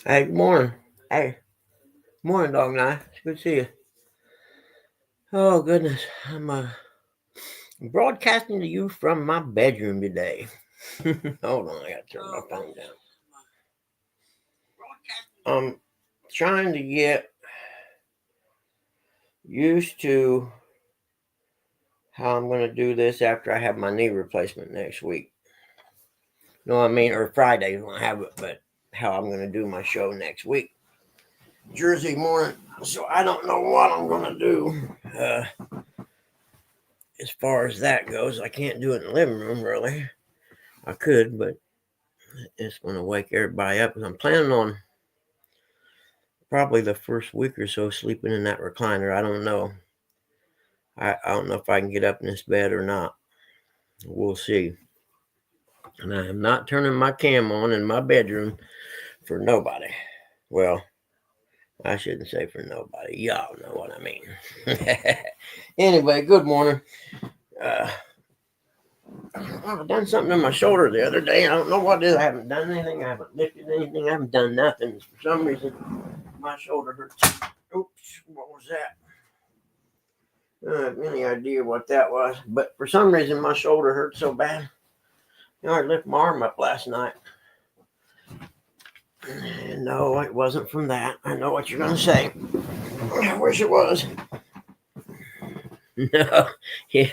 Hey, good morning. Hey, morning, dog. Night. It's good to see you. Oh goodness, I'm broadcasting to you from my bedroom today. Hold on, I gotta turn my phone down. I'm trying to get used to how I'm gonna do this after I have my knee replacement next week. No, I mean, or Friday when I have it, but how I'm gonna do my show next week. Jersey morning, so I don't know what I'm gonna do. Uh, as far as that goes, I can't do it in the living room really. I could, but it's going to wake everybody up. I'm planning on probably the first week or so sleeping in that recliner. I don't know. I don't know if I can get up in this bed or not. We'll see. And I am not turning my cam on in my bedroom for nobody. Well, I shouldn't say for nobody. Y'all know what I mean. Anyway, good morning. Uh, I've done something to my shoulder the other day. I don't know what it is. I haven't done anything. I haven't lifted anything. I haven't done nothing. For some reason, my shoulder hurts. Oops, what was that? I don't have any idea what that was, but for some reason my shoulder hurt so bad. I lifted my arm up last night. And no, it wasn't from that. I know what you're gonna say. I wish it was. No, yeah,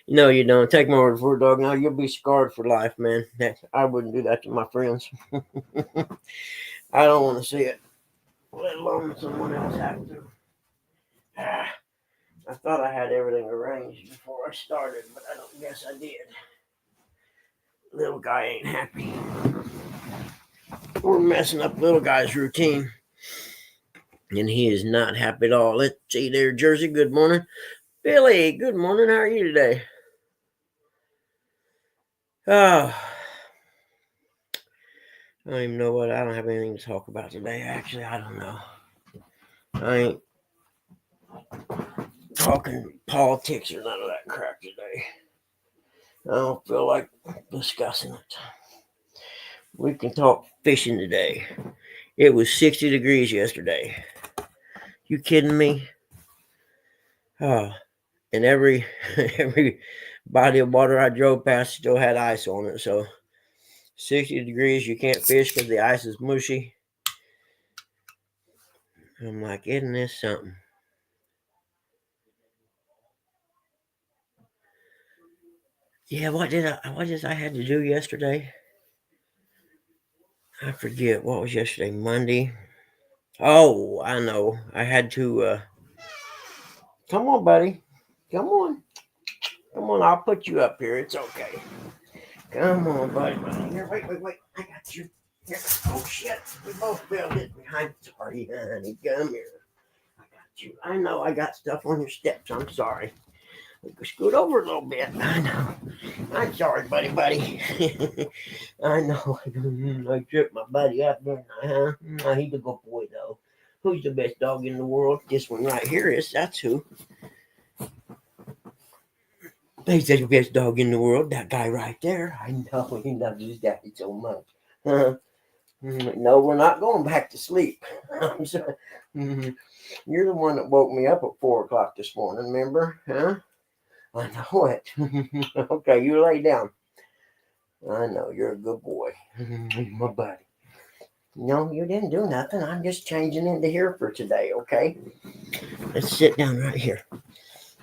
no, you don't. Take my word for it, dog. No, you'll be scarred for life, man. I wouldn't do that to my friends. I don't want to see it, let alone someone else have to. I thought I had everything arranged before I started, but I don't guess I did. Little guy ain't happy. We're messing up little guy's routine, and he is not happy at all. Let's see there, Jersey. Good morning, Billy. Good morning. How are you today? Oh, I don't even know what. I don't have anything to talk about today. Actually, I don't know. I ain't talking politics or none of that crap today. I don't feel like discussing it. We can talk fishing today. It was 60 degrees yesterday. You kidding me? Oh, and every every body of water I drove past still had ice on it. So 60 degrees, you can't fish because the ice is mushy. I'm like, isn't this something? Yeah, what did I had to do yesterday? I forget what was yesterday, Monday. Oh, I know. I had to come on, buddy. Come on. Come on, I'll put you up here. It's okay. Come on, buddy. Here, wait. I got you. Here. Oh shit. We both fell hit behind. Sorry, honey. Come here. I got you. I know I got stuff on your steps. I'm sorry. Scoot over a little bit. I know. I'm sorry, buddy. I know. I tripped my buddy up, didn't I, huh? He's a good boy, though. Who's the best dog in the world? This one right here is. That's who. He's the best dog in the world. That guy right there. I know. He loves his daddy so much. No, we're not going back to sleep. I'm sorry. You're the one that woke me up at 4 o'clock this morning, remember? Huh? I know it. Okay, you lay down. I know you're a good boy. My buddy. No, you didn't do nothing. I'm just changing into here for today, okay? Let's sit down right here.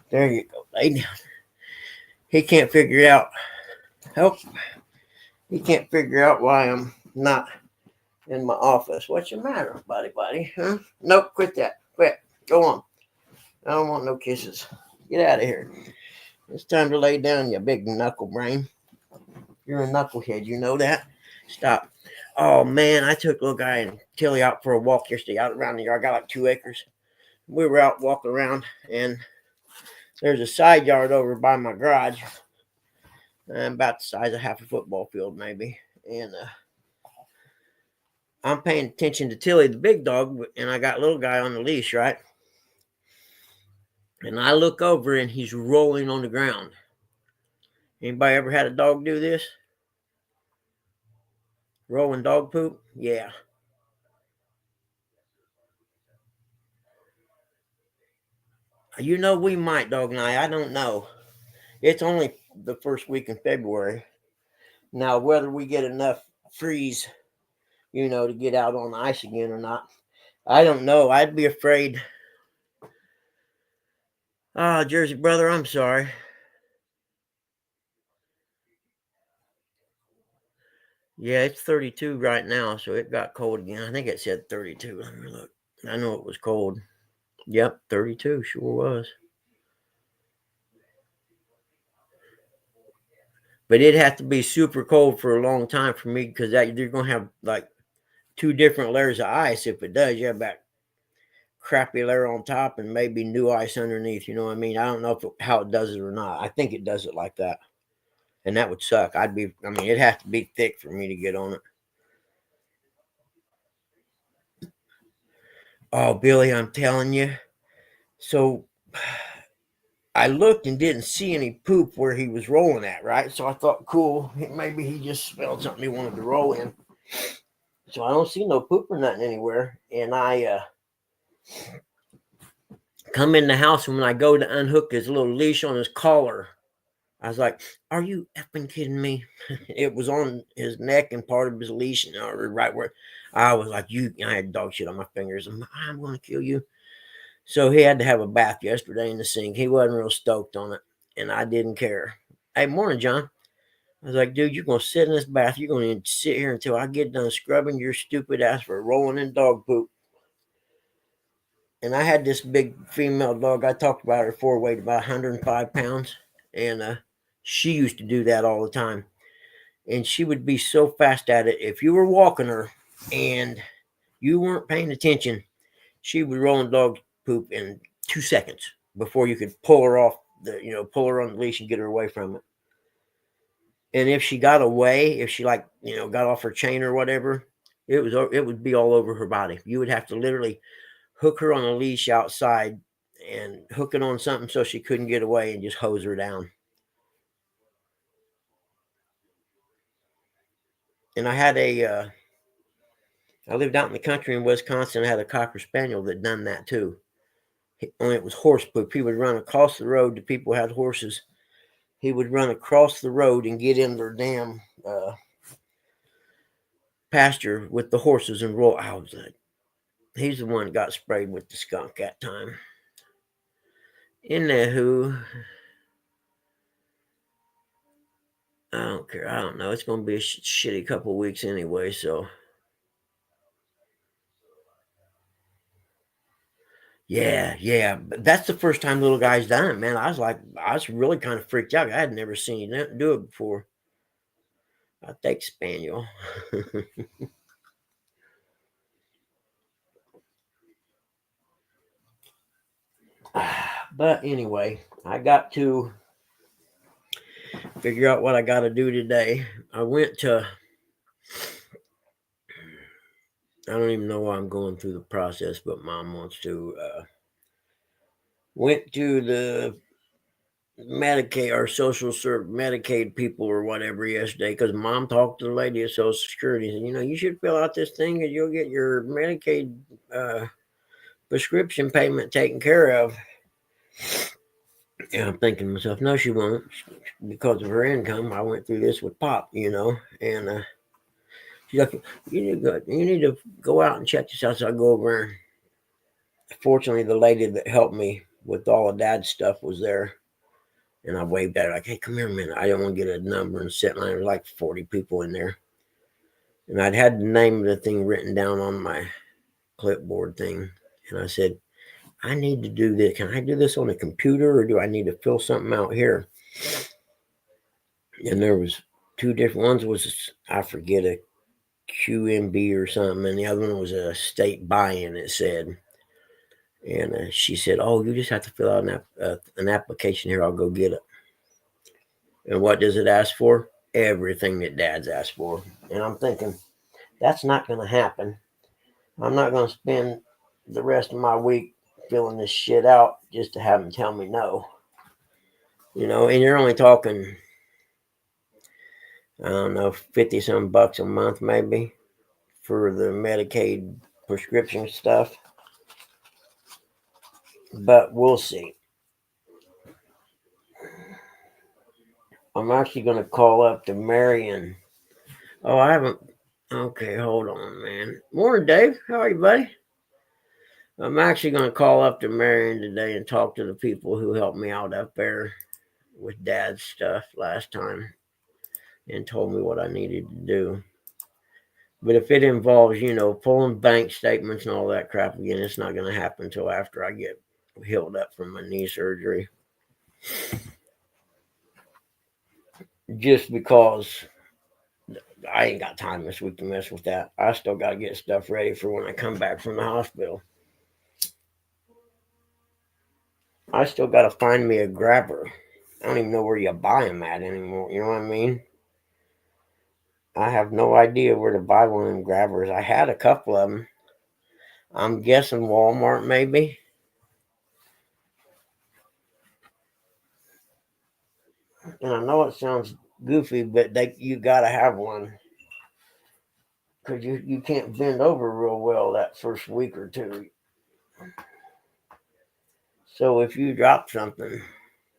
There you go. Lay down. He can't figure out. Help. He can't figure out why I'm not in my office. What's your matter, buddy? Huh? Nope, quit that. Quit. Go on. I don't want no kisses. Get out of here. It's time to lay down, you big knuckle brain. You're a knucklehead, you know that? Stop. Oh man, I took little guy and Tilly out for a walk yesterday out around the yard. I got like 2 acres. We were out walking around, and there's a side yard over by my garage, about the size of half a football field, maybe. And I'm paying attention to Tilly, the big dog, and I got little guy on the leash, right? And I look over, and he's rolling on the ground. Anybody ever had a dog do this? Rolling dog poop? Yeah. You know, we might, Dog Night. I don't know. It's only the first week in February. Now, whether we get enough freeze, to get out on the ice again or not, I don't know. I'd be afraid. Ah, Jersey brother, I'm sorry. Yeah, it's 32 right now, so it got cold again. I think it said 32. Let me look. I know it was cold. Yep, 32 sure was. But it'd have to be super cold for a long time for me because you're going to have like two different layers of ice. If it does, you have that crappy layer on top and maybe new ice underneath. You know what I mean? I don't know how it does it or not. I think it does it like that. And that would suck. It'd have to be thick for me to get on it. Oh, Billy, I'm telling you. So I looked and didn't see any poop where he was rolling at, right? So I thought, cool, maybe he just smelled something he wanted to roll in. So I don't see no poop or nothing anywhere. And I come in the house, and when I go to unhook his little leash on his collar, I was like, "Are you effing kidding me?" It was on his neck and part of his leash, and right where I was like, I had dog shit on my fingers. I'm going to kill you. So he had to have a bath yesterday in the sink. He wasn't real stoked on it, and I didn't care. Hey, morning, John. I was like, dude, you're going to sit in this bath. You're going to sit here until I get done scrubbing your stupid ass for rolling in dog poop. And I had this big female dog. I talked about her before, weighed about 105 pounds. And she used to do that all the time. And she would be so fast at it. If you were walking her and you weren't paying attention, she would roll in dog poop in 2 seconds before you could pull her off pull her on the leash and get her away from it. And if she got away, if she got off her chain or whatever, it would be all over her body. You would have to literally hook her on a leash outside and hook it on something so she couldn't get away and just hose her down. And I lived out in the country in Wisconsin. I had a Cocker Spaniel that done that too. Only it was horse poop. He would run across the road to people who had horses. He would run across the road and get in their damn pasture with the horses and roll. I was like, he's the one that got sprayed with the skunk that time. In there, who? I don't care. I don't know. It's going to be a shitty couple weeks anyway, so. Yeah. But that's the first time little guy's done it, man. I was really kind of freaked out. I had never seen him do it before. I think Spaniel. But anyway, I got to figure out what I got to do today. I don't even know why I'm going through the process, but mom wants to. Went to the Medicaid or social service Medicaid people or whatever yesterday because mom talked to the lady at Social Security and said, you should fill out this thing and you'll get your Medicaid prescription payment taken care of. And I'm thinking to myself, no, she won't because of her income. I went through this with Pop, and she's like, you need to go out and check this out. So I go over. Fortunately, the lady that helped me with all of Dad's stuff was there. And I waved at her like, hey, come here a minute. I don't want to get a number and sit in line. There was like 40 people in there. And I'd had the name of the thing written down on my clipboard thing. And I said, I need to do this. Can I do this on a computer or do I need to fill something out here? And there was two different ones. Was I forget, a QMB or something. And the other one was a state buy-in, it said. And she said, oh, you just have to fill out an application here. I'll go get it. And what does it ask for? Everything that Dad's asked for. And I'm thinking, that's not going to happen. I'm not going to spend the rest of my week filling this shit out just to have him tell me no. And you're only talking, I don't know, 50 some bucks a month maybe for the Medicaid prescription stuff. But we'll see. I'm actually going to call up to Marion. Oh, I haven't. Okay, hold on, man. Morning, Dave. How are you, buddy? I'm actually going to call up to Marion today and talk to the people who helped me out up there with Dad's stuff last time and told me what I needed to do. But if it involves, pulling bank statements and all that crap again, it's not going to happen until after I get healed up from my knee surgery. Just because I ain't got time this week to mess with that. I still got to get stuff ready for when I come back from the hospital. I still got to find me a grabber. I don't even know where you buy them at anymore. You know what I mean? I have no idea where to buy one of them grabbers. I had a couple of them. I'm guessing Walmart, maybe. And I know it sounds goofy, but you got to have one. Because you can't bend over real well that first week or two. So if you drop something,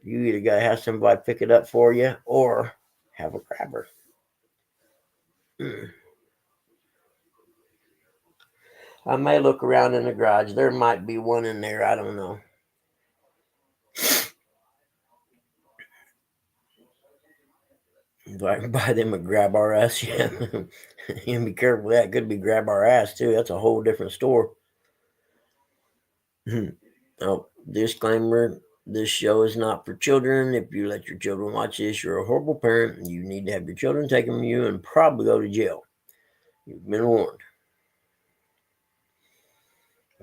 you either got to have somebody pick it up for you or have a grabber. I may look around in the garage. There might be one in there. I don't know. Do I can buy them a Grab R Us? Yeah. You be careful with that. Could be Grab R Ass too. That's a whole different store. Oh, disclaimer. This show is not for children. If you let your children watch this, you're a horrible parent. You need to have your children taken from you and probably go to jail. You've been warned.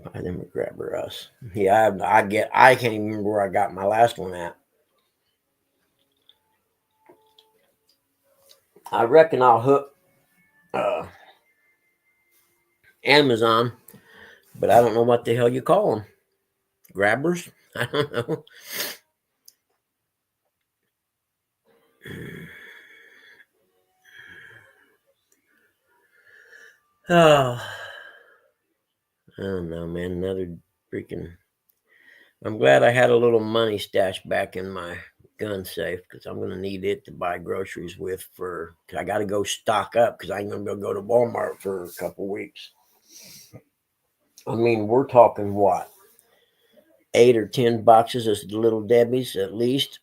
Buy them a Grab R Us. Yeah, I can't even remember where I got my last one at. I reckon I'll hook Amazon, but I don't know what the hell you call them. Grabbers? I don't know. Oh, I don't know, man. Another freaking. I'm glad I had a little money stashed back in my gun safe because I'm going to need it to buy groceries with I got to go stock up because I ain't going to go to Walmart for a couple weeks. I mean, we're talking what? 8 or 10 boxes of Little Debbie's at least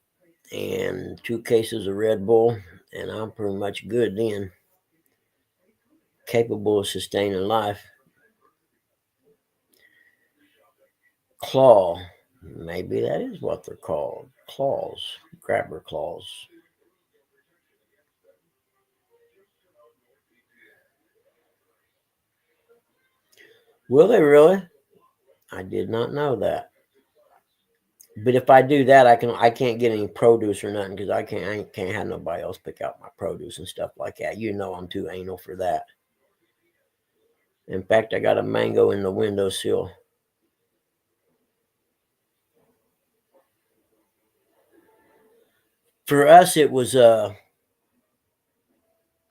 and 2 cases of Red Bull, and I'm pretty much good then. Capable of sustaining life. Claw. Maybe that is what they're called. Claws. Grabber claws. Will they really? I did not know that. But if I do that, I can't get any produce or nothing because I can't have nobody else pick out my produce and stuff like that. You know I'm too anal for that. In fact, I got a mango in the windowsill. For us, it was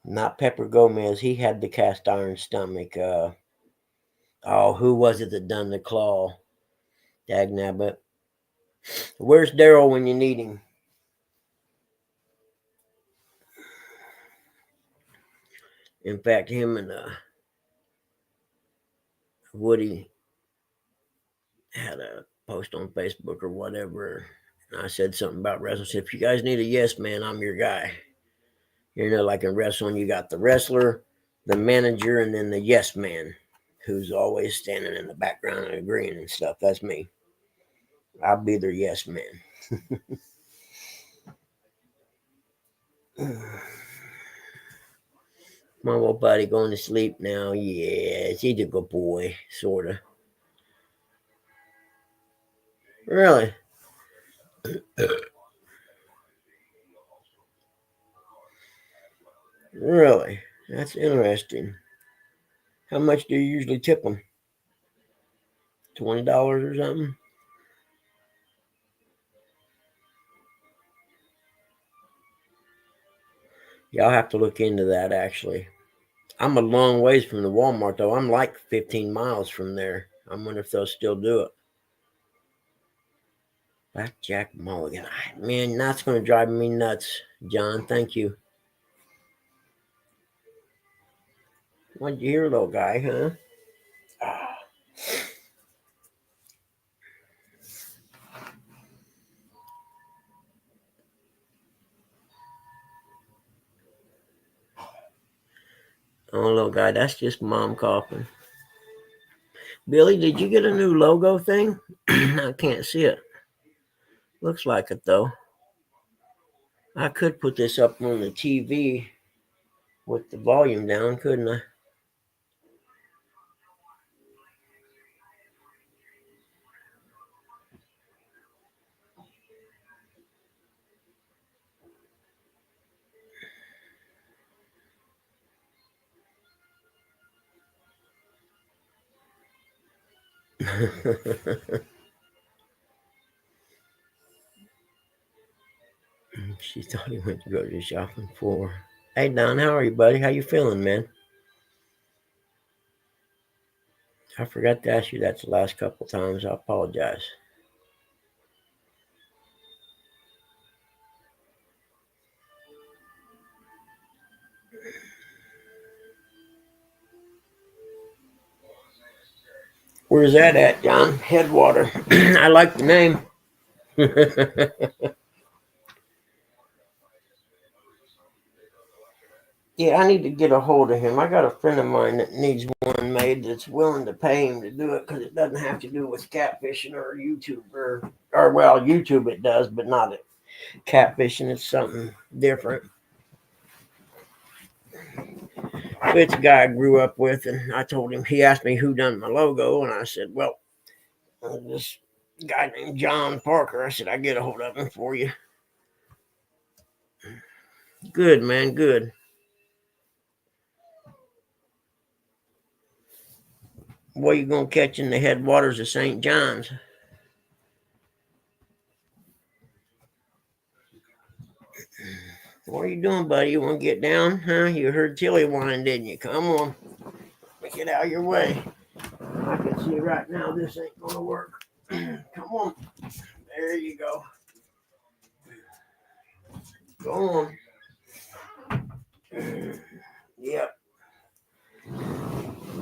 not Pepper Gomez. He had the cast iron stomach. Who was it that done the claw? Dagnabbit. Where's Daryl when you need him? In fact, him and Woody had a post on Facebook or whatever. And I said something about wrestling. I said, if you guys need a yes man, I'm your guy. Like in wrestling, you got the wrestler, the manager, and then the yes man who's always standing in the background and agreeing and stuff. That's me. I'll be their yes man. My little buddy going to sleep now. Yes, he's a good boy, sort of. Really? Really? That's interesting. How much do you usually tip them? $20 or something? Yeah, I'll have to look into that actually. I'm a long ways from the Walmart though. I'm like 15 miles from there. I wonder if they'll still do it. Blackjack Mulligan. Man, that's going to drive me nuts. John, thank you. What'd you hear, little guy, huh? Ah. Oh, little guy, that's just mom coughing. Billy, did you get a new logo thing? I can't see it. Looks like it, though. I could put this up on the TV with the volume down, couldn't I? She thought he went to go to the shopping floor. Hey, Don, how are you, buddy? How you feeling, man? I forgot to ask you that the last couple times. I apologize. Where's that at, John? Headwater. I like the name. Yeah, I need to get a hold of him. I got a friend of mine that needs one made that's willing to pay him to do it because it doesn't have to do with catfishing or YouTube or well, YouTube it does, but not it. Catfishing. It's something different. But it's a guy I grew up with, and I told him. He asked me who done my logo, and I said, "Well, this guy named John Parker." I said, "I get a hold of him for you." Good man, good. What are you gonna catch in the headwaters of St. John's? What are you doing, buddy? You want to get down? Huh? You heard Tilly whine, didn't you? Come on. Let me get out of your way. I can see right now this ain't going to work. Come on. There you go. Go on. Yep.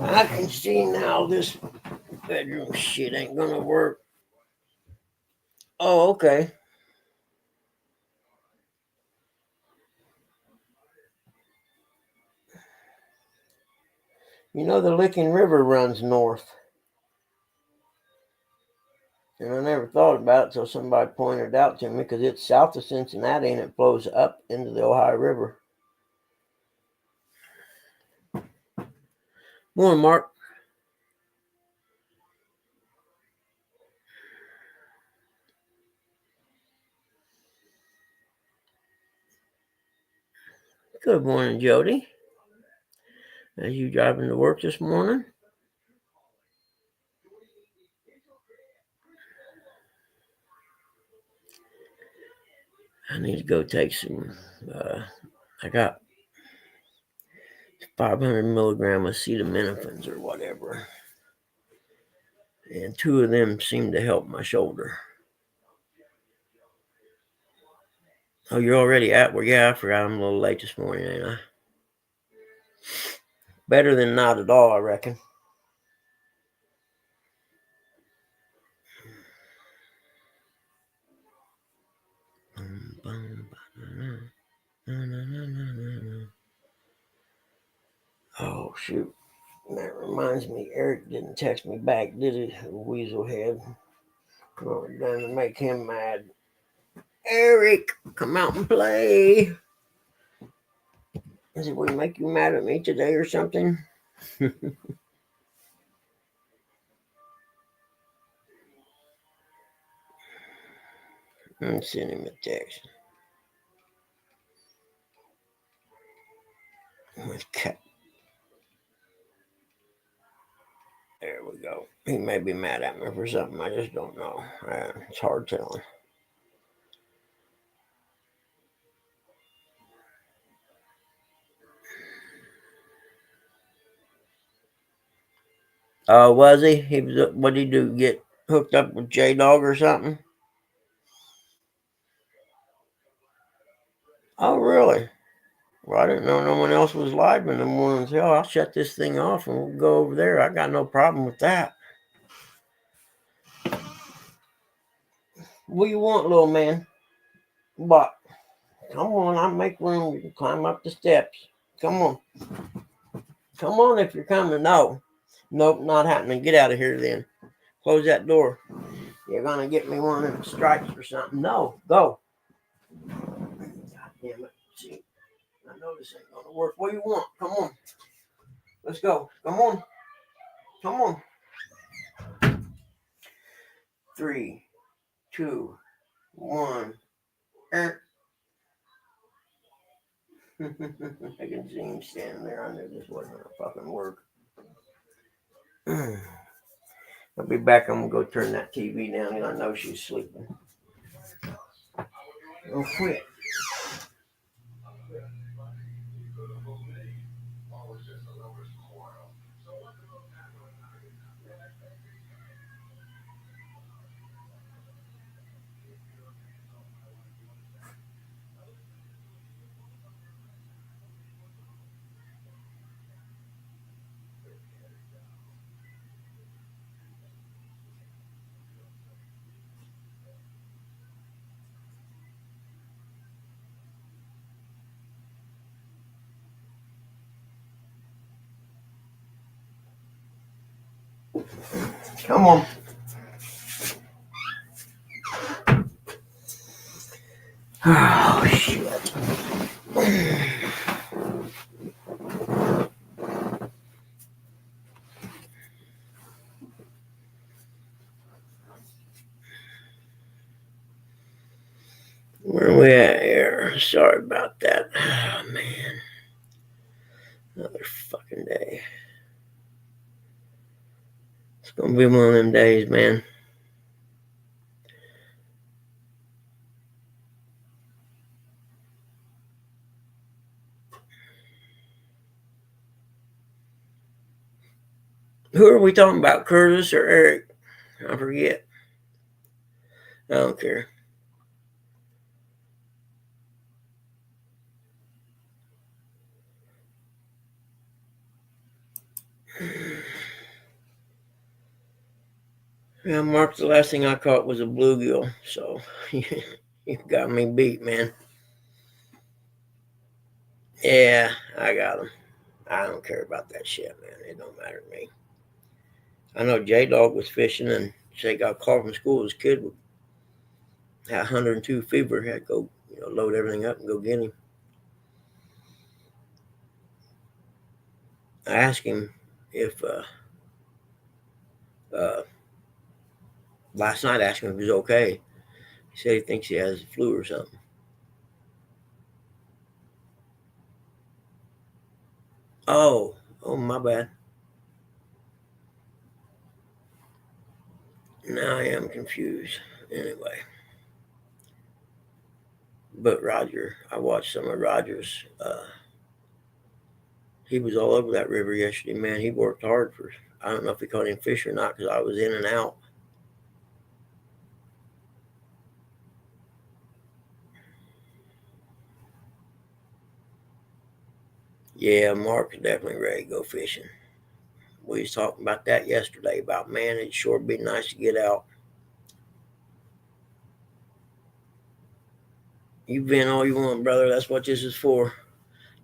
I can see now this bedroom shit ain't going to work. Oh, okay. You know, the Licking River runs north. And I never thought about it until somebody pointed it out to me because it's south of Cincinnati and it flows up into the Ohio River. Morning, Mark. Good morning, Jody. Are you driving to work this morning? I need to go take some. I got 500 milligram acetaminophen or whatever, and 2 of them seem to help my shoulder. Oh, you're already at work? Yeah, I forgot I'm a little late this morning, ain't I? Better than not at all, I reckon. Oh, shoot. That reminds me, Eric didn't text me back, did he? Weaselhead. Oh, done to make him mad. Eric, come out and play. Is it we make you mad at me today or something? And send him a text. Okay. There we go. He may be mad at me for something. I just don't know. It's hard telling. Was he? He was. What did he do? Get hooked up with J Dog or something? Oh, really? Well, I didn't know no one else was live in the mornings. Hell, I'll shut this thing off and we'll go over there. I got no problem with that. What do you want, little man? What? Come on, I'll make room. You can climb up the steps. Come on. Come on if you're coming. No. Nope, not happening. Get out of here then. Close that door. You're going to get me one of them stripes or something. No, go. God damn it. See, I know this ain't going to work. What do you want? Come on. Let's go. Come on. Come on. 3, 2, 1. I can see him standing there. I knew this wasn't going to fucking work. I'll be back. I'm going to go turn that TV down and I know she's sleeping. Oh, quit. Come on. Oh, shit. Where are we at here? Sorry about that. Oh, man. Another fucking day. It's going to be one of them days, man. Who are we talking about, Curtis or Eric? I forget. I don't care. Yeah, Mark, the last thing I caught was a bluegill, so you got me beat, man. Yeah, I got him. I don't care about that shit, man. It don't matter to me. I know J-Dog was fishing and say got called from school. His kid had 102 fever. Had to go, load everything up and go get him. I asked him if last night. I asked him if he was okay. He said he thinks he has the flu or something. Oh, my bad. Now I am confused. Anyway, but Roger, I watched some of Roger's. He was all over that river yesterday, man. He worked hard for. I don't know if he caught any fish or not because I was in and out. Yeah, Mark's definitely ready to go fishing. We was talking about that yesterday. About man, it'd sure be nice to get out. You vent all you want, brother. That's what this is for.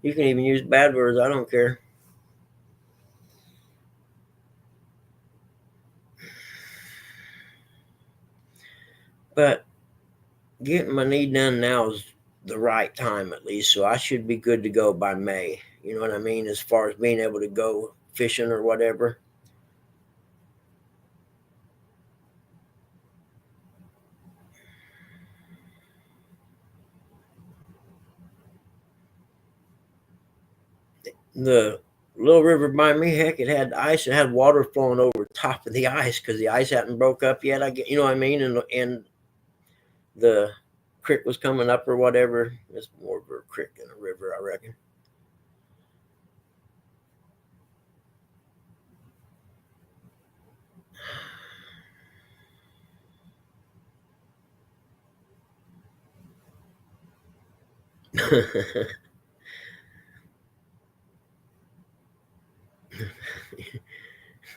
You can even use bad words. I don't care. But getting my knee done now is the right time, at least. So I should be good to go by May. You know what I mean? As far as being able to go fishing or whatever. The little river by me, heck, it had ice. It had water flowing over the top of the ice because the ice hadn't broke up yet. I get, you know what I mean? And the creek was coming up or whatever. It's more of a creek than a river, I reckon.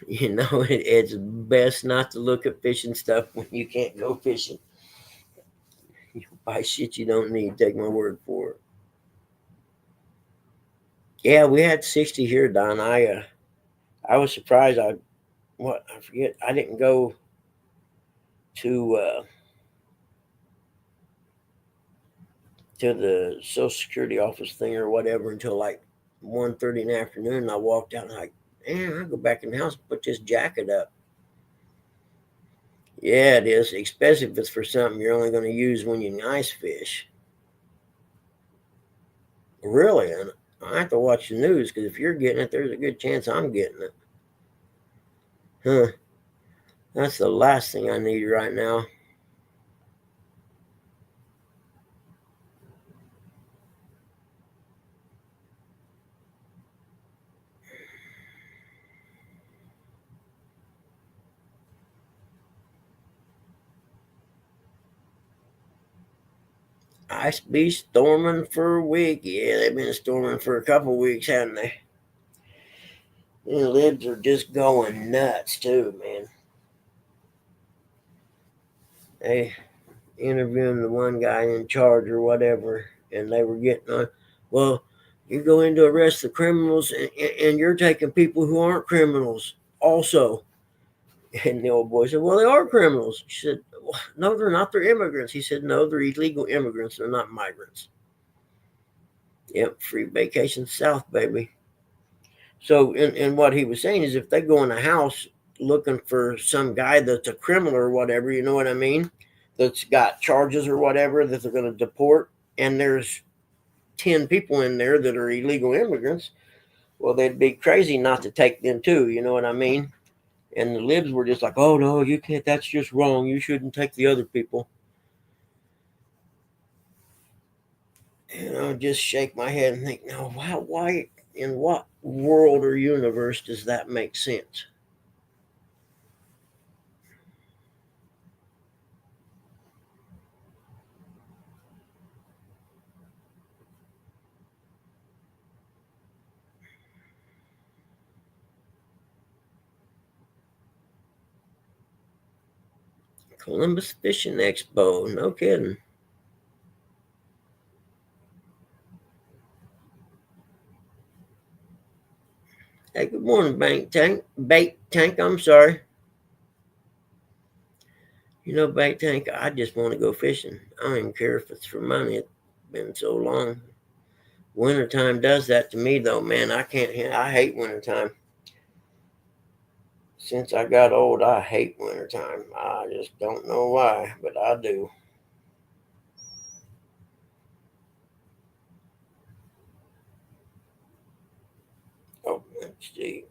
It's best not to look at fishing stuff when you can't go fishing. You buy shit you don't need. Take my word for it. Yeah, we had 60 here, Don. I was surprised. I forget. I didn't go to to the Social Security office thing or whatever until like 1:30 in the afternoon. And I walked out and like, man, I'll go back in the house and put this jacket up. Yeah, it is, especially if it's for something you're only going to use when you ice fish. Really, and I have to watch the news because if you're getting it, there's a good chance I'm getting it. Huh? That's the last thing I need right now. Ice be storming for a week. Yeah, they've been storming for a couple weeks, haven't they? And the libs are just going nuts too, man. They interviewing the one guy in charge or whatever, and they were getting on. Well, you go in to arrest the criminals, and you're taking people who aren't criminals also. And the old boy said, "Well, they are criminals." She said, well, "No, they're not. They're immigrants." He said, "No, they're illegal immigrants. They're not migrants." Yep, free vacation south, baby. So, and what he was saying is, if they go in a house looking for some guy that's a criminal or whatever, you know what I mean, that's got charges or whatever that they're going to deport, and there's 10 people in there that are illegal immigrants, well, they'd be crazy not to take them too. You know what I mean? And the libs were just like, "Oh no, you can't. That's just wrong. You shouldn't take the other people." And I just shake my head and think, "No, why in what world or universe does that make sense?" Columbus Fishing Expo, no kidding. Hey, good morning, Bait Tank. I'm sorry. Bait Tank. I just want to go fishing. I don't even care if it's for money. It's been so long. Wintertime does that to me, though, man. I can't. I hate wintertime. Since I got old, I hate wintertime. I just don't know why, but I do. Oh, let's see.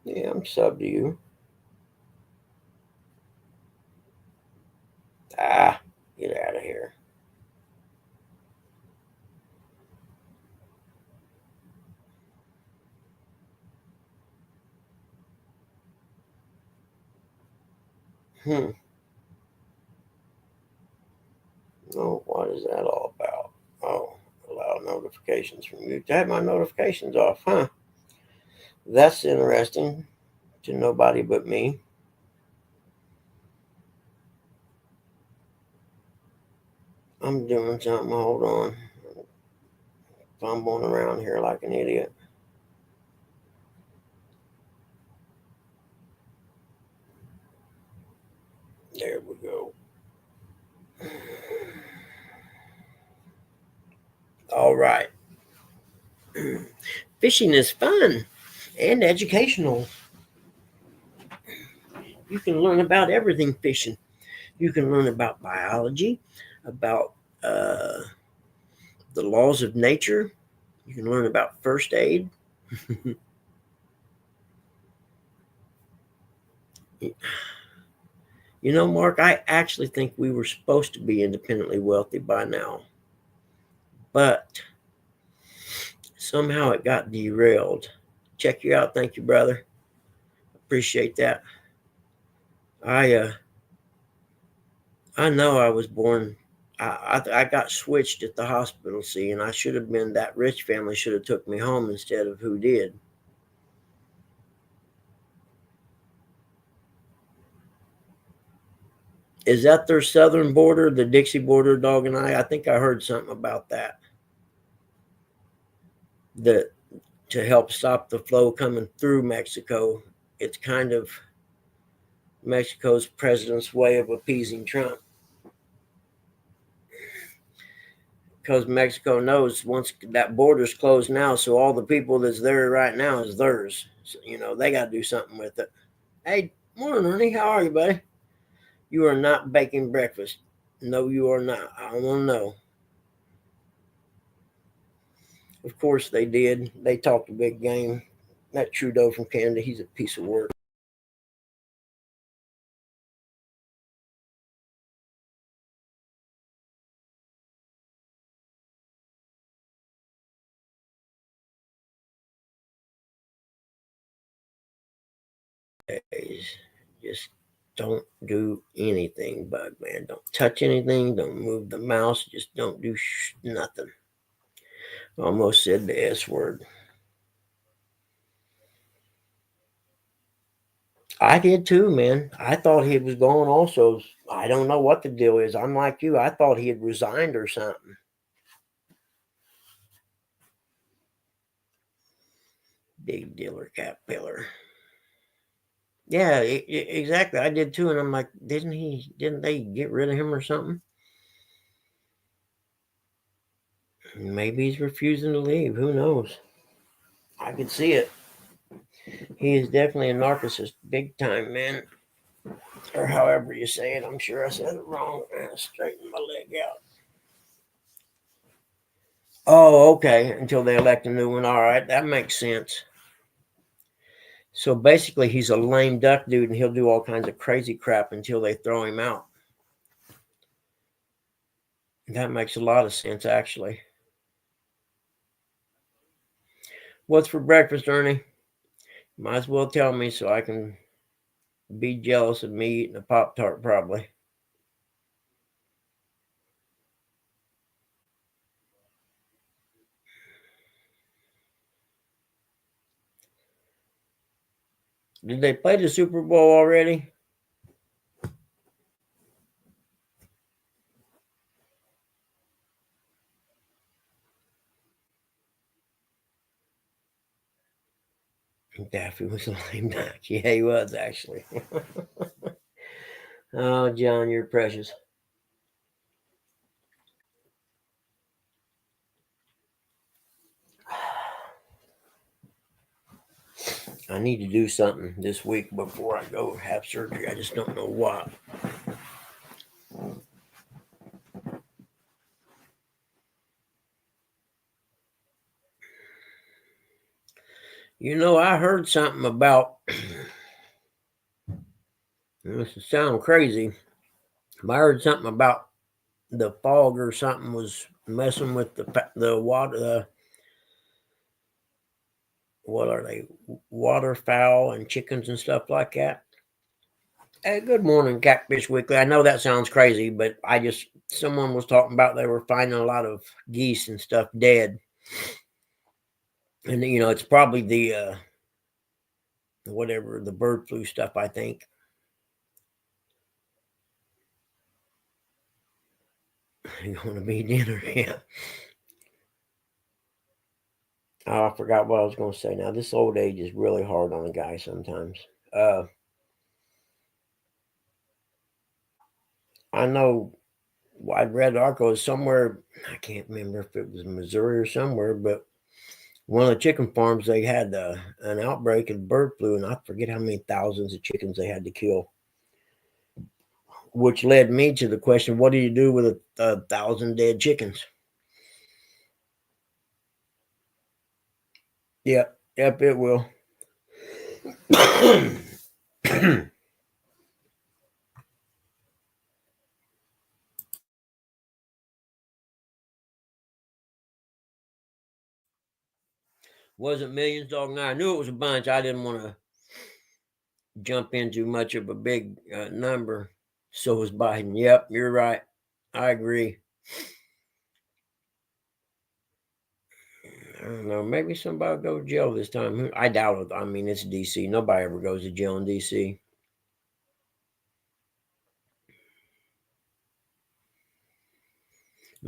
Yeah, I'm sub to you. Ah, get out of here. Hmm. Oh, what is that all about? Oh, allow notifications from you. To have my notifications off, huh? That's interesting to nobody but me. I'm doing something. Hold on. Fumbling around here like an idiot. There we go. All right. Fishing is fun and educational. You can learn about everything fishing. You can learn about biology, about uh, the laws of nature. You can learn about first aid. Mark, I actually think we were supposed to be independently wealthy by now, but somehow it got derailed. Check you out. Thank you, brother. Appreciate that. I I know I was born I got switched at the hospital, see, and I should have been that rich family should have took me home instead of who did. Is that their southern border, the Dixie border, Dog and I? I think I heard something about that. That to help stop the flow coming through Mexico, it's kind of Mexico's president's way of appeasing Trump. Because Mexico knows once that border's closed now, so all the people that's there right now is theirs. So, they got to do something with it. Hey, morning, Ernie. How are you, buddy? You are not baking breakfast. No, you are not. I don't want to know. Of course they did. They talked a big game. That Trudeau from Canada, he's a piece of work. Just don't do anything, bug man. Don't touch anything. Don't move the mouse. Just don't do nothing. Almost said the S word. I did too, man. I thought he was going also. I don't know what the deal is. I'm like you. I thought he had resigned or something. Big dealer, cat pillar. Yeah, exactly. I did too. And I'm like, didn't they get rid of him or something? Maybe he's refusing to leave. Who knows? I could see it. He is definitely a narcissist, big time, man. Or however you say it. I'm sure I said it wrong. Straighten my leg out. Oh, okay. Until they elect a new one. All right. That makes sense. So basically, he's a lame duck dude, and he'll do all kinds of crazy crap until they throw him out. That makes a lot of sense, actually. What's for breakfast, Ernie? Might as well tell me so I can be jealous of me eating a Pop-Tart, probably. Did they play the Super Bowl already? Daffy was a lame duck. Yeah, he was, actually. Oh, John, you're precious. I need to do something this week before I go have surgery. I just don't know what. I heard something about, this will sound crazy, but I heard something about the fog or something was messing with the water, what are they, waterfowl and chickens and stuff like that. Hey, good morning, Catfish Weekly. I know that sounds crazy, but someone was talking about they were finding a lot of geese and stuff dead. And, it's probably the, whatever, the bird flu stuff, I think. Going to be dinner, yeah. Oh, I forgot what I was going to say now. This old age is really hard on a guy sometimes. I know I'd read articles somewhere, I can't remember if it was Missouri or somewhere, but one of the chicken farms, they had an outbreak of bird flu, and I forget how many thousands of chickens they had to kill, which led me to the question, what do you do with a thousand dead chickens? Yep, it will. Wasn't millions, dog? No, I knew it was a bunch. I didn't want to jump into much of a big number. So was Biden. Yep, you're right. I agree. I don't know. Maybe somebody will go to jail this time. I doubt it. I mean, it's DC. Nobody ever goes to jail in DC.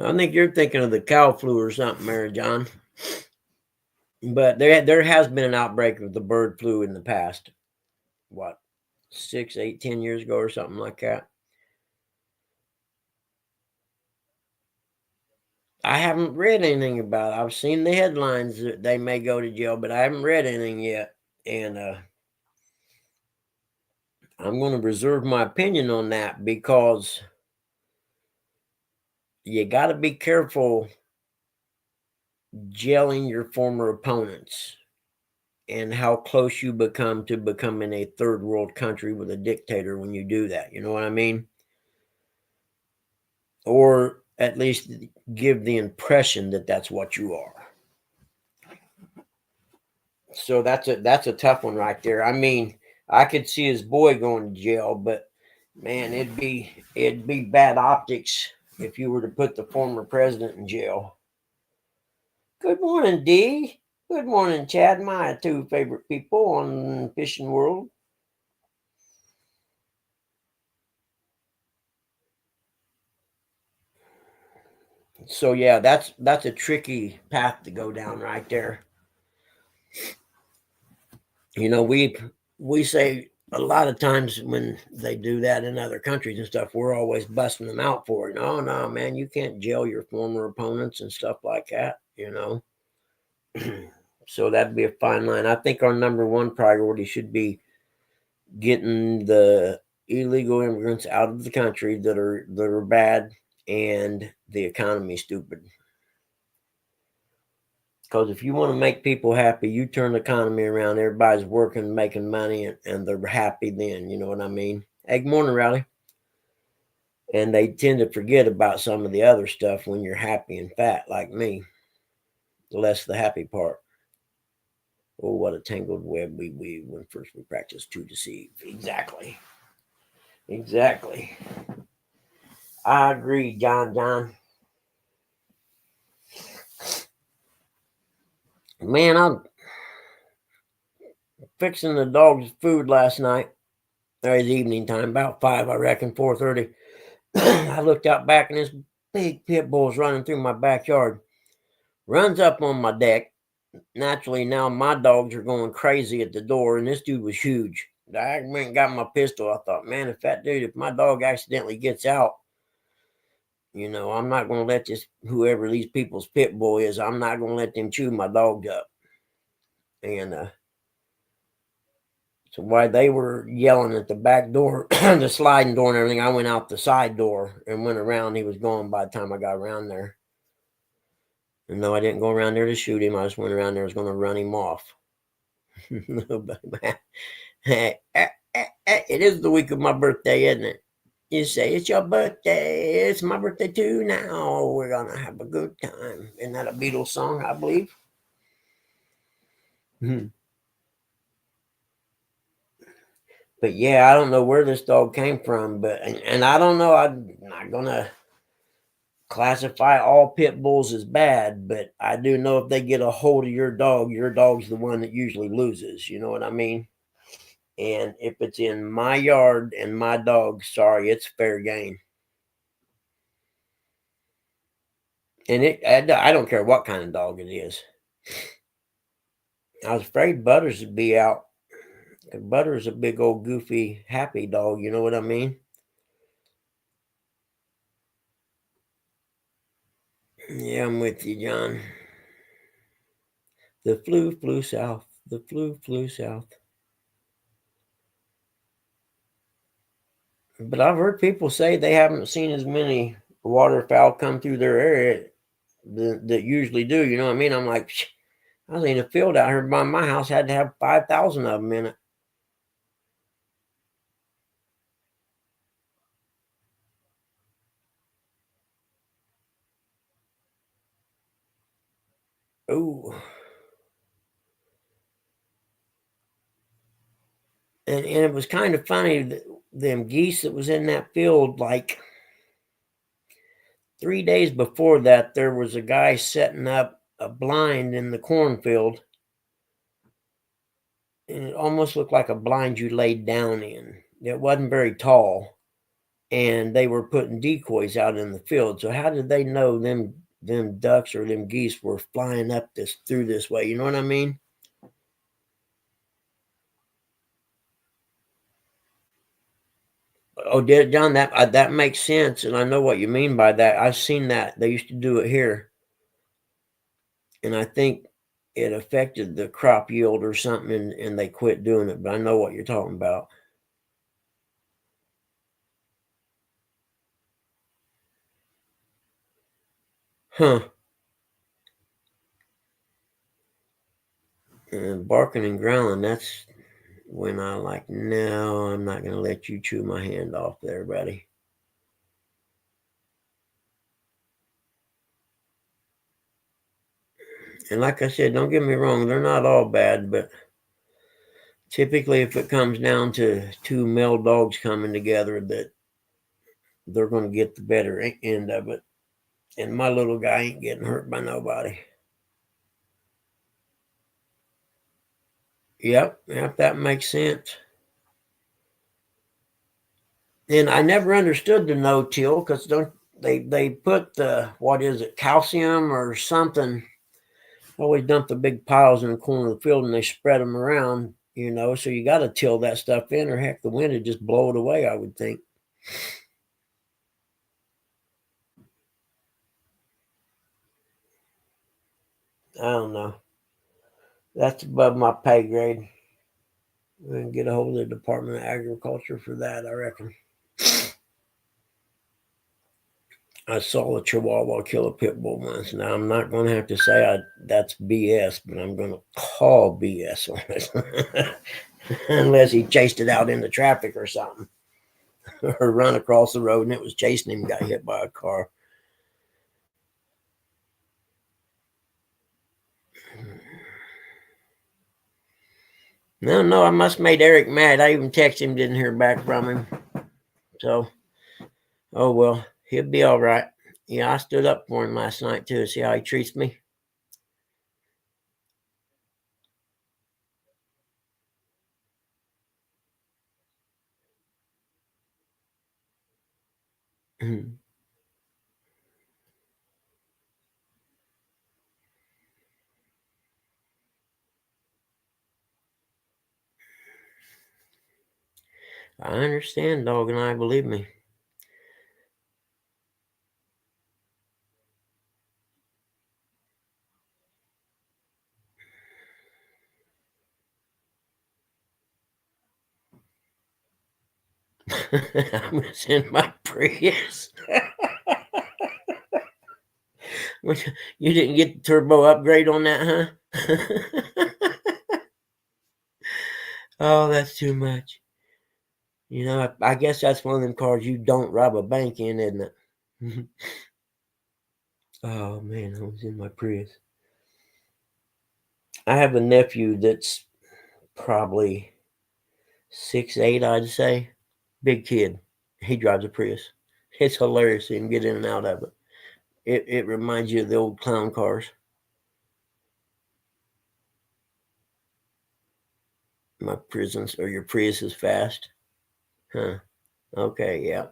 I think you're thinking of the cow flu or something, Mary John. But there has been an outbreak of the bird flu in the past. What, 6, 8, 10 years ago or something like that. I haven't read anything about it. I've seen the headlines that they may go to jail, but I haven't read anything yet. And I'm going to reserve my opinion on that because you got to be careful gelling your former opponents and how close you become to becoming a third world country with a dictator when you do that. You know what I mean? Or at least give the impression that that's what you are. So that's a tough one right there. I mean, I could see his boy going to jail, but man, it'd be bad optics if you were to put the former president in jail. Good morning, Dee. Good morning, Chad. My two favorite people on Fishing World. So yeah, that's a tricky path to go down right there. You know, we say a lot of times when they do that in other countries and stuff, we're always busting them out for it. No, no, man, you can't jail your former opponents and stuff like that, you know. So that'd be a fine line. I think our number one priority should be getting the illegal immigrants out of the country that are bad and the economy stupid. Because if you want to make people happy, you turn the economy around. Everybody's working, making money, and they're happy then. You know what I mean? Hey, good morning, Rowdy. And they tend to forget about some of the other stuff when you're happy and fat, like me. The less the happy part. Oh, what a tangled web we weave when first we practice to deceive. Exactly. Exactly. I agree, John. Man, I'm fixing the dog's food last night. Or it's evening time, about 5, I reckon, 4:30. I looked out back and this big pit bull's running through my backyard. Runs up on my deck. Naturally, now my dogs are going crazy at the door, and this dude was huge. I went and got my pistol. I thought, man, if my dog accidentally gets out, you know, I'm not going to let whoever these people's pit bull is, I'm not going to let them chew my dog up. And so while they were yelling at the back door, the sliding door and everything, I went out the side door and went around. He was gone by the time I got around there. And no, I didn't go around there to shoot him. I just went around there. I was going to run him off. It is the week of my birthday, isn't it? You say, it's your birthday. It's my birthday too now. We're going to have a good time. Isn't that a Beatles song, I believe? But yeah, I don't know where this dog came from. And I don't know. I'm not going to classify all pit bulls as bad, but I do know if they get a hold of your dog's the one that usually loses. You know what I mean? And if it's in my yard and my dog, sorry, it's fair game. And I don't care what kind of dog it is. I was afraid Butters would be out. Butters a big old goofy happy dog. You know what I mean? Yeah, I'm with you, John. The flu flew south. The flu flew south. But I've heard people say they haven't seen as many waterfowl come through their area that usually do. You know what I mean? I'm like, I was in a field out here by my house, had to have 5,000 of them in it. Ooh. And it was kind of funny that them geese that was in that field, like 3 days before that, there was a guy setting up a blind in the cornfield, and it almost looked like a blind you laid down in. It wasn't very tall, and they were putting decoys out in the field. So how did they know them ducks or them geese were flying up through this way? You know what I mean? Oh, did John? That makes sense, and I know what you mean by that. I've seen that. They used to do it here, and I think it affected the crop yield or something, and they quit doing it. But I know what you're talking about. Huh. And barking and growling, that's when I like, no, I'm not going to let you chew my hand off there, buddy. And like I said, don't get me wrong, they're not all bad, but typically if it comes down to two male dogs coming together, that they're going to get the better end of it. And my little guy ain't getting hurt by nobody. Yep, that makes sense. And I never understood the no-till because don't they put the, what is it, calcium or something, always dump the big piles in the corner of the field and they spread them around, so you got to till that stuff in, or heck, the wind would just blow it away, I would think. I don't know. That's above my pay grade. We can get a hold of the Department of Agriculture for that, I reckon. I saw a Chihuahua kill a pit bull once. Now, I'm not going to have to say that's BS, but I'm going to call BS on it. Unless he chased it out into traffic or something. Or run across the road and it was chasing him, got hit by a car. No, I must have made Eric mad. I even texted him, didn't hear back from him. So, oh well, he'll be all right. Yeah, I stood up for him last night too. See how he treats me? I understand, dog, and I believe me. I'm gonna send my Prius. You didn't get the turbo upgrade on that, huh? Oh, that's too much. I guess that's one of them cars you don't rob a bank in, isn't it? Oh man, I was in my Prius. I have a nephew that's probably 6'8", I'd say. Big kid. He drives a Prius. It's hilarious to see him get in and out of it. It reminds you of the old clown cars. My prisons or your Prius is fast. Huh. Okay, yeah.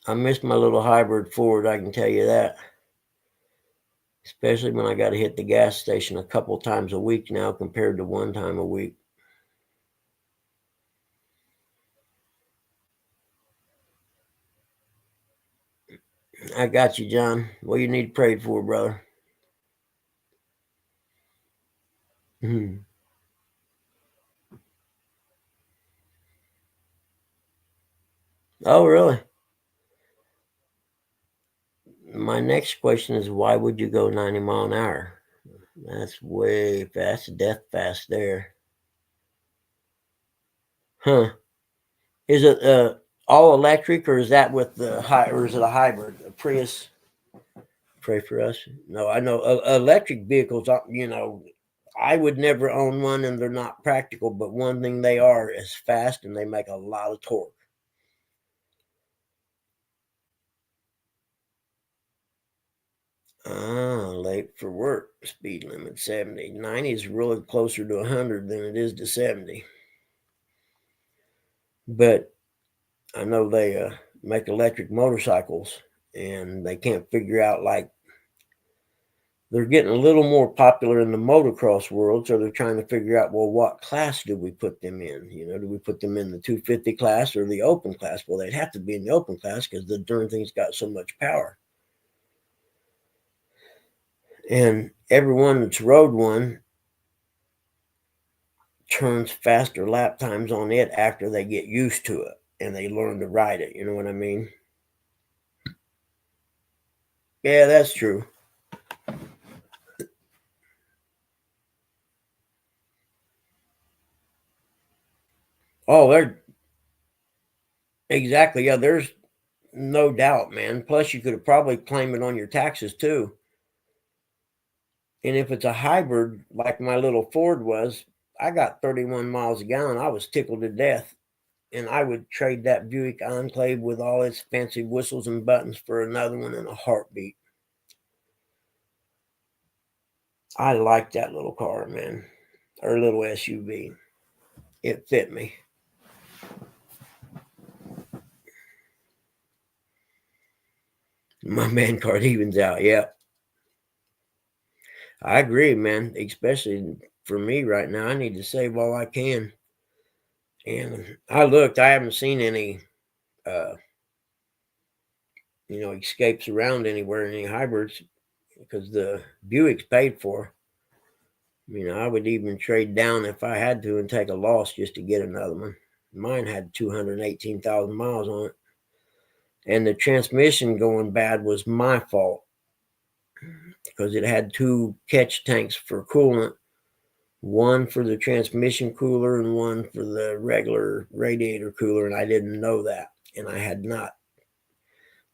I miss my little hybrid Ford, I can tell you that. Especially when I got to hit the gas station a couple times a week now compared to one time a week. I got you, John. What you need prayed for, brother? Mhm. Oh, really? My next question is, why would you go 90 mile an hour? That's way fast. Death fast there. Huh. Is it all electric, or is that with or is it a hybrid? A Prius? Pray for us. No, I know electric vehicles. I would never own one, and they're not practical. But one thing they are is fast, and they make a lot of torque. Late for work. Speed limit 70. 90 is really closer to 100 than it is to 70. But I know they make electric motorcycles, and they can't figure out, like, they're getting a little more popular in the motocross world, so they're trying to figure out, well, what class do we put them in? Do we put them in the 250 class or the open class? Well, they'd have to be in the open class because the darn thing's got so much power. And everyone that's rode one turns faster lap times on it after they get used to it and they learn to ride it. You know what I mean? Yeah, that's true. Oh, they're exactly. Yeah, there's no doubt, man. Plus, you could have probably claimed it on your taxes too. And if it's a hybrid like my little Ford was, I got 31 miles a gallon. I was tickled to death. And I would trade that Buick Enclave with all its fancy whistles and buttons for another one in a heartbeat. I liked that little car, man, or little SUV. It fit me. My man card evens out. Yeah, I agree, man. Especially for me right now, I need to save all I can. And I looked, I haven't seen any, uh, escapes around anywhere, any hybrids, because the Buick's paid for. I would even trade down if I had to and take a loss just to get another one. Mine had 218,000 miles on it. And the transmission going bad was my fault because it had two catch tanks for coolant, one for the transmission cooler and one for the regular radiator cooler. And I didn't know that. And I had not.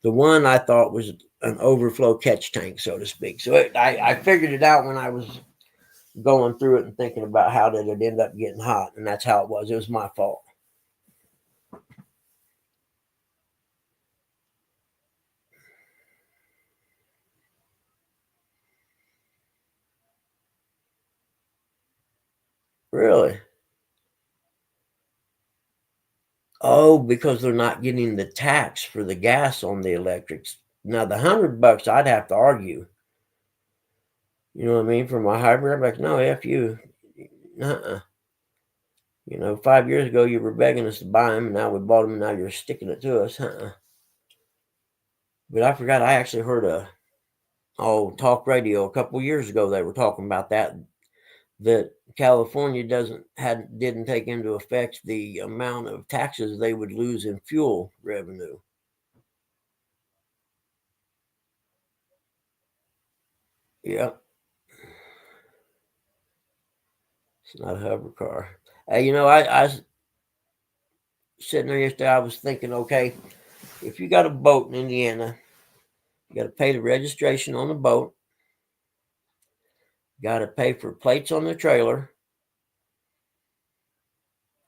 The one I thought was an overflow catch tank, so to speak. So I figured it out when I was going through it and thinking about how did it end up getting hot. And that's how it was. It was my fault. Really? Oh, because they're not getting the tax for the gas on the electrics. Now the $100, I'd have to argue. You know what I mean? For my hybrid, I'm like, no, F you. Uh-uh. 5 years ago you were begging us to buy them, and now we bought them, and now you're sticking it to us. But I forgot I actually heard talk radio a couple years ago. They were talking about that California didn't take into effect the amount of taxes they would lose in fuel revenue. Yeah, it's not a hover car. Hey, I was sitting there yesterday. I was thinking, okay, if you got a boat in Indiana, you got to pay the registration on the boat. Got to pay for plates on the trailer.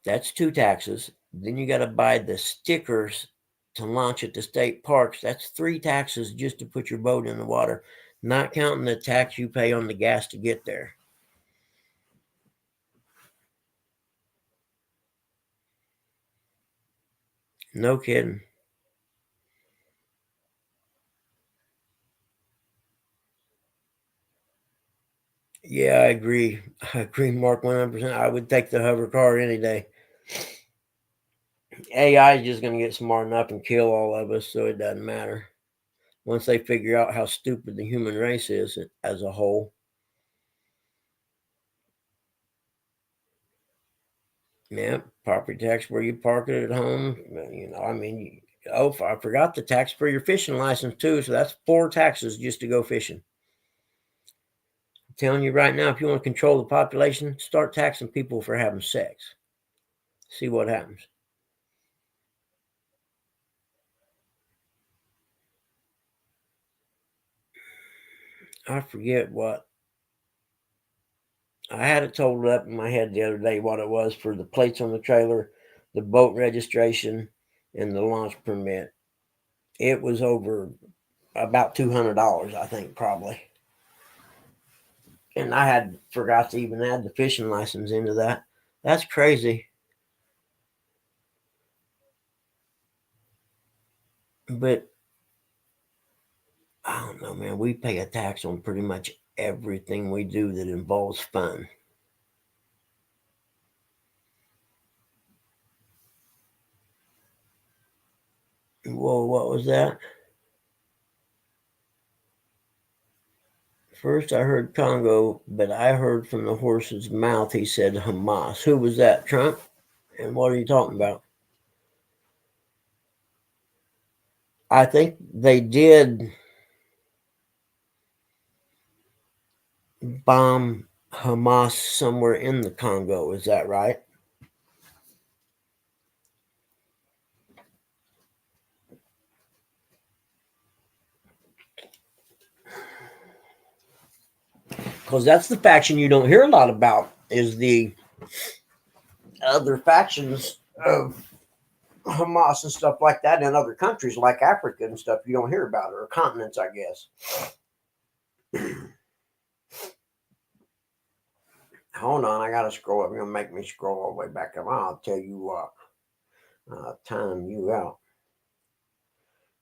That's two taxes. Then you got to buy the stickers to launch at the state parks. That's three taxes just to put your boat in the water, not counting the tax you pay on the gas to get there. No kidding. Yeah, I agree. I agree, Mark, 100%. I would take the hover car any day. AI is just going to get smart enough and kill all of us, so it doesn't matter. Once they figure out how stupid the human race is as a whole. Yeah, property tax where you park it at home. I forgot the tax for your fishing license too. So that's four taxes just to go fishing. I'm telling you right now, if you want to control the population, start taxing people for having sex. See what happens. I forget what I had it totaled up in my head the other day what it was for the plates on the trailer, the boat registration, and the launch permit. It was over about $200, I think, probably. And I had forgot to even add the fishing license into that. That's crazy. But I don't know, man. We pay a tax on pretty much everything we do that involves fun. Whoa, what was that? First, I heard Congo, but I heard from the horse's mouth he said Hamas. Who was that, Trump? And what are you talking about? I think they did bomb Hamas somewhere in the Congo. Is that right? Because that's the faction you don't hear a lot about. Is the other factions of Hamas and stuff like that in other countries like Africa and stuff you don't hear about, or continents, I guess. Hold on, I gotta scroll up. You're gonna make me scroll all the way back up. I'll tell you what. Time you out.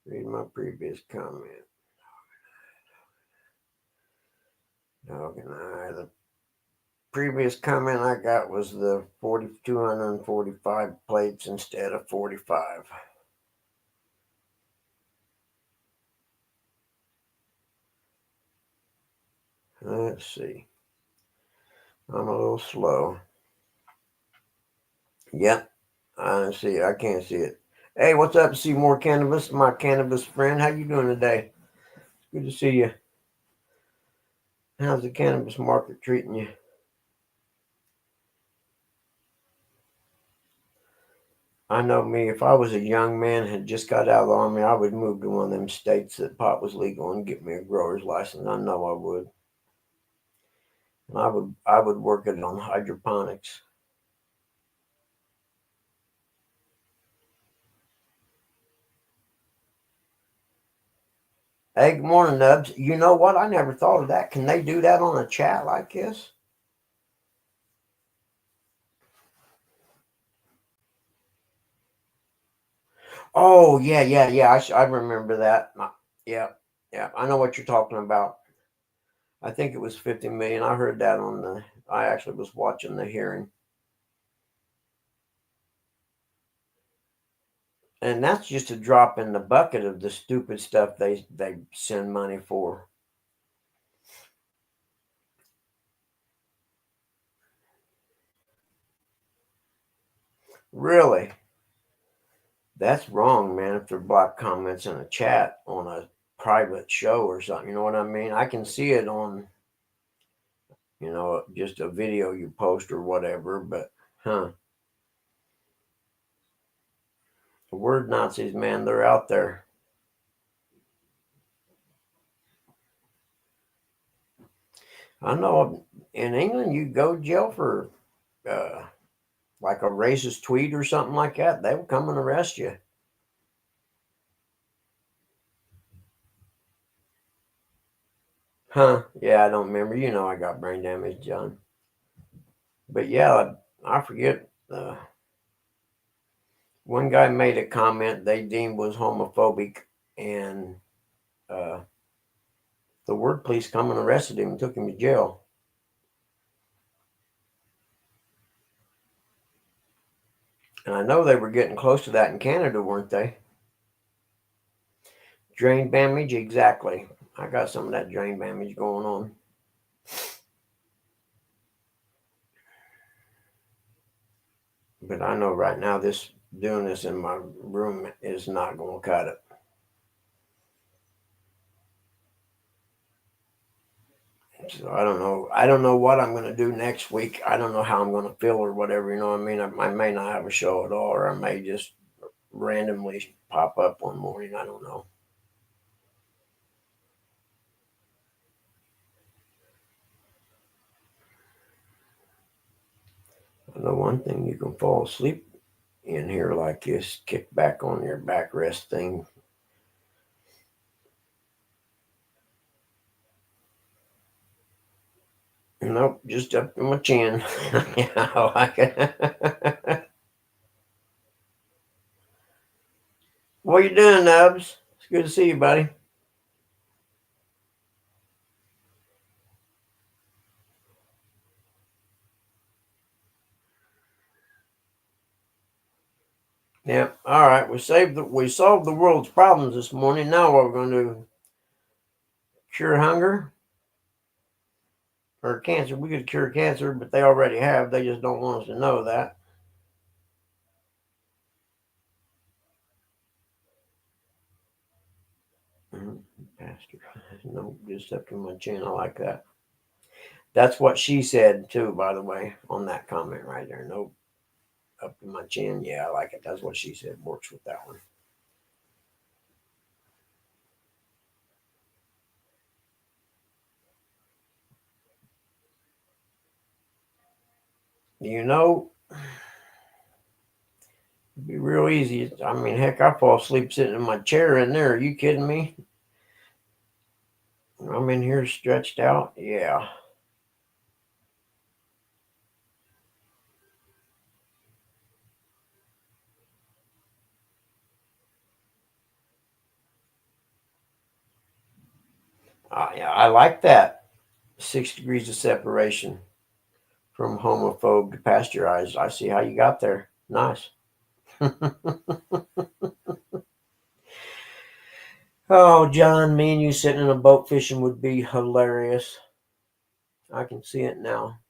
Read my previous comment. The previous comment I got was the 245 plates instead of 45. Let's see. I'm a little slow. Yep. I see. I can't see it. Hey, what's up, Seymour Cannabis? My cannabis friend. How you doing today? Good to see you. How's the cannabis market treating you? I know me. If I was a young man had just got out of the army, I would move to one of them states that pot was legal and get me a grower's license. I know I would. And I would work it on hydroponics. Hey, good morning, Nubs. You know what? I never thought of that. Can they do that on a chat like this? Oh, yeah, yeah, yeah. I remember that. Yeah, yeah. I know what you're talking about. I think it was 50 million. I heard that on the. I actually was watching the hearing, and that's just a drop in the bucket of the stupid stuff they send money for. Really, that's wrong, man. If they're block comments in a chat on a private show or something, you know what I mean? I can see it on, just a video you post or whatever, but huh. The word Nazis, man, they're out there. I know in England you go to jail for uh, like a racist tweet or something like that. They will come and arrest you. Huh? Yeah, I don't remember. I got brain damage, John. But yeah, I forget. One guy made a comment they deemed was homophobic, and uh, the word police come and arrested him and took him to jail. And I know they were getting close to that in Canada, weren't they? Drain damage, exactly. I got some of that drain damage going on. But I know right now this doing this in my room is not going to cut it. So I don't know. I don't know what I'm going to do next week. I don't know how I'm going to feel or whatever. You know what I mean? I may not have a show at all, or I may just randomly pop up one morning. I don't know. I know one thing: you can fall asleep in here like this, kick back on your backrest thing. Nope, just up to my chin. Yeah, I like it. What you doing, Nubs? It's good to see you, buddy. Yeah. All right. We solved the world's problems this morning. Now what we're going to do? Cure hunger or cancer? We could cure cancer, but they already have. They just don't want us to know that. Pastor, no, just up to my chin. I like that. That's what she said too, by the way, on that comment right there. Nope, up to my chin. Yeah, I like it. That's what she said. Works with that one. You know, it'd be real easy. I mean, heck, I fall asleep sitting in my chair in there. Are you kidding me? I'm in here stretched out. Yeah. Yeah, I like that. 6 degrees of separation from homophobe to pasteurized. I see how you got there. Nice. Oh, John, me and you sitting in a boat fishing would be hilarious. I can see it now.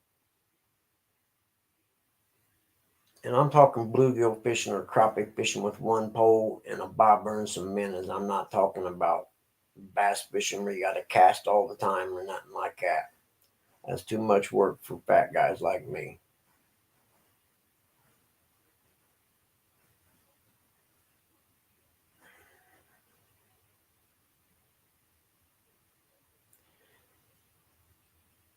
And I'm talking bluegill fishing or crappie fishing with one pole and a bobber and some minnows. I'm not talking about bass fishing where you got to cast all the time or nothing like that. That's too much work for fat guys like me.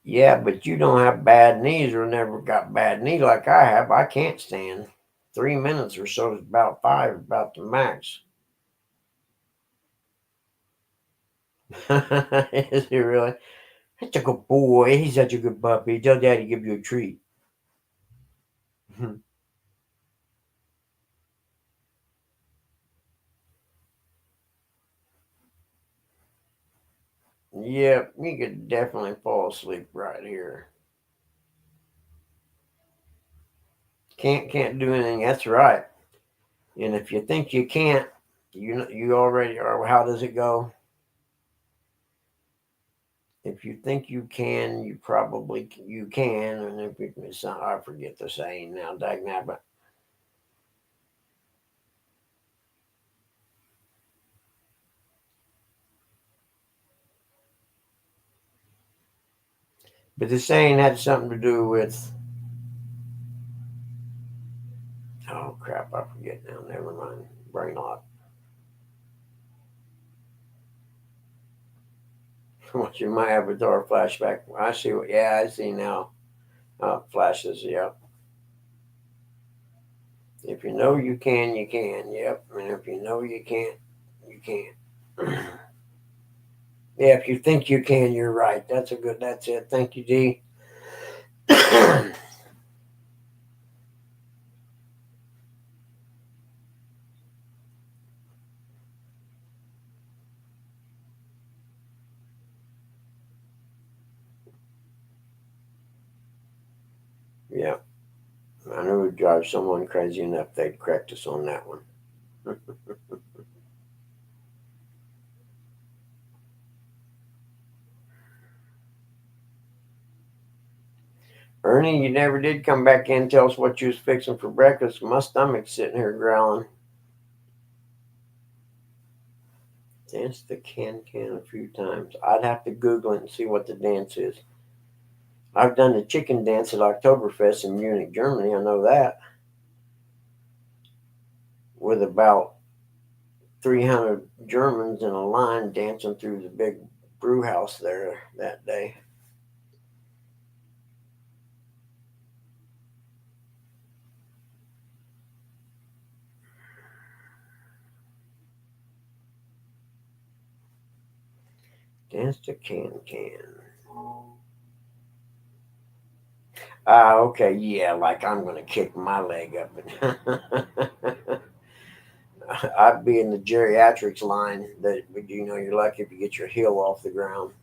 Yeah, but you don't have bad knees or never got bad knee like I have. I can't stand 3 minutes or so is about five, about the max. Is he really? Such a good boy. He's such a good puppy. Tell daddy give you a treat. Yep, you could definitely fall asleep right here. Can't do anything. That's right. And if you think you can't, you already are. How does it go? If you think you can, you can. And if it's not, I forget the saying now. Dag nabbit. But the saying had something to do with, oh crap, I forget now. Never mind. Brain lock. Watching my avatar flashback. I see what. Yeah, I see now. Flashes. Yep. If you know you can, you can. Yep. And if you know you can't, you can't. Yeah. If you think you can, you're right. That's a good. That's it. Thank you, D. Yeah. I knew it would drive someone crazy enough they'd correct us on that one. Ernie, you never did come back in and tell us what you was fixing for breakfast. My stomach's sitting here growling. Danced the can a few times. I'd have to Google it and see what the dance is. I've done the chicken dance at Oktoberfest in Munich, Germany. I know that. With about 300 Germans in a line dancing through the big brew house there that day. Danced a can. Okay, yeah, like I'm gonna kick my leg up and I'd be in the geriatrics line. That you're lucky if you get your heel off the ground.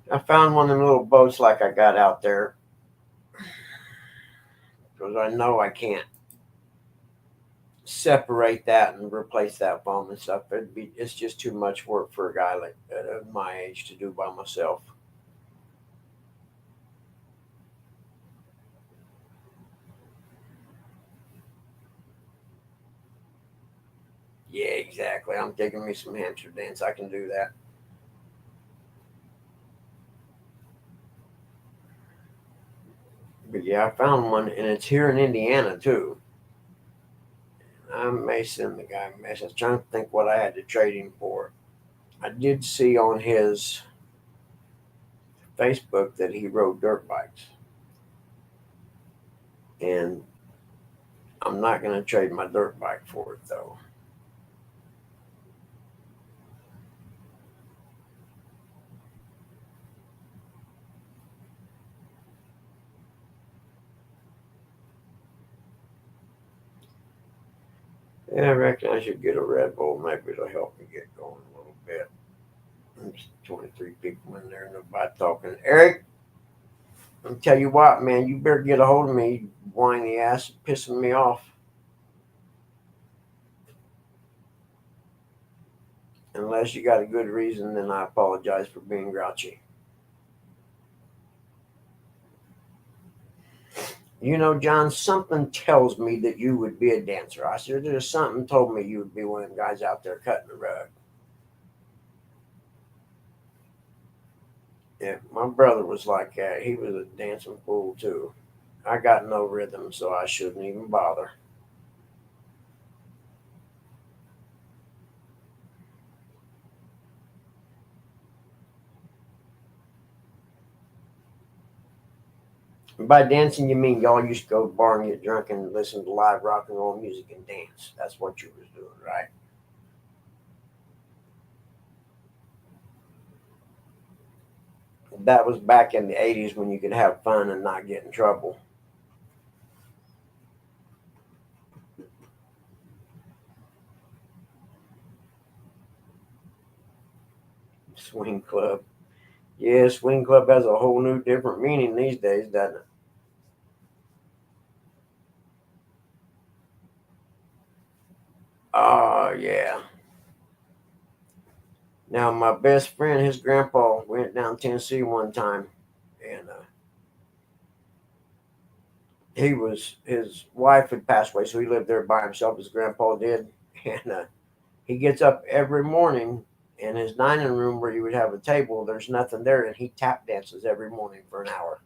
I found one of them little boats like I got out there because I know I can't separate that and replace that foam and stuff. It's just too much work for a guy like my age to do by myself. Yeah, exactly. I'm taking me some hamster dance. I can do that. But yeah, I found one, and it's here in Indiana too. I may send the guy a message. Trying to think what I had to trade him for. I did see on his Facebook that he rode dirt bikes, and I'm not going to trade my dirt bike for it though. Yeah, I reckon I should get a Red Bull. Maybe it'll help me get going a little bit. There's 23 people in there, nobody talking. Eric, I'll tell you what, man, you better get a hold of me, whiny ass, pissing me off. Unless you got a good reason, then I apologize for being grouchy. John, something tells me that you would be a dancer. I said, there's something told me you would be one of them guys out there cutting the rug. Yeah, my brother was like that. He was a dancing fool too. I got no rhythm, so I shouldn't even bother. By dancing, you mean y'all used to go to the bar and get drunk and listen to live rock and roll music and dance. That's what you was doing, right? That was back in the 80s when you could have fun and not get in trouble. Swing club. Yeah, swing club has a whole new different meaning these days, doesn't it? Oh, yeah. Now, my best friend, his grandpa, went down Tennessee one time, and his wife had passed away, so he lived there by himself. His grandpa did, and he gets up every morning in his dining room where you would have a table. There's nothing there, and he tap dances every morning for an hour.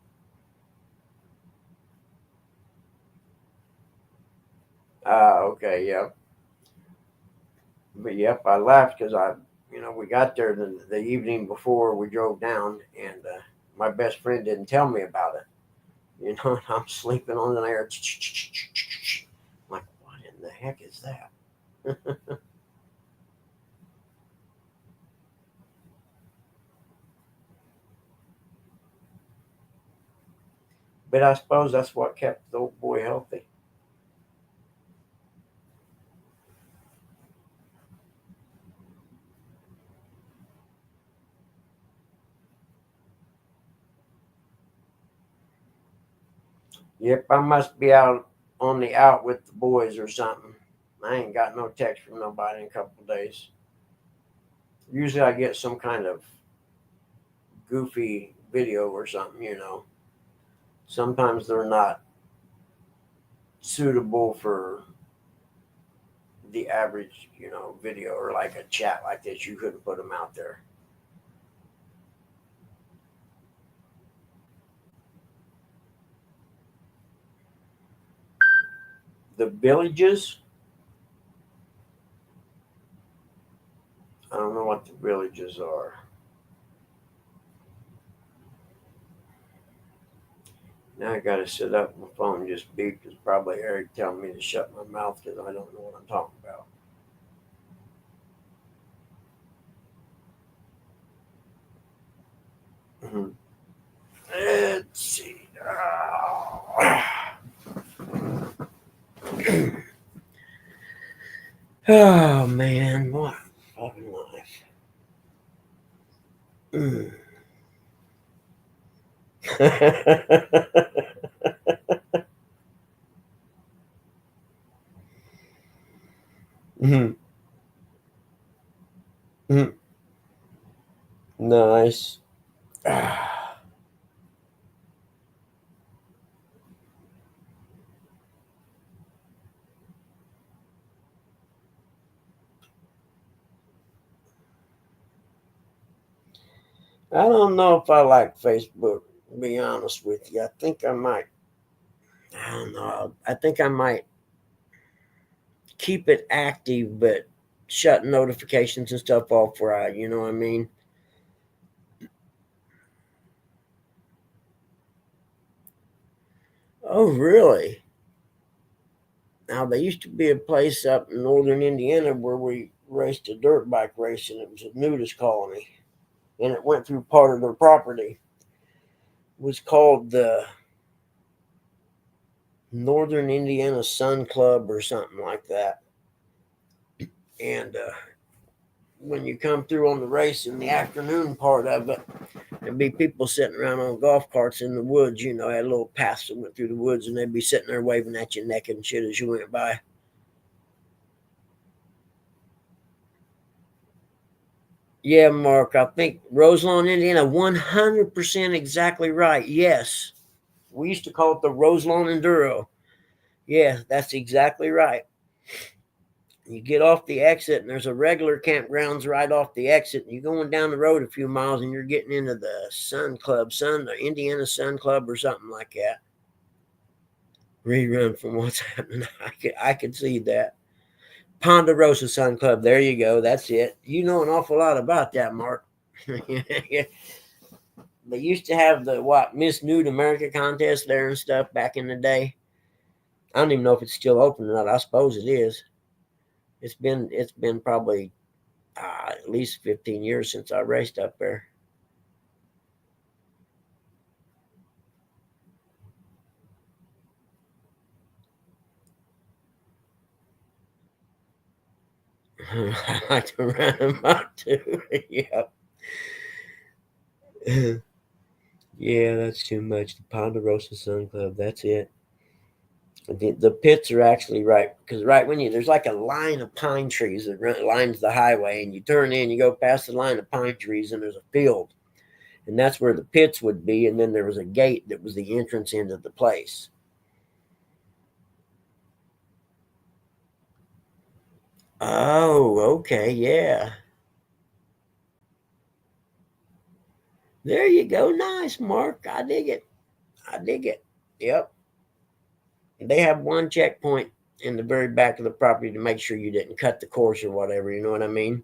Okay, yep, but yep, I laughed because we got there the evening before we drove down, and my best friend didn't tell me about it. And I'm sleeping on the air. I'm like, what in the heck is that? But I suppose that's what kept the old boy healthy. Yep, I must be out on the out with the boys or something. I ain't got no text from nobody in a couple of days. Usually I get some kind of goofy video or something. Sometimes they're not suitable for the average video or like a chat like this. You couldn't put them out there. The villages. I don't know what the villages are. Now I gotta sit up. My phone just beeped. It's probably Eric telling me to shut my mouth because I don't know what I'm talking about. Mhm. Let's see. Oh man, what a fucking life. Mm. Mhm. Mhm. Nice. I don't know if I like Facebook, to be honest with you. I think I might. I don't know. I think I might keep it active, but shut notifications and stuff off where you know what I mean? Oh, really? Now, there used to be a place up in northern Indiana where we raced a dirt bike race, and it was a nudist colony, and it went through part of their property. It was called the Northern Indiana Sun Club or something like that. And when you come through on the race in the afternoon part of it, there'd be people sitting around on golf carts in the woods. You know, had little paths that went through the woods, and they'd be sitting there waving at you naked and shit as you went by. Yeah, Mark, I think Roselawn, Indiana, 100% exactly right. Yes. We used to call it the Roselawn Enduro. Yeah, that's exactly right. You get off the exit, and there's a regular campgrounds right off the exit. And you're going down the road a few miles, and you're getting into the Sun Club, the Indiana Sun Club, or something like that. Rerun from what's happening. I could see that. Ponderosa Sun Club. There you go. That's it. You know an awful lot about that, Mark. Yeah. They used to have the what Miss Nude America contest there and stuff back in the day. I don't even know if it's still open or not. I suppose it is. It's been probably at least 15 years since I raced up there. I like to run them up too. Yeah. Yeah, that's too much. The Ponderosa Sun Club. That's it. The pits are actually right because right when there's like a line of pine trees that lines the highway, and you turn in, you go past the line of pine trees, and there's a field, and that's where the pits would be, and then there was a gate that was the entrance into the place. Oh, okay, yeah. There you go. Nice, Mark. I dig it. I dig it. Yep. They have one checkpoint in the very back of the property to make sure you didn't cut the course or whatever. You know what I mean?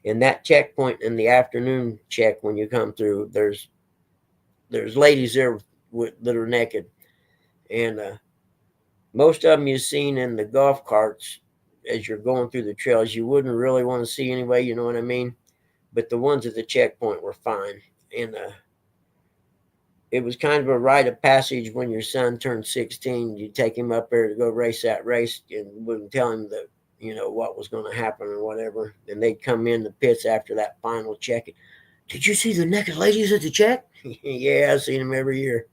And that checkpoint in the afternoon check when you come through, there's ladies there that are naked, and most of them you've seen in the golf carts as you're going through the trails. You wouldn't really want to see anyway. You know what I mean? But the ones at the checkpoint were fine, and it was kind of a rite of passage when your son turned 16. You take him up there to go race that race and wouldn't tell him that, what was going to happen or whatever. And they'd come in the pits after that final check. Did you see the naked ladies at the check? Yeah, I seen them every year.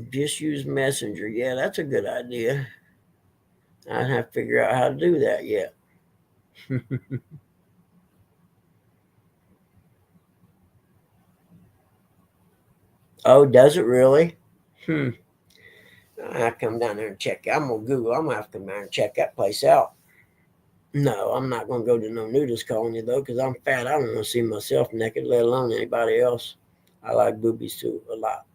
Just use Messenger. Yeah, that's a good idea. I'd have to figure out how to do that yet. Oh, does it really? Hmm. I have to come down there and check. I'm gonna Google. I'm gonna have to come down and check that place out. No, I'm not going to go to no nudist colony though, because I'm fat. I don't want to see myself naked, let alone anybody else. I like boobies too a lot.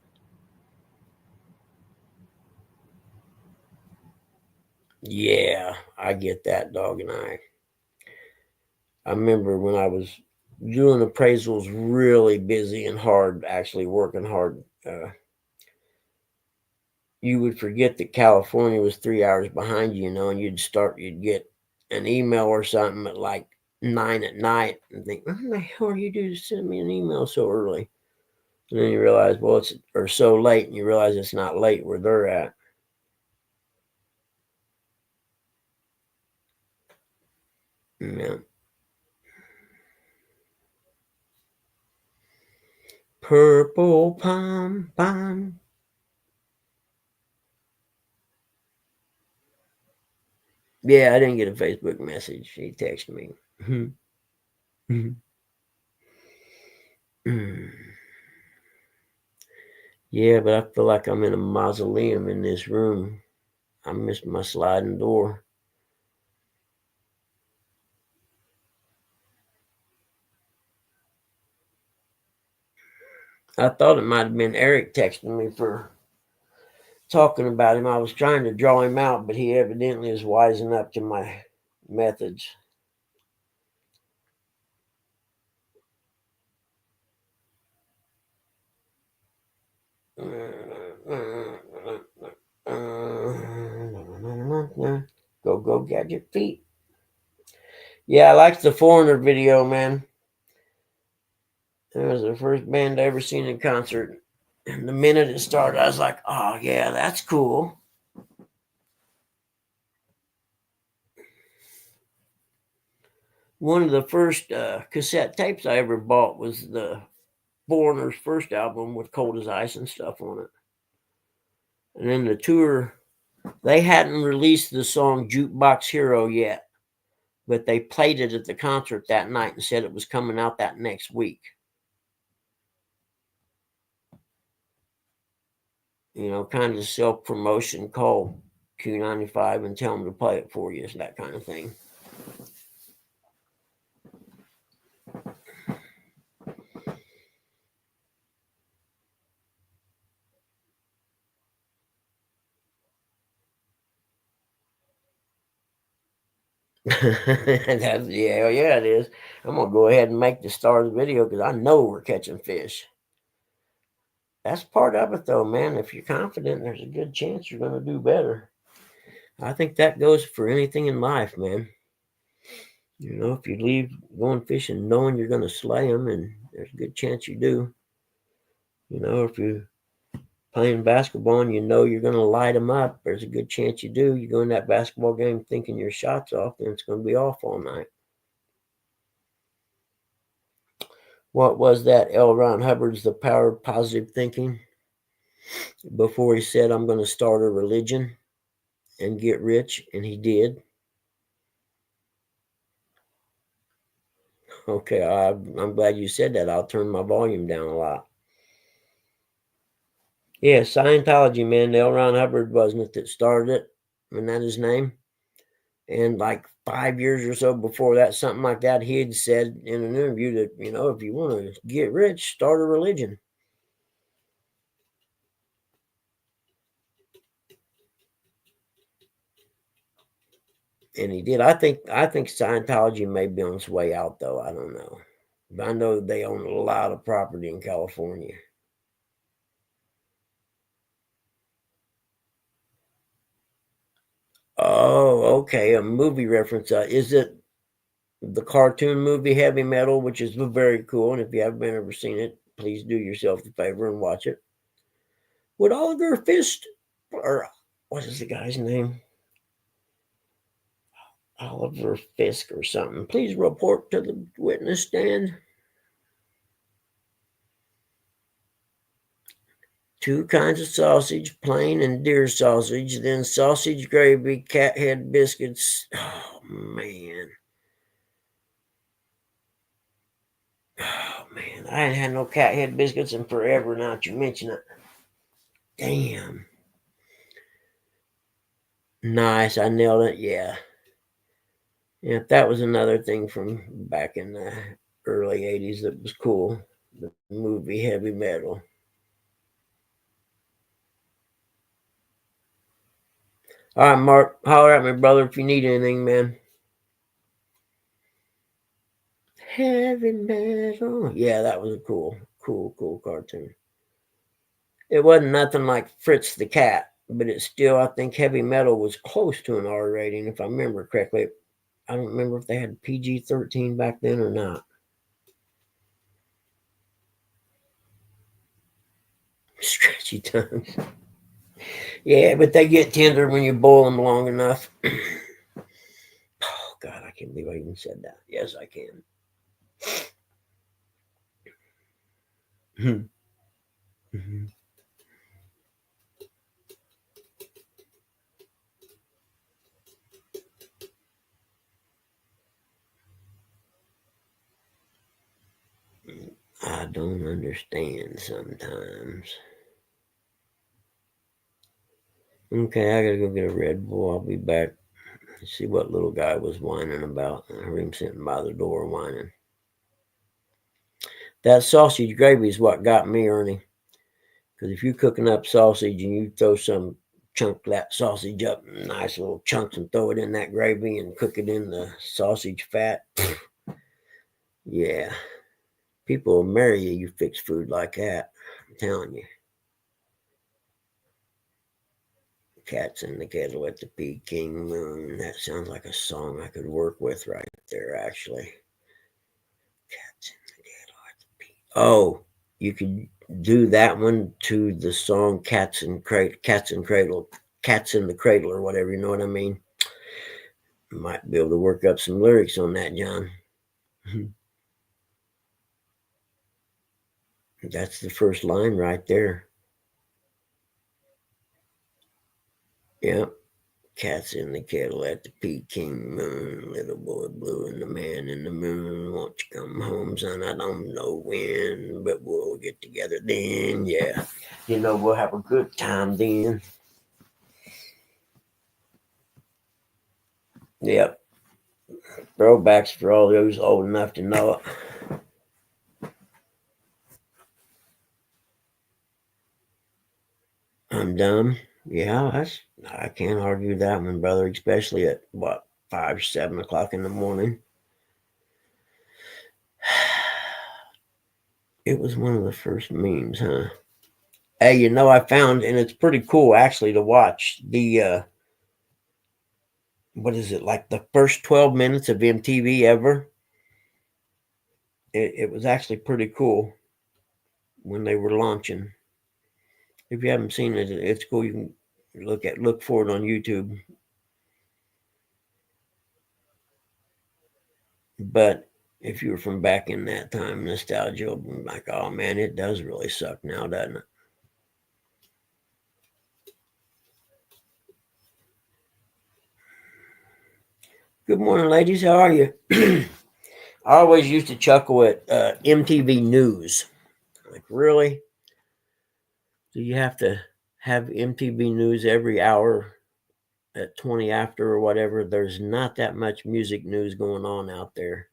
Yeah, I get that, dog. And I remember when I was doing appraisals really busy and hard, actually working hard. You would forget that California was 3 hours behind you, and you'd get an email or something at like 9 at night and think, what the hell are you doing to send me an email so early? And then you realize, well, it's or so late, and you realize it's not late where they're at. Yeah. Purple pom pom. Yeah, I didn't get a Facebook message. She texted me. Yeah, but I feel like I'm in a mausoleum in this room. I missed my sliding door. I thought it might have been Eric texting me for talking about him. I was trying to draw him out, but he evidently is wising up to my methods. Go gadget feet. Yeah, I liked the Foreigner video, man. It was the first band I ever seen in concert. And the minute it started, I was like, oh, yeah, that's cool. One of the first cassette tapes I ever bought was the Foreigner's first album with Cold as Ice and stuff on it. And then the tour, they hadn't released the song Jukebox Hero yet, but they played it at the concert that night and said it was coming out that next week. Kind of self promotion, call Q95 and tell them to play it for you, is that kind of thing. Yeah, it is. I'm gonna go ahead and make the stars video because I know we're catching fish. That's part of it, though, man. If you're confident, there's a good chance you're gonna do better. I think that goes for anything in life, man. If you leave going fishing knowing you're gonna slay them, and there's a good chance you do. If you're playing basketball and you're gonna light them up, there's a good chance you do. You go in that basketball game thinking your shot's off, then it's gonna be off all night. What was that? L. Ron Hubbard's The Power of Positive Thinking. Before he said, I'm going to start a religion and get rich, and he did. Okay, I'm glad you said that. I'll turn my volume down a lot. Yeah, Scientology, man. L. Ron Hubbard, wasn't it, that started it? Isn't that his name? And like 5 years or so before that, something like that, he had said in an interview that, if you want to get rich, start a religion. And he did. I think Scientology may be on its way out, though. I don't know. But I know they own a lot of property in California. Oh, okay. A movie reference. Is it the cartoon movie Heavy Metal, which is very cool? And if you haven't ever seen it, please do yourself the favor and watch it. Would Oliver Fist, or what is the guy's name? Oliver Fisk or something. Please report to the witness stand. Two kinds of sausage, plain and deer sausage, then sausage gravy, cat head biscuits. Oh, man. Oh, man. I ain't had no cat head biscuits in forever now that you mention it. Damn. Nice. I nailed it. Yeah. Yeah, that was another thing from back in the early 80s that was cool. The movie Heavy Metal. All right, Mark, holler at me, brother, if you need anything, man. Heavy metal. Yeah, that was a cool cartoon. It wasn't nothing like Fritz the Cat, but it's still, I think heavy metal was close to an R rating, if I remember correctly. I don't remember if they had PG-13 back then or not. Stretchy tongues. Yeah, but they get tender when you boil them long enough. Oh, God, I can't believe I even said that. Yes, I can. I don't understand sometimes. Okay, I gotta go get a Red Bull. I'll be back. See what little guy was whining about. I heard him sitting by the door whining. That sausage gravy is what got me, Ernie. Because if you're cooking up sausage and you throw some chunk that sausage up in nice little chunks and throw it in that gravy and cook it in the sausage fat, yeah, people will marry you. You fix food like that. I'm telling you. Cats in the Kettle at the Peking Moon. That sounds like a song I could work with right there, actually. Cats in the Kettle at the Peking. Oh, you could do that one to the song Cats in Cradle, Cats in the Cradle, or whatever. You know what I mean? Might be able to work up some lyrics on that, John. That's the first line right there. Yep. Cats in the kettle at the Peking moon. Little boy blue and the man in the moon. Won't you come home, son? I don't know when, but we'll get together then. Yeah. You know, we'll have a good time then. Yep. Throwbacks for all those old enough to know it. I'm dumb. Yeah, I can't argue that one, brother, especially at what, 5, 7 o'clock in the morning. It was one of the first memes, huh? Hey, you know, I found, and it's pretty cool actually to watch the, what is it, like the first 12 minutes of MTV ever. It was actually pretty cool when they were launching. If you haven't seen it, it's cool. You can look for it on YouTube. But if you were from back in that time, nostalgia will be like, oh man, it does really suck now, doesn't it? Good morning, ladies. How are you? I always used to chuckle at MTV News. Like, really? Do you have to have MTV News every hour at 20 after or whatever? There's not that much music news going on out there.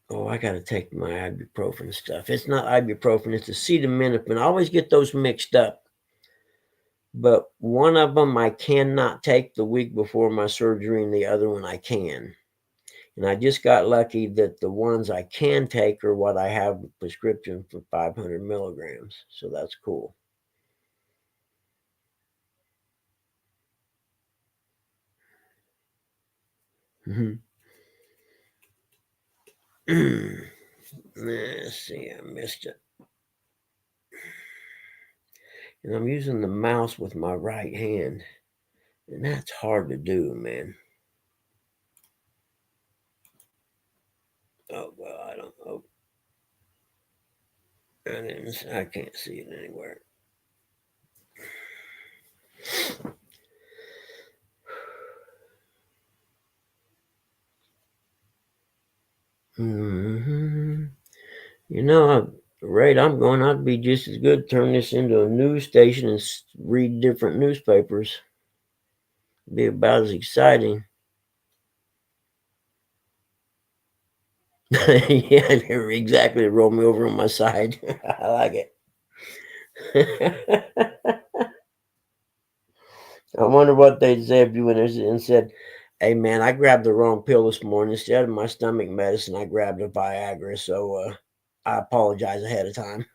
Oh, I got to take my ibuprofen stuff. It's not ibuprofen, it's acetaminophen. I always get those mixed up. But one of them I cannot take the week before my surgery, and the other one I can. And I just got lucky that the ones I can take are what I have a prescription for 500 milligrams. So that's cool. Let's see, I missed it. And I'm using the mouse with my right hand. And that's hard to do, man. Oh, well, I don't know. I can't see it anywhere. hmm You know, the rate I'm going, I'd be just as good to turn this into a news station and read different newspapers. It'd be about as exciting. Yeah, exactly. Roll me over on my side. I like it. I wonder what they'd say if you went in and said, "Hey, man, I grabbed the wrong pill this morning. Instead of my stomach medicine, I grabbed a Viagra. So I apologize ahead of time."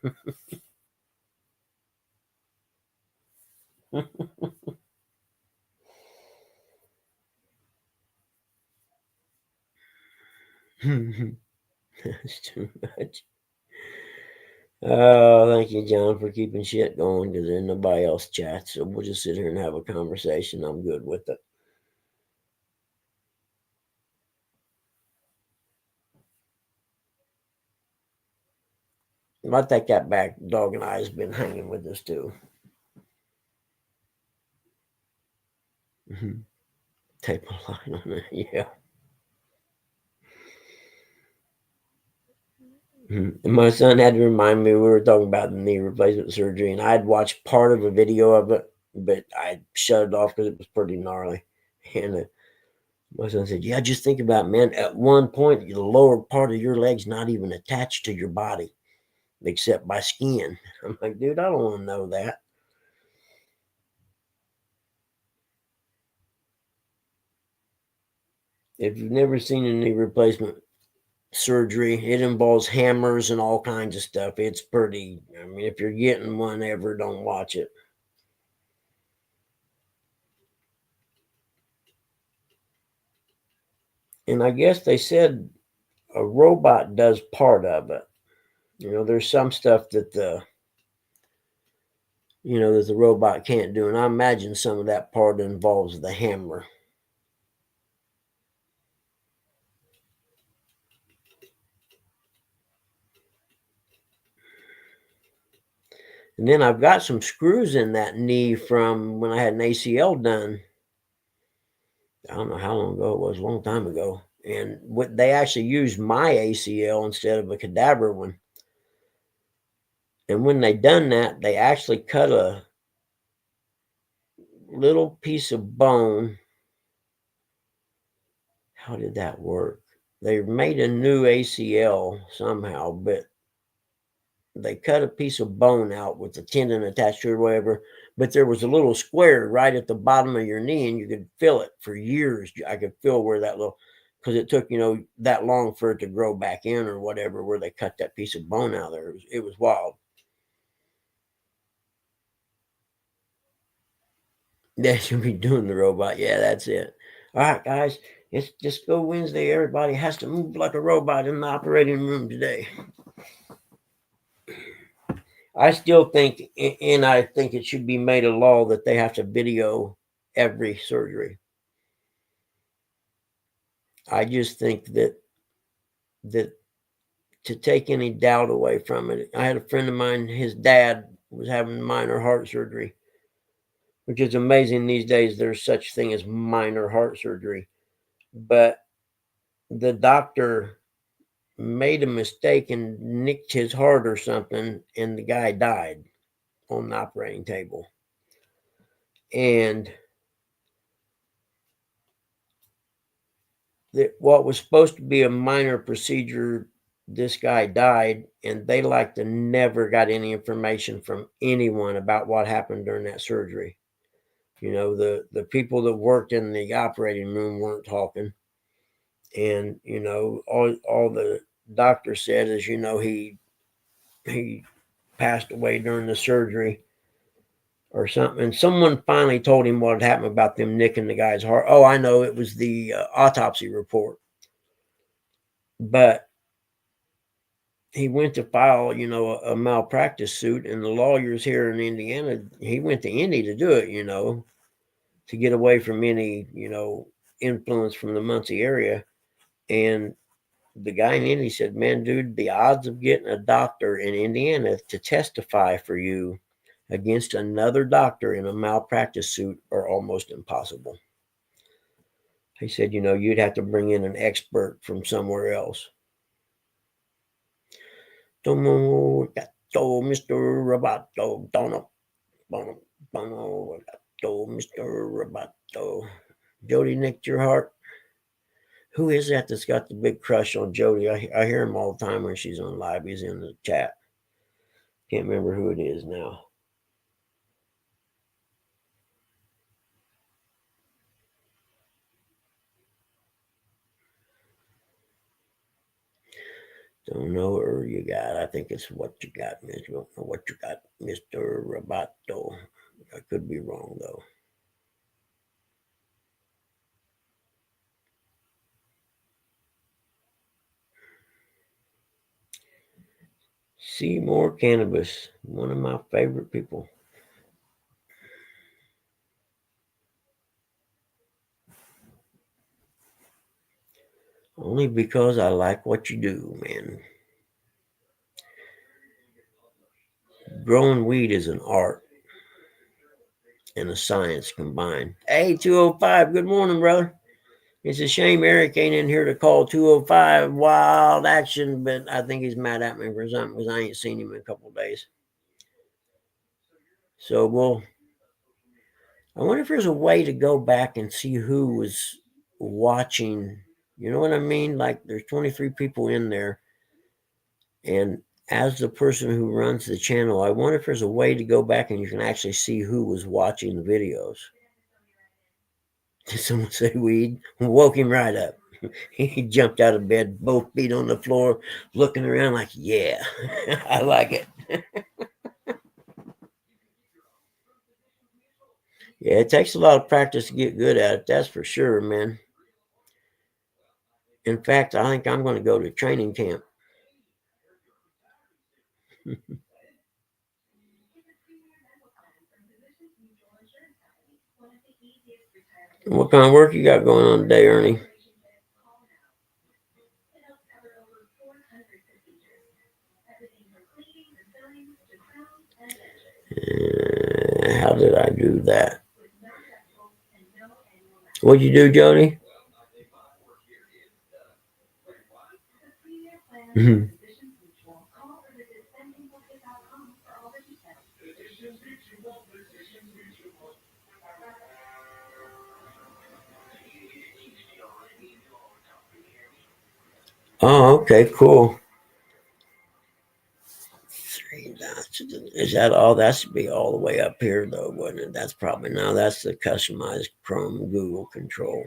That's too much. Oh, thank you, John, for keeping shit going because there's nobody else chats. So we'll just sit here and have a conversation. I'm good with it. I take that back. Dog and I has been hanging with us too. Tape a line on it. Yeah. And my son had to remind me we were talking about the knee replacement surgery, and I'd watched part of a video of it, but I shut it off because it was pretty gnarly. And my son said, "Yeah, just think about it, man. At one point, the lower part of your leg's not even attached to your body except by skin." I'm like, dude, I don't want to know that. If you've never seen a knee replacement surgery, it involves hammers and all kinds of stuff. It's pretty, I mean, if you're getting one ever, don't watch it. And I guess they said a robot does part of it. There's some stuff that the robot can't do, and I imagine some of that part involves the hammer. And then I've got some screws in that knee from when I had an ACL done. I don't know how long ago it was, a long time ago. And what they actually used my ACL instead of a cadaver one. And when they done that, they actually cut a little piece of bone. How did that work? They made a new ACL somehow, but they cut a piece of bone out with the tendon attached to it or whatever. But there was a little square right at the bottom of your knee, and you could feel it for years. I could feel where that little, because it took that long for it to grow back in or whatever, where they cut that piece of bone out there. It was wild. They should be doing the robot. Yeah, that's it. All right, guys, it's just go Wednesday. Everybody has to move like a robot in the operating room today. I still think, and I think it should be made a law that they have to video every surgery. I just think that to take any doubt away from it. I had a friend of mine, his dad was having minor heart surgery, which is amazing these days. There's such thing as minor heart surgery, but the doctor made a mistake and nicked his heart or something, and the guy died on the operating table. And what was supposed to be a minor procedure, this guy died, and they like to never got any information from anyone about what happened during that surgery. The people that worked in the operating room weren't talking, and all the doctor said is he passed away during the surgery or something. And someone finally told him what had happened about them nicking the guy's heart. Oh, I know, it was the autopsy report. But he went to file, a malpractice suit, and the lawyers here in Indiana, he went to Indy to do it, to get away from any, influence from the Muncie area. And the guy in Indy said, "Man, dude, the odds of getting a doctor in Indiana to testify for you against another doctor in a malpractice suit are almost impossible." He said, "You'd have to bring in an expert from somewhere else." Tomo Mr. Roboto. Dono. Mr. Roboto. Jody nicked your heart. Who is that that's got the big crush on Jody? I hear him all the time when she's on live. He's in the chat. Can't remember who it is now. Don't know who you got. I think it's what you got, Mr. What you got, Mr. Roboto. I could be wrong though. Seymour Cannabis, one of my favorite people. Only because I like what you do, man. Growing weed is an art and a science combined. Hey, 205, good morning, brother. It's a shame Eric ain't in here to call 205 wild action, but I think he's mad at me for something because I ain't seen him in a couple of days. So I wonder if there's a way to go back and see who was watching. You know what I mean? Like there's 23 people in there. And as the person who runs the channel, I wonder if there's a way to go back and you can actually see who was watching the videos. Did someone say weed? Woke him right up. He jumped out of bed, both feet on the floor, looking around like, yeah, I like it. Yeah, it takes a lot of practice to get good at it. That's for sure, man. In fact, I think I'm going to go to training camp. What kind of work you got going on today, Ernie? How did I do that? What'd you do, Jody? Oh, okay, cool. 3 dots. Is that all? That should be all the way up here, though, wouldn't it? That's probably now. That's the customized Chrome Google control.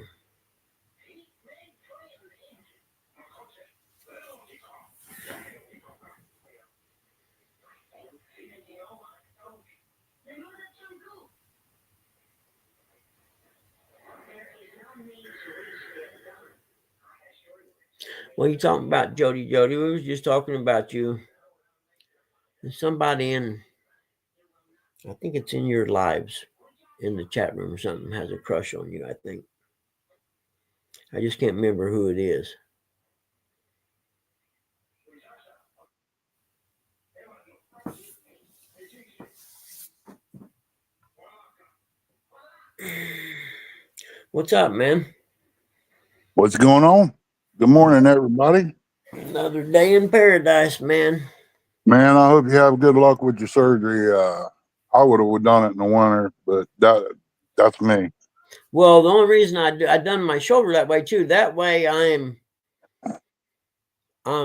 What are you talking about, Jody? Jody, we was just talking about you. There's somebody in, I think it's in your lives, in the chat room or something, has a crush on you, I think. I just can't remember who it is. What's up, man? What's going on? Good morning, everybody. Another day in paradise, man. Man, I hope you have good luck with your surgery. I would have done it in the winter, but that's me. Well, the only reason I done my shoulder that way too. That way I'm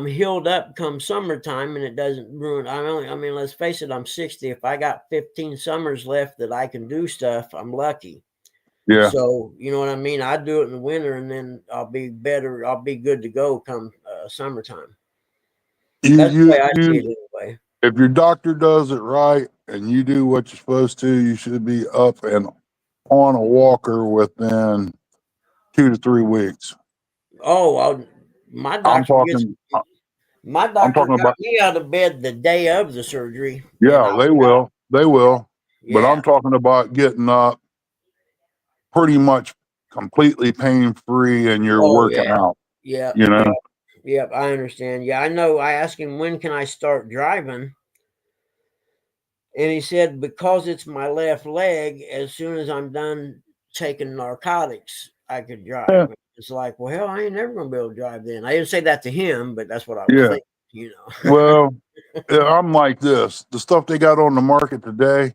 healed up come summertime and it doesn't ruin. I mean, let's face it, I'm 60. If I got 15 summers left that I can do stuff, I'm lucky. Yeah. So, you know what I mean? I do it in the winter and then I'll be better. I'll be good to go come summertime. That's the way I see it anyway. If your doctor does it right and you do what you're supposed to, you should be up and on a walker within 2 to 3 weeks. Oh, my doctor got me out of bed the day of the surgery. Yeah, they will. They will. Yeah. But I'm talking about getting up pretty much completely pain free and you're working out. Yeah. You know? Yep, I understand. Yeah, I know. I asked him, when can I start driving? And he said, because it's my left leg, as soon as I'm done taking narcotics, I could drive. Yeah. It's like, well, hell, I ain't never going to be able to drive then. I didn't say that to him, but that's what I was thinking, you know. Well, I'm like this. The stuff they got on the market today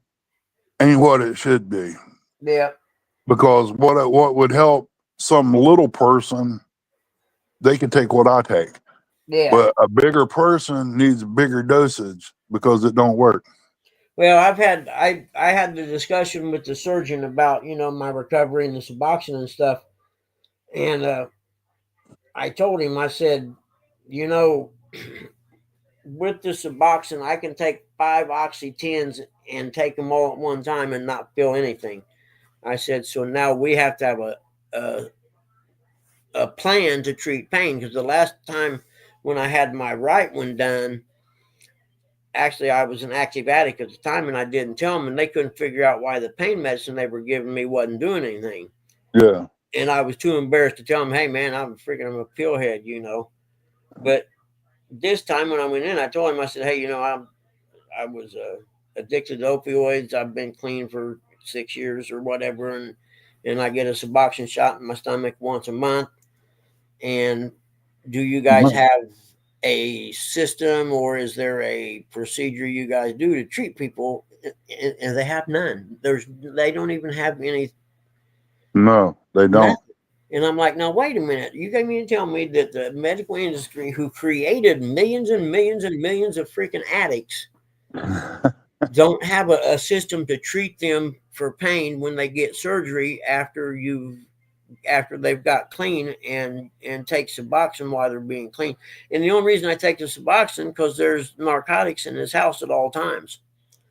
ain't what it should be. Yeah. Because what would help some little person, they can take what I take. Yeah. But a bigger person needs bigger dosage because it don't work. Well, I had the discussion with the surgeon about my recovery and the Suboxone and stuff, and I told him, I said, you know, with the Suboxone, I can take 5 Oxy 10s and take them all at one time and not feel anything. I said, so now we have to have a, a plan to treat pain, because the last time when I had my right one done, actually I was an active addict at the time, and I didn't tell them, and they couldn't figure out why the pain medicine they were giving me wasn't doing anything. Yeah. And I was too embarrassed to tell them, hey man, I'm a pillhead, But this time when I went in, I told him, I said, hey, I was addicted to opioids. I've been clean for 6 years or whatever, and I get a Suboxone shot in my stomach once a month. And do you guys have a system, or is there a procedure you guys do to treat people? And they have none. They don't even have any. No, they don't. Nothing. And I'm like, now wait a minute. You got me to tell me that the medical industry, who created millions and millions and millions of freaking addicts, don't have a system to treat them for pain when they get surgery after they've got clean, and take Suboxone while they're being clean. And the only reason I take the Suboxone, because there's narcotics in this house at all times.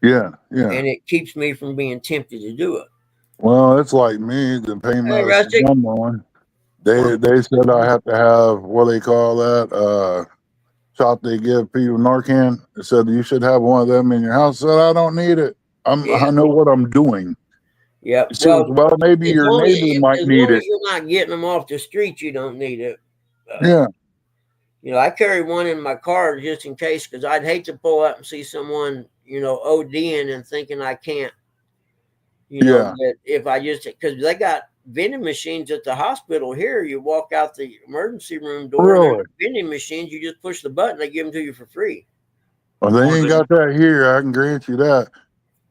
Yeah. And it keeps me from being tempted to do it. Well, it's like me, the pain Hey, medicine Rustic. I'm on. They said I have to have, what they call that, shot they give people, Narcan. They said you should have one of them in your house. I said I don't need it. I know what I'm doing. Yep. Well, maybe your neighbor might need it. As you're not getting them off the street, you don't need it. Yeah. I carry one in my car just in case, because I'd hate to pull up and see someone, ODing and thinking I can't, that if I just, because they got vending machines at the hospital here. You walk out the emergency room door, and there's vending machines. You just push the button, they give them to you for free. Well, they ain't got that here. I can grant you that.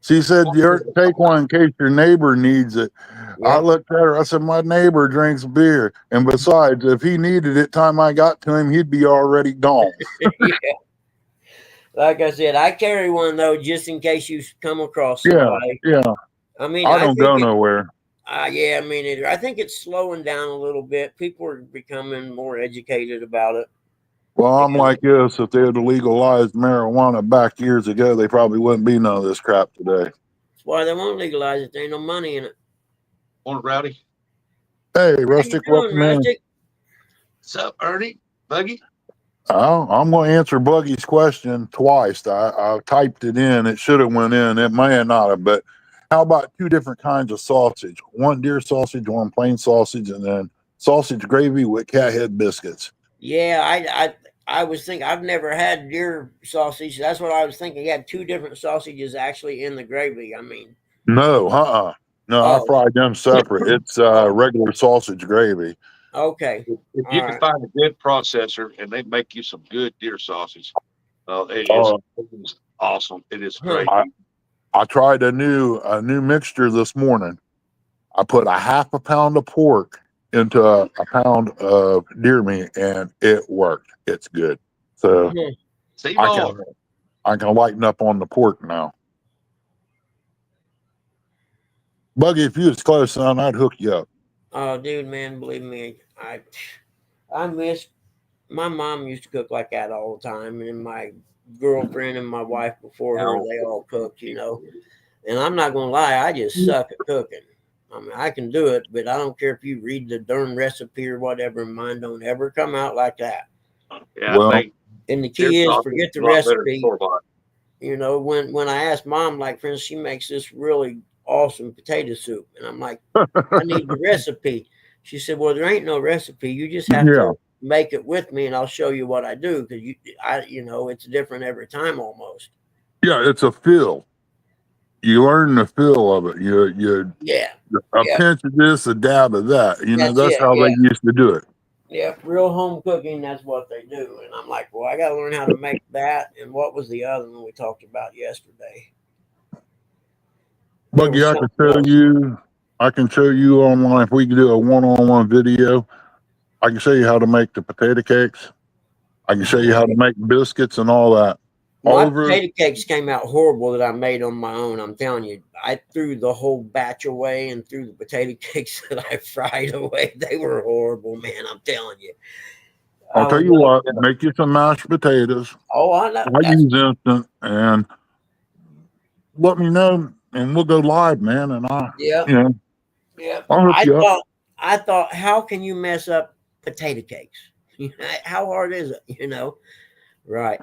She said, take one in case your neighbor needs it. Yep. I looked at her. I said, my neighbor drinks beer. And besides, if he needed it, time I got to him, he'd be already gone. Yeah. Like I said, I carry one, though, just in case you come across somebody. Yeah. I mean, I don't go nowhere. Yeah, I mean, I think it's slowing down a little bit. People are becoming more educated about it. Well, I'm like this. If they had legalized marijuana back years ago, they probably wouldn't be none of this crap today. That's why they won't legalize it. There ain't no money in it. Morning, Rowdy. Hey, Rustic, welcome in. What's up, Ernie? Buggy? I'm going to answer Buggy's question twice. I typed it in. It should have went in. It may not have. But how about 2 different kinds of sausage? One deer sausage, one plain sausage, and then sausage gravy with cat head biscuits. Yeah, I was thinking, I've never had deer sausage. That's what I was thinking. You had 2 different sausages actually in the gravy. I mean, no, no, I fried them separate. It's regular sausage gravy. Okay. If you can find a good processor and they make you some good deer sausage, it is awesome. It is great. I tried a new mixture this morning. I put a half a pound of pork into a pound of deer meat, and it worked. It's good. So I can lighten up on the pork now. Buggy, if you was close, son, I'd hook you up. Oh, dude, man, believe me, I miss, my mom used to cook like that all the time, and my girlfriend and my wife before her, they all cooked, And I'm not gonna lie, I just suck at cooking. I mean, I can do it, but I don't care if you read the darn recipe or whatever. Mine don't ever come out like that. Yeah, well, and the key is forget the recipe. When I ask Mom, like, for instance, she makes this really awesome potato soup, and I'm like, I need the recipe. She said, well, there ain't no recipe. You just have to make it with me, and I'll show you what I do, because it's different every time almost. Yeah, it's a feel. You learn the feel of it. You pinch of this, a dab of that. That's how they used to do it. Yeah, real home cooking, that's what they do. And I'm like, well, I got to learn how to make that. And what was the other one we talked about yesterday? There Buggy, was I can something show else. you. I can show you online if we can do a one-on-one video. I can show you how to make the potato cakes. I can show you how to make biscuits and all that. My Over. potato cakes came out horrible that I made on my own. I'm telling you, I threw the whole batch away and threw the potato cakes that I fried away. They were horrible, man. I'm telling you. I I'll tell was you like, what. Make you some mashed potatoes. oh, I know. I use instant, and let me know, and we'll go live, man. And Yeah, you know, yeah. I'll hook you up. I thought, how can you mess up potato cakes? How hard is it? Right.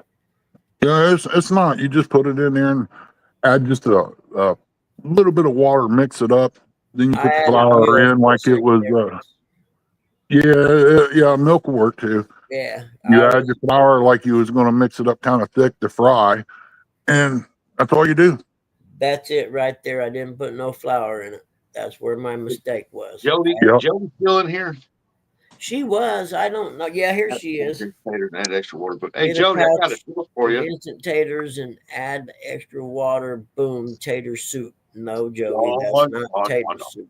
Yeah, it's not. You just put it in there and add just a little bit of water, mix it up. Then you I put the added flour milk in for like it was. secondary. Yeah, milk will work too. Yeah, You add your flour like you was going to mix it up kind of thick to fry, and that's all you do. that's it right there. I didn't put no flour in it. That's where my mistake was. Jody, Yep. Jody still in here? She was. I don't know. Yeah, here she is. Tater and add extra water. But hey, Get a Jody, I got a pouch deal for of you. instant taters and add extra water. Boom, tater soup. No, Jody, that's On, not on, tater on. soup.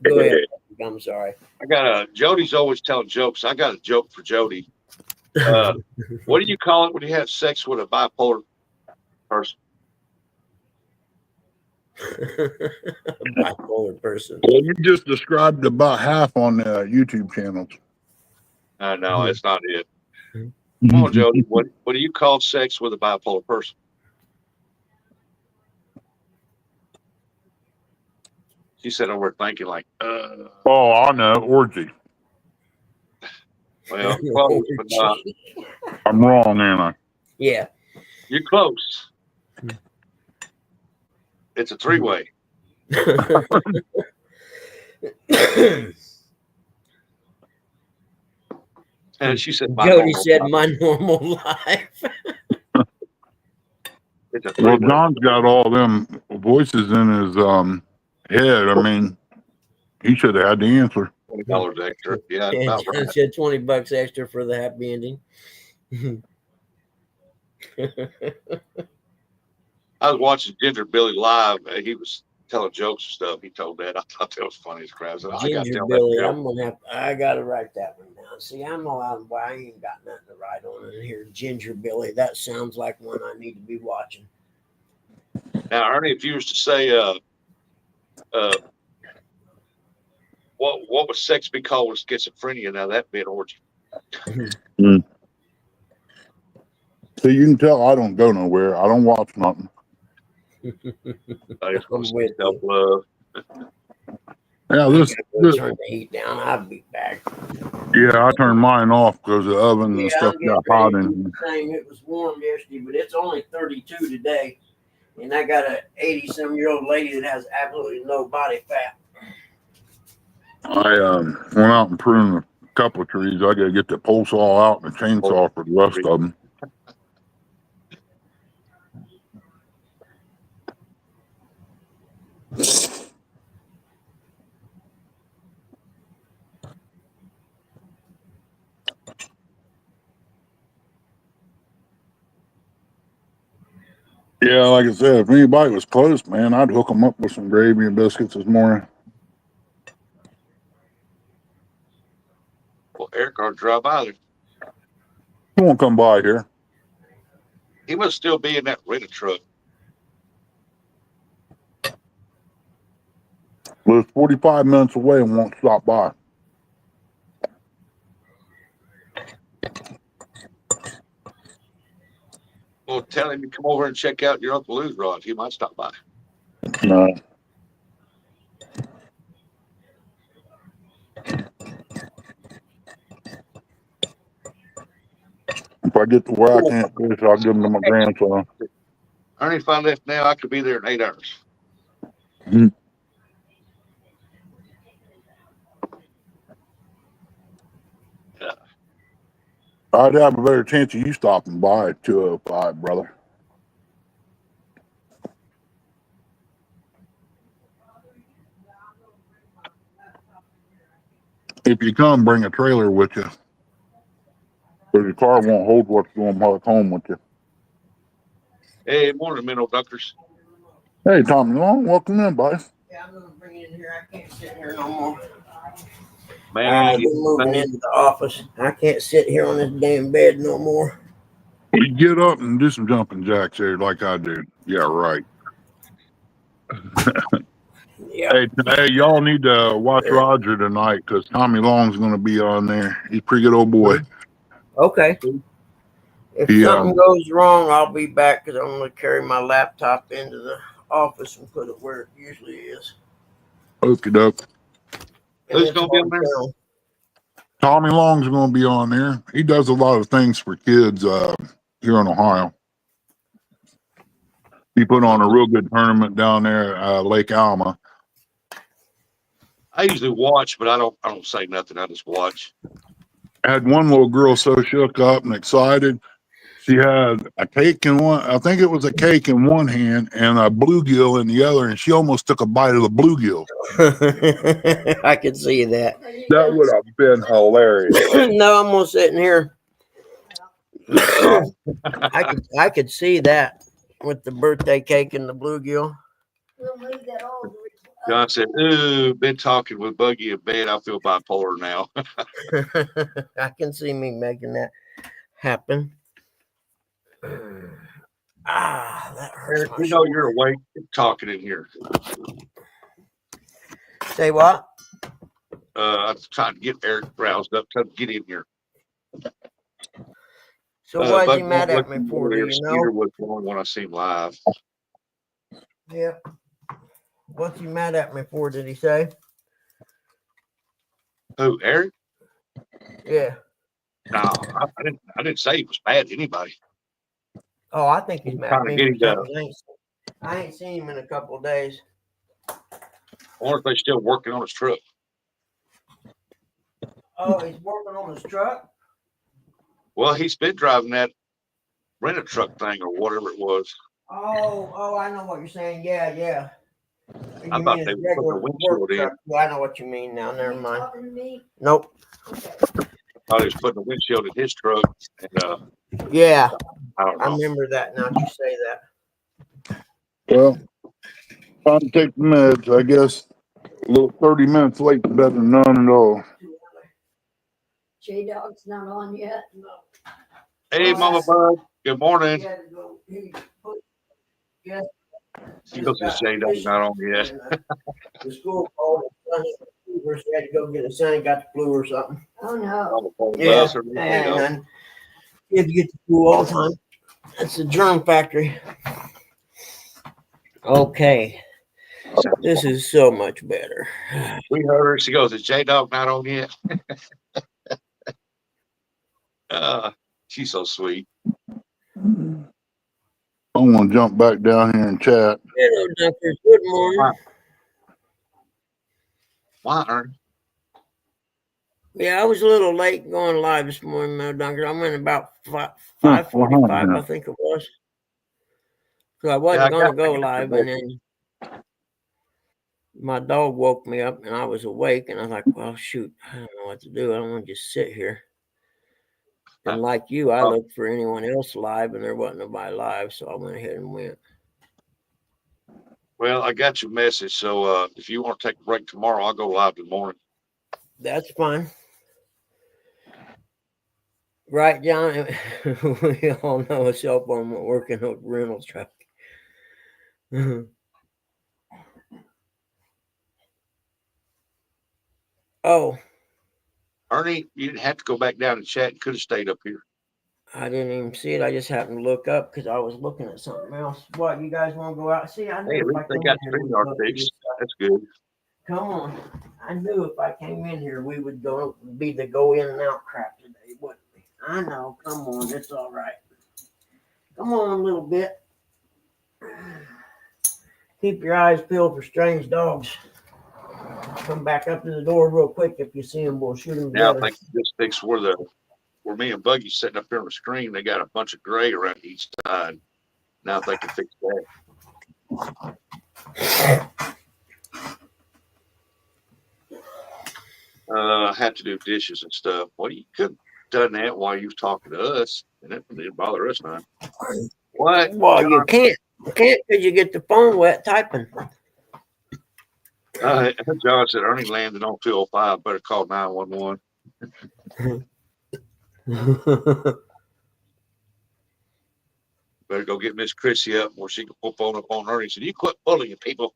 Go ahead. I'm sorry. I got a Jody's always telling jokes. I got a joke for Jody. What do you call it when you have sex with a bipolar person? Bipolar person. Well, you just described about half on the YouTube channels. No, it's not it. Come on, Jody. What do you call sex with a bipolar person? She said over thinking like, Oh, I know, orgy. well, close, but not. I'm wrong, ain't I? Yeah. You're close. It's a three-way. And she said, Jody said, "My normal life." It's a Well, three-way. John's got all them voices in his head. I mean, he should have had the answer. $20 extra. Yeah, And about John right. said $20 extra for the happy ending. I was watching Ginger Billy live. And he was telling jokes and stuff. He told that. I thought that was funny as crap. I said, I got to Ginger tell that Billy, joke. I gotta write that one down. See, I'm allowed. Well, I ain't got nothing to write on in here. Ginger Billy, that sounds like one I need to be watching. Now, Ernie, if you was to say, what would sex be called with schizophrenia? Now that'd be an orgy. So you can tell I don't go nowhere. I don't watch nothing. I just want I'm to with self you. love. Yeah, I this, gotta go turn the heat down. I'll be back. yeah, I turned mine off because the oven and Yeah, stuff I'm getting got ready hot to in do here. the same. It was warm yesterday, but it's only 32 today. And I got a 80-some-year-old lady that has absolutely no body fat. I went out and pruned a couple of trees. I got to get the pole saw out and the chainsaw for the rest of them. Yeah, like I said, if anybody was close, man, I'd hook them up with some gravy and biscuits this morning. Well, Eric ought to drive by there. He won't come by here. He must still be in that rental truck. Lives 45 minutes away and won't stop by. Well, tell him to come over and check out your Uncle Lou's rod. He might stop by. No. If I get to where I can't fish, I'll give them to my grandson. Ernie, if I left now, I could be there in 8 hours. Mhm. Yeah. I'd have a better chance of you stopping by at 2:05, brother. If you come, bring a trailer with you. But your car won't hold what's going back home with you. Hey, morning, Minnow Duckers. Hey, Tommy Long, welcome in, buddy. Yeah, I'm gonna bring it in here. I can't sit here no more. Man, I've been moving into the office. I can't sit here on this damn bed no more. You get up and do some jumping jacks there like I do. Yeah, right. Yeah. Hey, y'all need to watch Roger tonight because Tommy Long's going to be on there. He's a pretty good old boy. Okay. If Yeah. something goes wrong, I'll be back because I'm going to carry my laptop into the office and put it where it usually is. Okie doke. And Who's it's gonna be on on there? town. Tommy Long's going to be on there. He does a lot of things for kids here in Ohio. He put on a real good tournament down there at Lake Alma. I usually watch, but I don't say nothing. I just watch. I had one little girl so shook up and excited. She had a cake in one, I think it was a cake in one hand and a bluegill in the other, and she almost took a bite of the bluegill. I could see that. That would have been hilarious. No, I'm gonna sit in here. I could see that with the birthday cake and the bluegill. John said, "Ooh, been talking with Buggy in bed. I feel bipolar now." I can see me making that happen. That hurts. You know you're awake talking in here. Say what? I'm trying to get Eric roused up. Tell him to get in here. So why is he Buggy, mad at looking me for? over Do there, you Skeeter know? was the only one I seen live. Yeah. What's he mad at me for? Did he say? Who, Eric? Yeah. No, I didn't say he was mad at anybody. Oh, I think he's mad at Trying to me get for him to. something. I ain't seen him in a couple of days. I wonder if they're still working on his truck. Oh, he's working on his truck? Well, he's been driving that rent a truck thing or whatever it was. Oh, I know what you're saying. Yeah. You I thought mean they his were putting the regular windshield work in. truck. Yeah, I know what you mean now. Never mind. Nope. Thought he was putting the windshield in his truck, and Yeah, I don't I know. remember that now that you say that. Well, time to take the meds, I guess. A little 30 minutes late, better than none at all. J-Dog's not on yet. Hey, Mama Bud. Good morning. Yeah. She goes to say dog not on yet. The school called his son had the flu, so he had to go get his son got the flu or something. Oh, no. Yeah, and you have to get the flu all the time. That's the germ factory. Okay. This is so much better. We heard her. She goes, "Is J Dog not on yet?" She's so sweet. I want to jump back down here and chat. Hello, doctor. Good morning. Why, Ern? Yeah, I was a little late going live this morning, my doctor. I'm in about 5:45, I think it was. So I wasn't going to go live, and then my dog woke me up, and I was awake, and I was like, well, shoot, I don't know what to do. I don't want to just sit here. And like you, I looked for anyone else live, and there wasn't nobody live, so I went ahead and went. Well, I got your message, so if you want to take a break tomorrow, I'll go live in the morning. That's fine. Right, John? We all know a cell phone won't work in a rental truck. Oh. Ernie, you didn't have to go back down and chat. You could have stayed up here. I didn't even see it. I just happened to look up because I was looking at something else. What, you guys want to go out? See, I knew Hey, at if least I they came got in the here, we'd StreamYard go through fixed. this stuff. That's good. Come on. I knew if I came in here, we would be the go in and out crap today, wouldn't we? I know. Come on. It's all right. Come on a little bit. Keep your eyes peeled for strange dogs. Come back up to the door real quick. If you see them, we'll shoot them Now together. I think this fix where me and Buggy's sitting up here on the screen, they got a bunch of gray around each side. Now if they can fix that. have to do dishes and stuff. Well, you could have done that while you was talking to us, and it didn't bother us none. What? Well, you can't because you get the phone wet typing. John said Ernie landed on 205. Better call 911. Better go get Miss Chrissy up where she can pull phone up on Ernie. Said, you quit bullying people.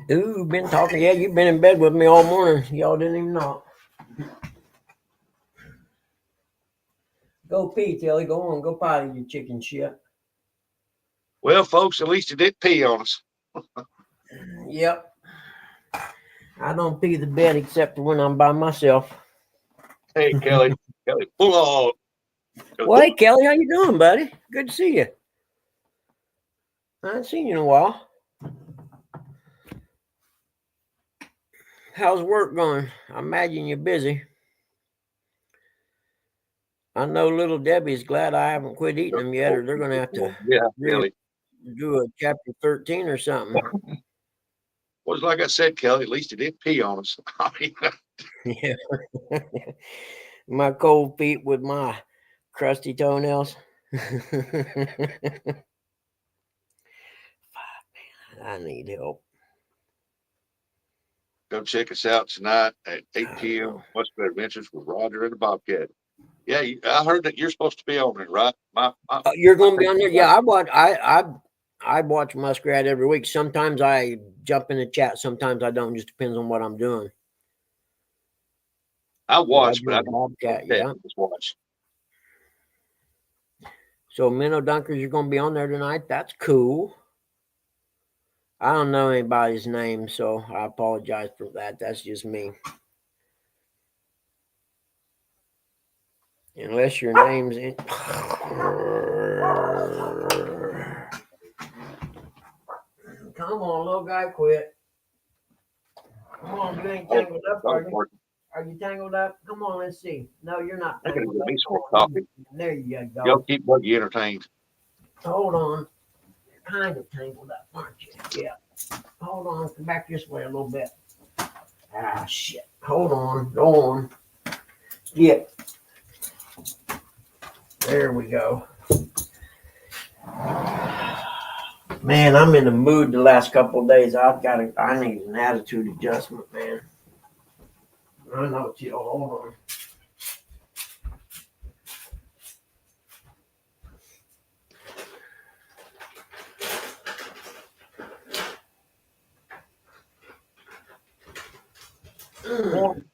Ooh, been talking. Yeah, you've been in bed with me all morning. Y'all didn't even know. Go pee, Tilly. Go on. Go potty, you chicken shit. Well, folks, at least it did pee on us. Yep. I don't pee the bed except for when I'm by myself. Hey, Kelly. Kelly, pull on. Well, hey, Kelly, how you doing, buddy? Good to see you. I haven't seen you in a while. How's work going? I imagine you're busy. I know little Debbie's glad I haven't quit eating them yet, or they're going to have to Kelly. do a chapter 13 or something. Well, like I said, Kelly, at least it didn't pee on us. I mean, Yeah. My cold feet with my crusty toenails. I need help. Come check us out tonight at 8 p.m. Muskrat Adventures with Roger and the Bobcat. Yeah, I heard that you're supposed to be on it, right? You're going to be on there? Yeah, I watch Muskrat every week. Sometimes I jump in the chat. Sometimes I don't. Just depends on what I'm doing. I watch, but I don't. Bobcat, yeah. Just watch. So Minnow Dunkers, you're going to be on there tonight. That's cool. I don't know anybody's name, so I apologize for that. That's just me. Unless your name's in. Come on, little guy, quit. Come on, you ain't tangled up, are you? Are you tangled up? Come on, let's see. No, you're not I gotta tangled get up. me some more coffee. There you go. Y'all keep Buggy entertained. Hold on. You're kind of tangled up, aren't you? Yeah. Hold on. Come back this way a little bit. Ah, shit. Hold on. Go on. Yeah. There we go. Man, I'm in the mood the last couple of days. I need an attitude adjustment, man. I know it's you. Hold on.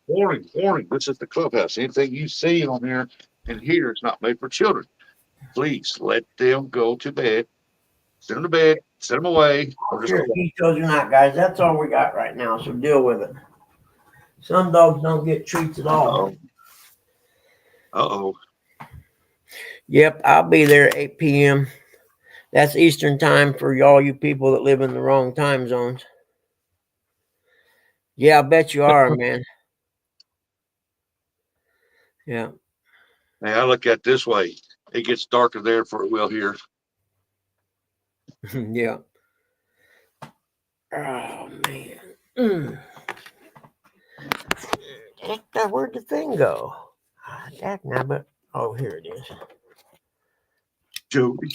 Warning. This is the clubhouse. Anything you see on here and hear is not made for children. Please let them go to bed. Send them to bed. Send them away. Or just Sure, he tells you not, guys. That's all we got right now, so deal with it. Some dogs don't get treats at all. Uh-oh. Yep, I'll be there at 8 p.m. That's Eastern time for y'all you people that live in the wrong time zones. Yeah, I bet you are, man. Yeah. Hey, I look at it this way. It gets darker there for it will here. Yeah. Oh, man. Where'd the thing go? Oh, here it is. Jody.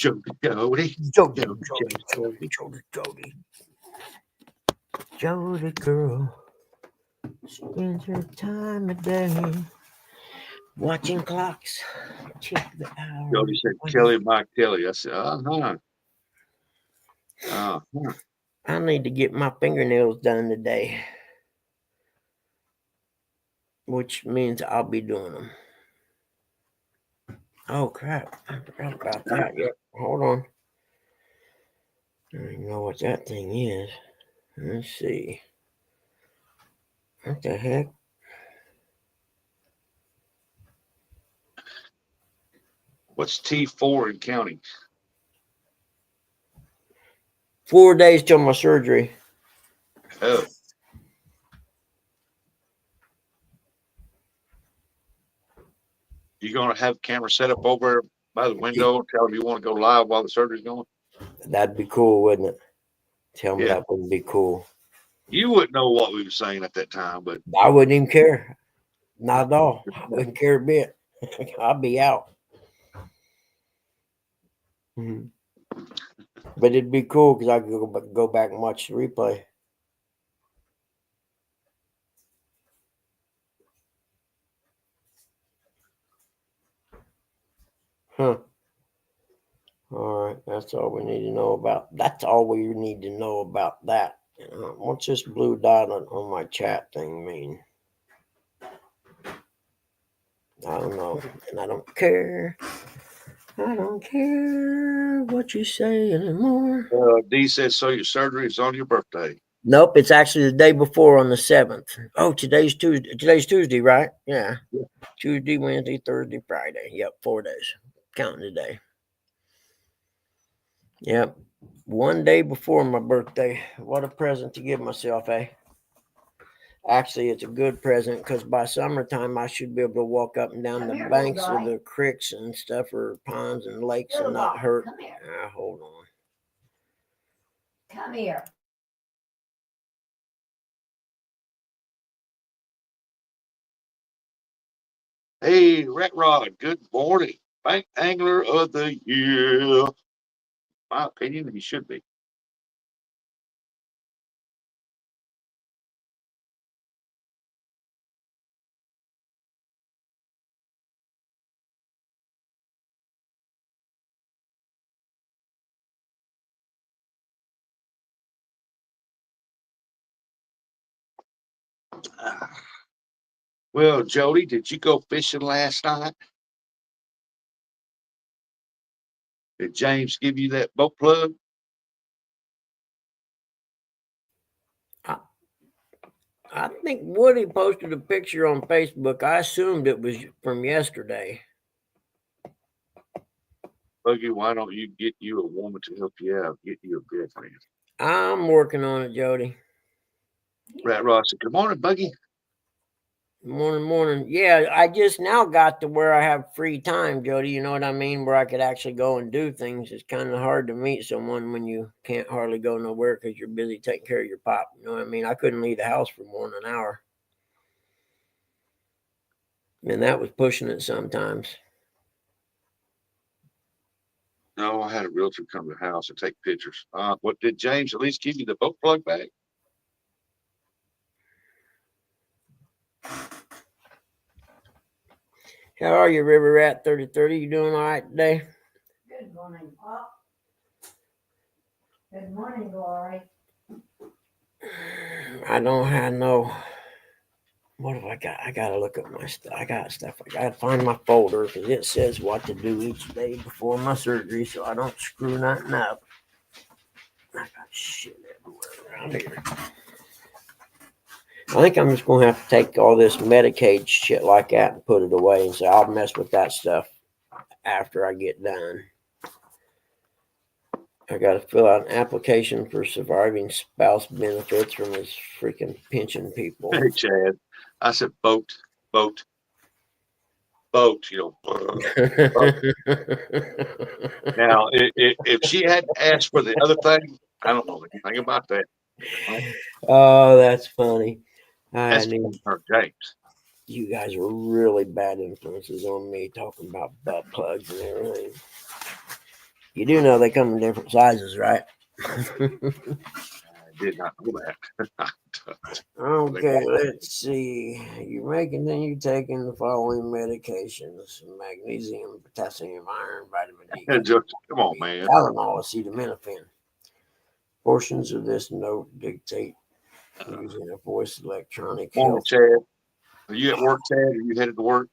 Jody girl spends her time of day watching clocks. Check the hour. Jody said, Kelly, Mike Kelly. I said, I need to get my fingernails done today, which means I'll be doing them. Oh, crap. I forgot about that. Yep. Hold on. I don't even know what that thing is. Let's see. What the heck? What's T4 in county? 4 days till my surgery. Oh. You gonna have a camera set up over by the window and tell them you want to go live while the surgery's going? That'd be cool, wouldn't it? Tell me Yeah. that wouldn't be cool. You wouldn't know what we were saying at that time, but I wouldn't even care. Not at all. I wouldn't care a bit. I'd be out. Mhm. But it'd be cool because I could go back and watch the replay. Huh. All right. That's all we need to know about. That's all we need to know about that. What's this blue dot on my chat thing mean? I don't know. And I don't care. I don't care what you say anymore. D says, so your surgery is on your birthday. Nope, it's actually the day before on the 7th. Oh, today's Tuesday. Today's Tuesday, right? Yeah. Yeah. Tuesday, Wednesday, Thursday, Friday. Yep, 4 days. Counting today. Yep. One day before my birthday. What a present to give myself, eh? Actually, it's a good present because by summertime I should be able to walk up and down Come the here, banks little of guy. the creeks and stuff or ponds and lakes Little and not guy, hurt. come here. Hold on. Come here. Hey, Rat Rod, good morning. Bank Angler of the Year. My opinion, he should be. Well, Jody, did you go fishing last night? Did James give you that boat plug? I think Woody posted a picture on Facebook. I assumed it was from yesterday. Buggy, why don't you get you a woman to help you out? Get you a girlfriend. I'm working on it, Jody. Rat Rod said, good morning, Buggy. Morning. Yeah, I just now got to where I have free time, Jody. You know what I mean? Where I could actually go and do things. It's kind of hard to meet someone when you can't hardly go nowhere because you're busy taking care of your pop. You know what I mean? I couldn't leave the house for more than an hour. And that was pushing it sometimes. No, I had a realtor come to the house and take pictures. What did James at least give you the boat plug back? How are you, River Rat 3030? You doing all right today? Good morning, Pop. Good morning, Glory. I don't have no. What have I got? I gotta look at my stuff. I got stuff. I gotta find my folder because it says what to do each day before my surgery, so I don't screw nothing up. I got shit everywhere around here. I think I'm just gonna have to take all this Medicaid shit like that and put it away, and so I'll mess with that stuff after I get done. I got to fill out an application for surviving spouse benefits from his freaking pension people. Hey, Chad. I said boat. You know. Now, if she hadn't asked for the other thing, I don't know anything about that. Oh, that's funny. That's I mean, her James. you guys were really bad influences on me talking about butt plugs and everything. You do know they come in different sizes, right? I did not know that. Okay, let's see. You're making, then you're taking the following medications: magnesium, potassium, iron, vitamin D, Just, come on, man. Tylenol, acetaminophen. Portions of this note dictate using a voice electronic Morning, health. Chad. Are you at work, Chad? Are you headed to work?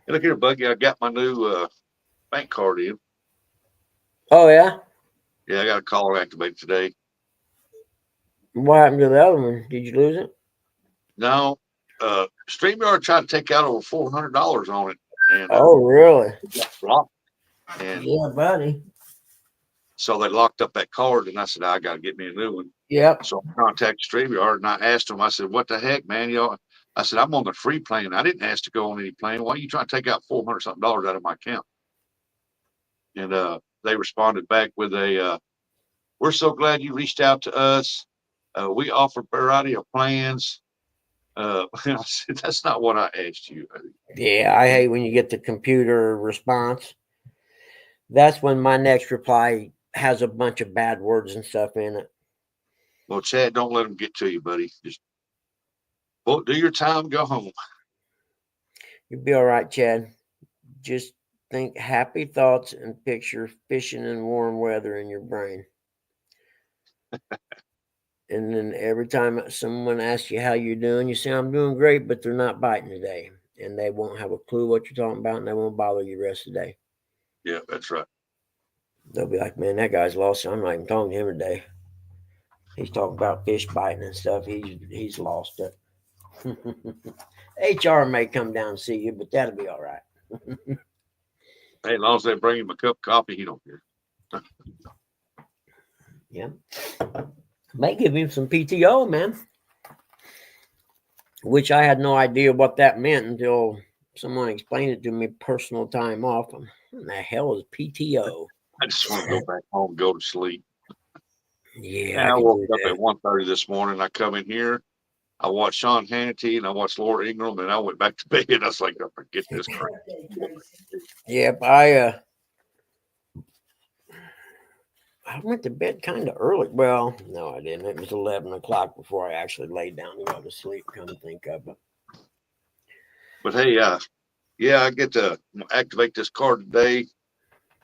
Hey, look here, Buggy. I got my new bank card in. Oh yeah, Yeah, I got a caller activated today. what happened to the other one? Did you lose it? No, StreamYard tried to take out over $400 on it, and Oh really? it got blocked. And Yeah, buddy. so they locked up that card, and I said, I got to get me a new one. Yep. So I contacted StreamYard, and I asked them, I said, what the heck, man? Y'all, I said, I'm on the free plan. I didn't ask to go on any plan. Why are you trying to take out $400 something out of my account? And they responded back with a, we're so glad you reached out to us. We offer a variety of plans. I said, that's not what I asked you. Yeah, I hate when you get the computer response. That's when my next reply has a bunch of bad words and stuff in it. Well, Chad, don't let them get to you, buddy. Just do your time, go home. You'll be all right, Chad. Just think happy thoughts and picture fishing in warm weather in your brain. And then every time someone asks you how you're doing, you say, I'm doing great, but they're not biting today. And they won't have a clue what you're talking about, and they won't bother you the rest of the day. Yeah, that's right. They'll be like, man, that guy's lost. I'm not even talking to him today. He's talking about fish biting and stuff. He's lost it. HR may come down and see you, but that'll be all right. Hey, as long as they bring him a cup of coffee, he don't care. Yeah. May give him some PTO, man. Which I had no idea what that meant until someone explained it to me. Personal time off. What the hell is PTO? I just want to go back home and go to sleep. Yeah, And I can woke do up that. at 1:30 this morning. I come in here, I watched Sean Hannity and I watched Laura Ingraham, and I went back to bed. I was like, oh, forget this crap. Yep, I went to bed kind of early. Well, no, I didn't. It was 11 o'clock before I actually laid down to go to sleep. Come to think of it. But hey, yeah, I get to activate this card today,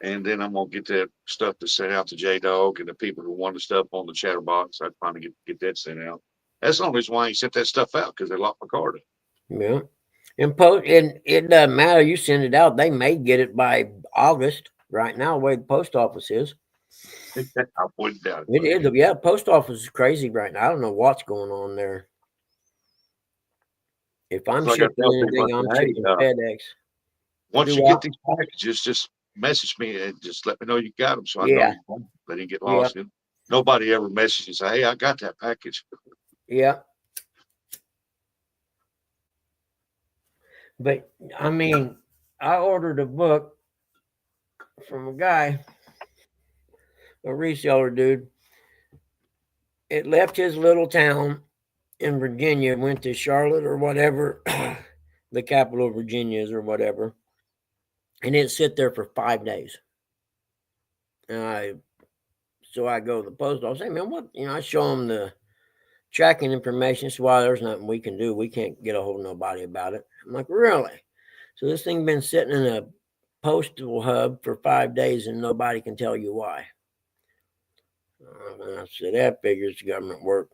and then I'm gonna get that stuff to send out to J Dog and the people who want the stuff on the chatterbox. I finally get that sent out. That's the only reason why I ain't sent that stuff out, because they locked my card up. Yeah. And it doesn't matter. You send it out. They may get it by August. Right now, the way the post office is. I wouldn't doubt It is. Yeah, post office is crazy right now. I don't know what's going on there. If I'm It's like I shipping tell anything, people, I'm hey, shipping FedEx. once Do you what? get these packages, just message me and just let me know you got them, so I know Yeah. they didn't get lost. And nobody ever messages and say, hey, I got that package. Yeah. But I mean, I ordered a book from a guy, a reseller dude. It left his little town in Virginia, went to Charlotte or whatever, the capital of Virginia is or whatever, and it sit there for 5 days. And so I go to the post office. Hey man, what? I show him the tracking information. So why there's nothing we can do. We can't get a hold of nobody about it. I'm like, really? So this thing been sitting in a postal hub for 5 days and nobody can tell you why. I said, that figures government work.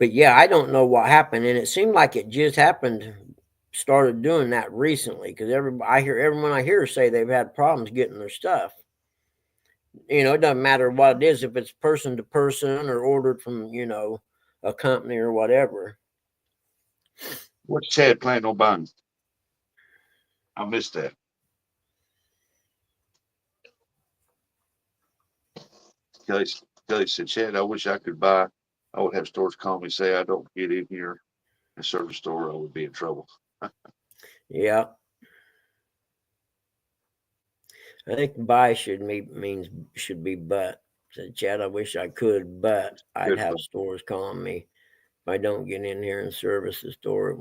But yeah, I don't know what happened. And it seemed like it just started doing that recently, because everyone I hear say they've had problems getting their stuff. It doesn't matter what it is, if it's person to person or ordered from, a company or whatever. What's Chad planning on buying? I missed that. Kelly said, Chad, I wish I could buy. I would have stores call me, say I don't get in here and service store, I would be in trouble. Yeah. I think buy should be but. Said, Chad, I wish I could, but I'd Good have point. stores calling me. If I don't get in here and service the store, I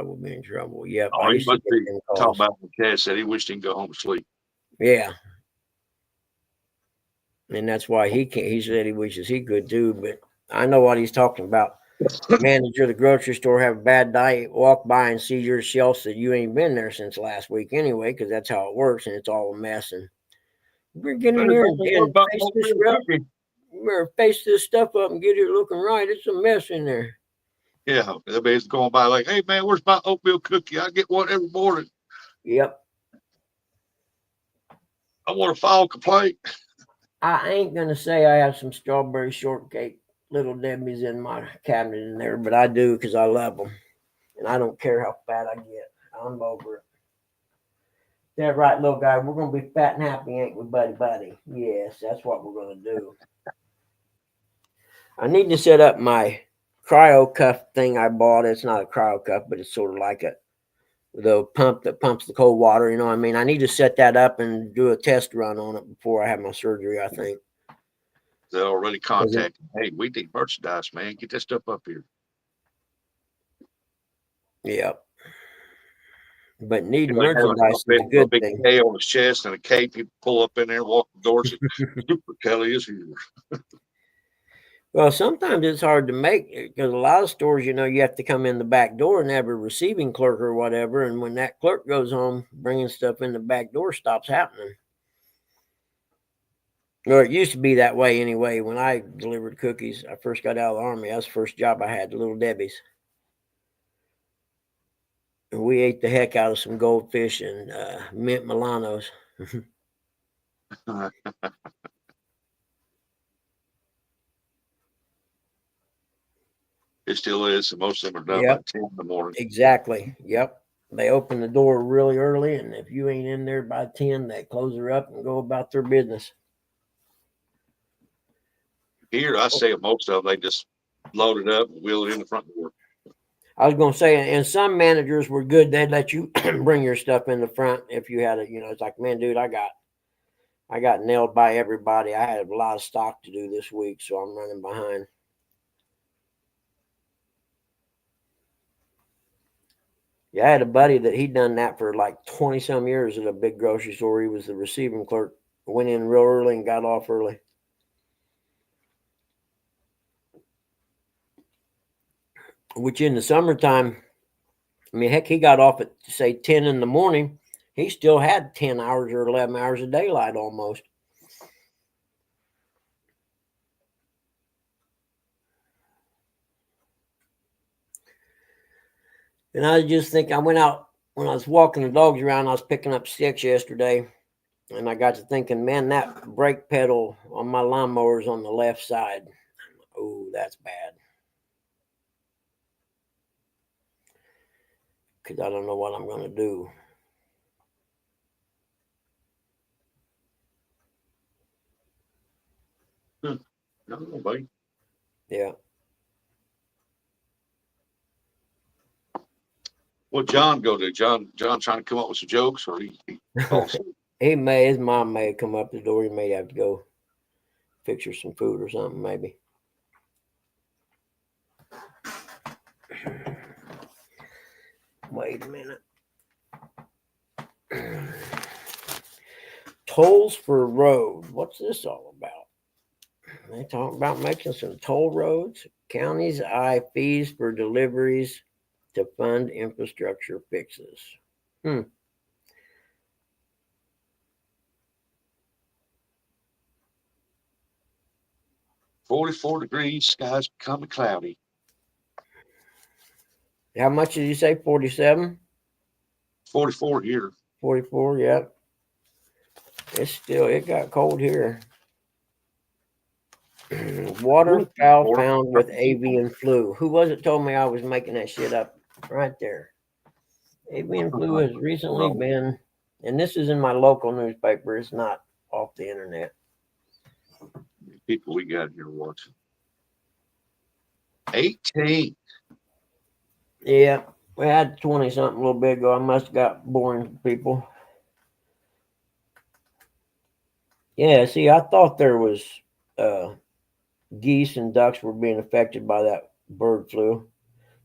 will be in trouble. Yep. Oh, I he used to must get be them talking calls. about when Chad said he wished he could go home and sleep. Yeah. And that's why he can't. He said he wishes he could too, but I know what he's talking about. Manager of the grocery store have a bad night, walk by and see your shelves that you ain't been there since last week anyway, because that's how it works, and it's all a mess. And we're getting in here and face this stuff up and get it looking right. It's a mess in there. Yeah, everybody's going by like, hey man, where's my oatmeal cookie? I get one every morning. Yep. I want to file a complaint. I ain't gonna say I have some strawberry shortcake Little Debbie's in my cabinet in there, but I do, because I love them, and I don't care how fat I get. I'm over it. That right, little guy? We're gonna be fat and happy, ain't we, buddy? Yes, that's what we're gonna do. I need to set up my cryo cuff thing I bought. It's not a cryo cuff, but it's sort of like the pump that pumps the cold water. You know what I mean? I need to set that up and do a test run on it before I have my surgery, I think. They already contacted. Hey, we need merchandise, man. Get this stuff up here. Yeah. But needing Like having merchandise is a a good big thing. K on his chest and a cape. People pull up in there, walk the doors. Super Kelly is here. Well, sometimes it's hard to make because a lot of stores, you have to come in the back door and have a receiving clerk or whatever. And when that clerk goes home, bringing stuff in the back door stops happening. Or it used to be that way anyway. When I delivered cookies, I first got out of the Army. That was the first job I had, the Little Debbie's. And we ate the heck out of some goldfish and mint Milanos. It still is. So most of them are done Yep. by 10 in the morning. Exactly. Yep. They open the door really early, and if you ain't in there by 10, they close her up and go about their business. Here, I say most of them, they just load it up and wheel it in the front door. I was going to say, and some managers were good. They'd let you bring your stuff in the front if you had it. It's like, man, dude, I got nailed by everybody. I had a lot of stock to do this week, so I'm running behind. Yeah, I had a buddy that he'd done that for like 20 some years at a big grocery store. He was the receiving clerk, went in real early and got off early. Which in the summertime, I mean, heck, he got off at, say, 10 in the morning. He still had 10 hours or 11 hours of daylight almost. And I just think I went out when I was walking the dogs around. I was picking up sticks yesterday, and I got to thinking, man, that brake pedal on my lawnmower is on the left side. Oh, that's bad. Because I don't know what I'm going to do. No, buddy. Yeah. What John go to? John trying to come up with some jokes, or he also His mom may have come up the door. He may have to go fix her some food or something, maybe. Wait a minute. Tolls for road. What's this all about? They talk about making some toll roads. Counties eye fees for deliveries to fund infrastructure fixes. 44 degrees, skies becoming cloudy. How much did you say? 47? 44 here. 44, yep. It got cold here. Waterfowl found with avian flu. Who was it told me I was making that shit up? Right there. Avian flu has recently been, and this is in my local newspaper. It's not off the internet. People we got here watching. 18. Yeah, we had 20 something a little bit ago. I must have got boring people. Yeah, see, I thought there was geese and ducks were being affected by that bird flu.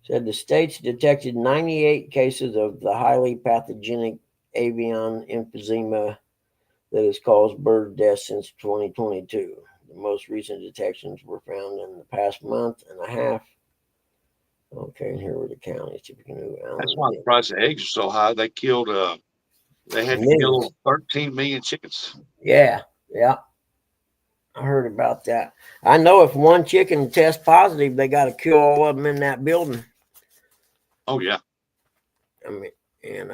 Said the states detected 98 cases of the highly pathogenic avian emphysema that has caused bird deaths since 2022. The most recent detections were found in the past month and a half. Okay, and here were the counties. That's why the price of eggs are so high. They killed they had to kill 13 million chickens. Yeah. I heard about that. I know if one chicken tests positive, they got to kill all of them in that building. Oh yeah. I mean, and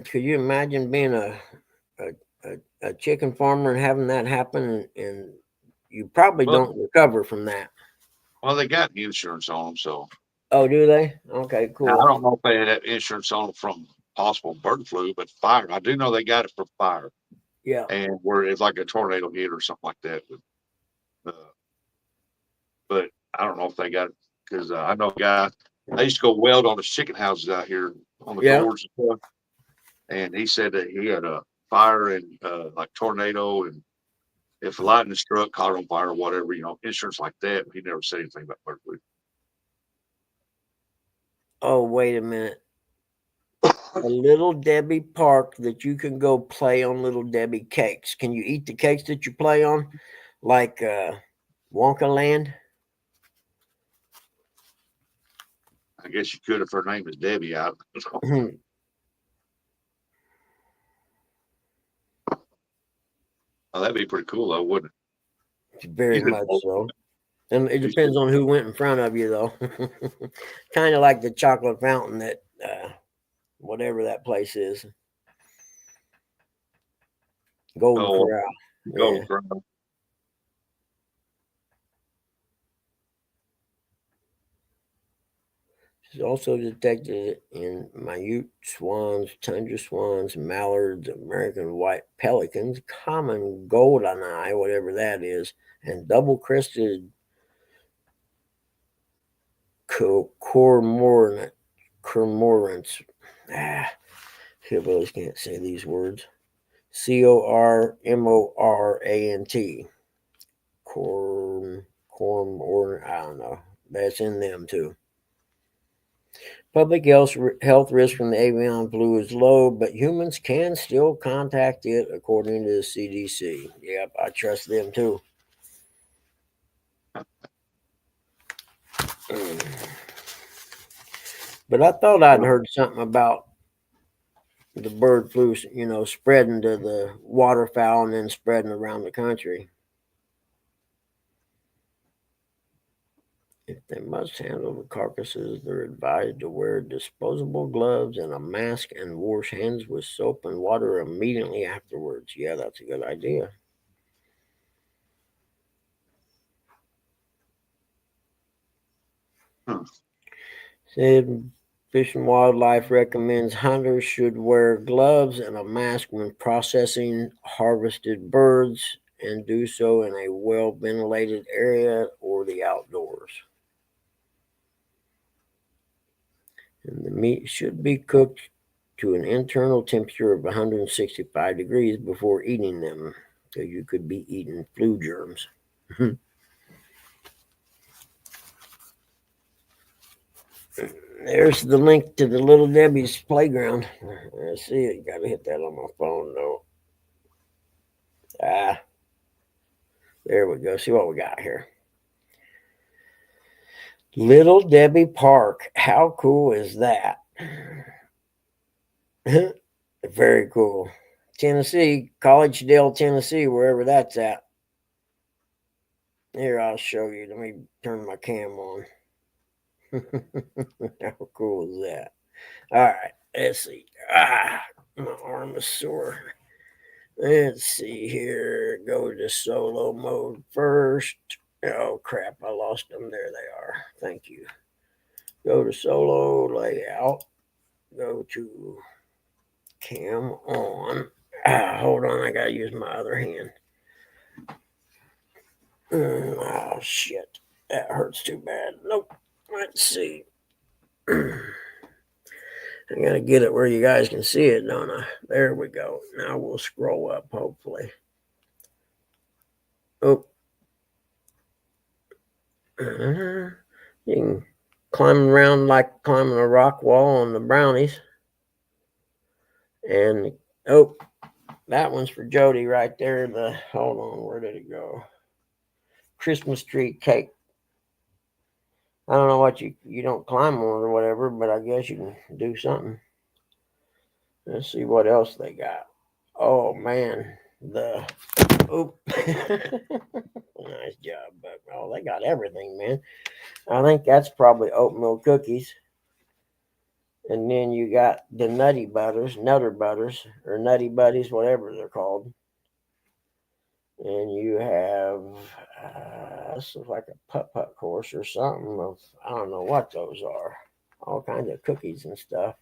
could you imagine being a chicken farmer and having that happen, and you probably don't recover from that? Well, they got insurance on them, so. Oh, do they? Okay, cool. Now, I don't know if they had insurance on them from possible bird flu, but fire. I do know they got it for fire. Yeah. And where it's like a tornado hit or something like that. But I don't know if they got it because I know a guy I used to go weld on the chicken houses out here on the Yeah. doors and stuff. And he said that he had a fire and like tornado, and if lightning struck, caught on fire or whatever, insurance like that. He never said anything about bird flu. Oh, wait a minute. A Little Debbie park that you can go play on Little Debbie cakes. Can you eat the cakes that you play on? Like Wonka Land? I guess you could if her name is Debbie. I don't know. Hmm. Oh, that'd be pretty cool, though, wouldn't Very You could- much so. And it You depends should- on who went in front of you, though. Kind of like the chocolate fountain that, whatever that place is. Golden Oh, Corral. Go Yeah. Crown. It's also detected in minute swans, tundra swans, mallards, American white pelicans, common golden eye, whatever that is, and double-crested cormorants. Hillbillies can't say these words. Cormorant. Cormorant. I don't know. That's in them too. Public health risk from the avian flu is low, but humans can still contact it, according to the CDC. Yep, I trust them too. But I thought I'd heard something about the bird flu, spreading to the waterfowl and then spreading around the country. If they must handle the carcasses, they're advised to wear disposable gloves and a mask and wash hands with soap and water immediately afterwards. Yeah, that's a good idea. Said Fish and Wildlife recommends hunters should wear gloves and a mask when processing harvested birds and do so in a well ventilated area or the outdoors. And the meat should be cooked to an internal temperature of 165 degrees before eating them, because you could be eating flu germs. There's the link to the Little Debbie's playground. I see it. Got to hit that on my phone, though. There we go. See what we got here. Little Debbie Park. How cool is that? Very cool. Tennessee, Collegedale, Tennessee, wherever that's at. Here, I'll show you. Let me turn my cam on. How cool is that? All right, let's see. My arm is sore. Let's see here. Go to solo mode first. Oh, crap. I lost them. There they are. Thank you. Go to solo layout. Go to cam on. Hold on. I got to use my other hand. Oh, shit. That hurts too bad. Nope. Let's see. I got to get it where you guys can see it, don't I? There we go. Now we'll scroll up, hopefully. Oh. You can climb around like climbing a rock wall on the brownies. And, oh, that one's for Jody right there. Hold on, where did it go? Christmas tree cake. I don't know what you don't climb on or whatever, but I guess you can do something. Let's see what else they got. Oh man, nice job, Buck. Oh, they got everything, man. I think that's probably oatmeal cookies. And then you got the Nutter Butters, or Nutty Buddies, whatever they're called. And you have this is like a putt-putt course or something of, I don't know what those are. All kinds of cookies and stuff.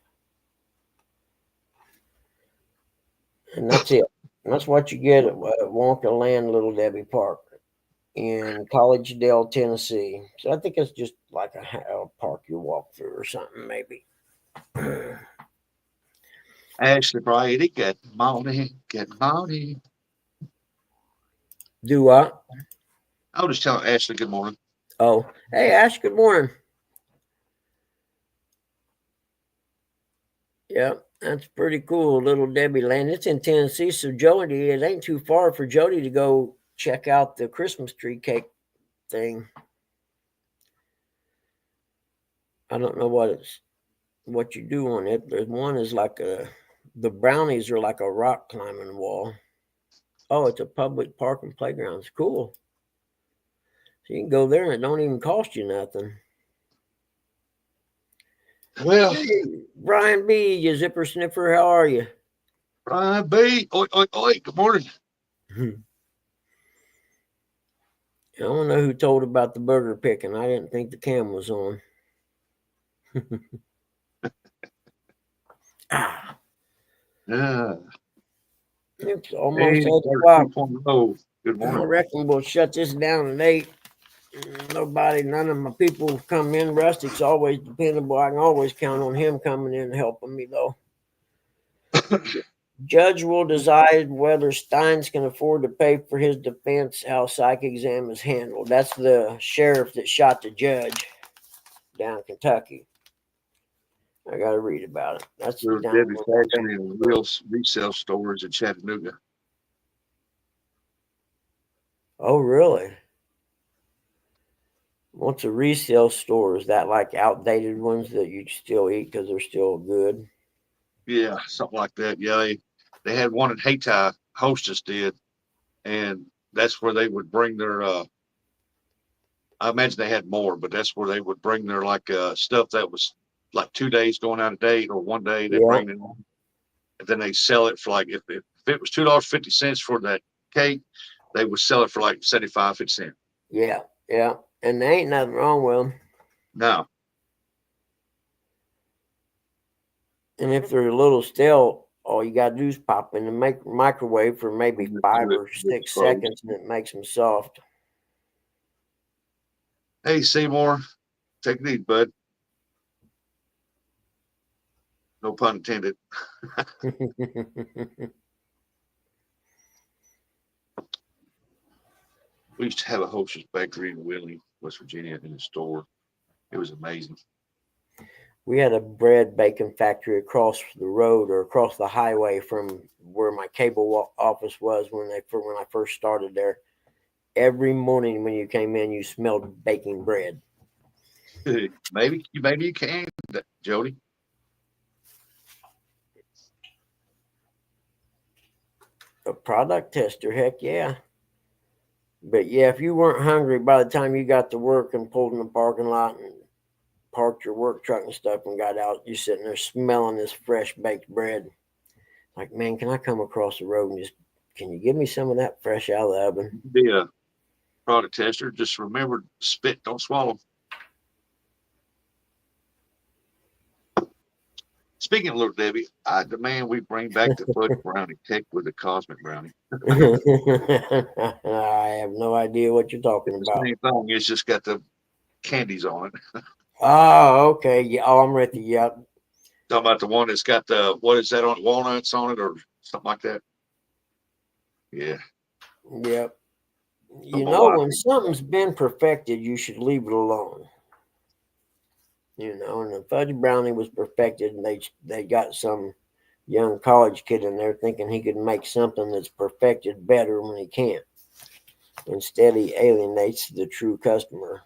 And that's it. And that's what you get at Wonka Land, Little Debbie Park. in Collegedale, Tennessee. So I think it's just like a park you walk through or something, maybe. Ashley Brady, good morning. Good morning. Do what? I was just telling Ashley good morning. Oh, hey, Ash, good morning. Yep, that's pretty cool. Little Debbie Land. It's in Tennessee. So, Jody, it ain't too far for Jody to go check out the Christmas tree cake thing. I don't know what you do on it. There's one is like the brownies are like a rock climbing wall. Oh, it's a public park and playground. It's cool. So you can go there and it don't even cost you nothing. Well, Hey, Brian B, you zipper sniffer, how are you? Brian B. Oi, oi, oi. Good morning. I don't know who told about the burger picking. I didn't think the cam was on. Yeah. It's almost Hey, 8 o'clock. 2.0. Good I morning. reckon we'll shut this down at 8. None of my people come in. Rustic's always dependable. I can always count on him coming in and helping me, though. Judge will decide whether Steins can afford to pay for his defense, how psych exam is handled. That's the sheriff that shot the judge down in Kentucky. I got to read about it. That's There's down Debbie in Fashion and Will's resale stores in Chattanooga. Oh, really? What's a resale store? Is that like outdated ones that you still eat because they're still good? Yeah, something like that. Yeah, they had one in Hayti, Hostess did, and that's where they would bring their I imagine they had more, but that's where they would bring their like stuff that was like 2 days going out of date or one day they Yeah, bring it on. And then they sell it for like if it was $2.50 for that cake, they would sell it for like 75 50 cents. yeah, yeah. And there ain't nothing wrong with them. Now, And if they're a little stale, all you got to do is pop in the microwave for maybe 5 or 6 seconds and it makes them soft. hey Seymour, take it easy, bud. No pun intended. We used to have a Hostess bakery in Wheeling, West Virginia, in the store. It was amazing. We had a bread baking factory across the road or across the highway from where my cable office was when I first started there. Every morning when you came in, you smelled baking bread. maybe you can, Jody. A product tester, heck yeah. But yeah, if you weren't hungry by the time you got to work and pulled in the parking lot and parked your work truck and stuff and got out, you sitting there smelling this fresh baked bread. Like, man, can I come across the road and can you give me some of that fresh out of the oven? Be a product tester. Just remember, spit, don't swallow. Speaking of Little Debbie, I demand we bring back the fudge brownie cake with the cosmic brownie. I have no idea what you're talking The about. same thing. It's just got the candies on it. Oh, okay. Yeah, oh, I'm with you. Yep. Talking about the one that's got the what is that on walnuts on it or something like that? Yeah. Yep. Oh, You my know, wife. when something's been perfected, you should leave it alone. And the fudge brownie was perfected, and they got some young college kid in there thinking he could make something that's perfected better when he can't. Instead, he alienates the true customer.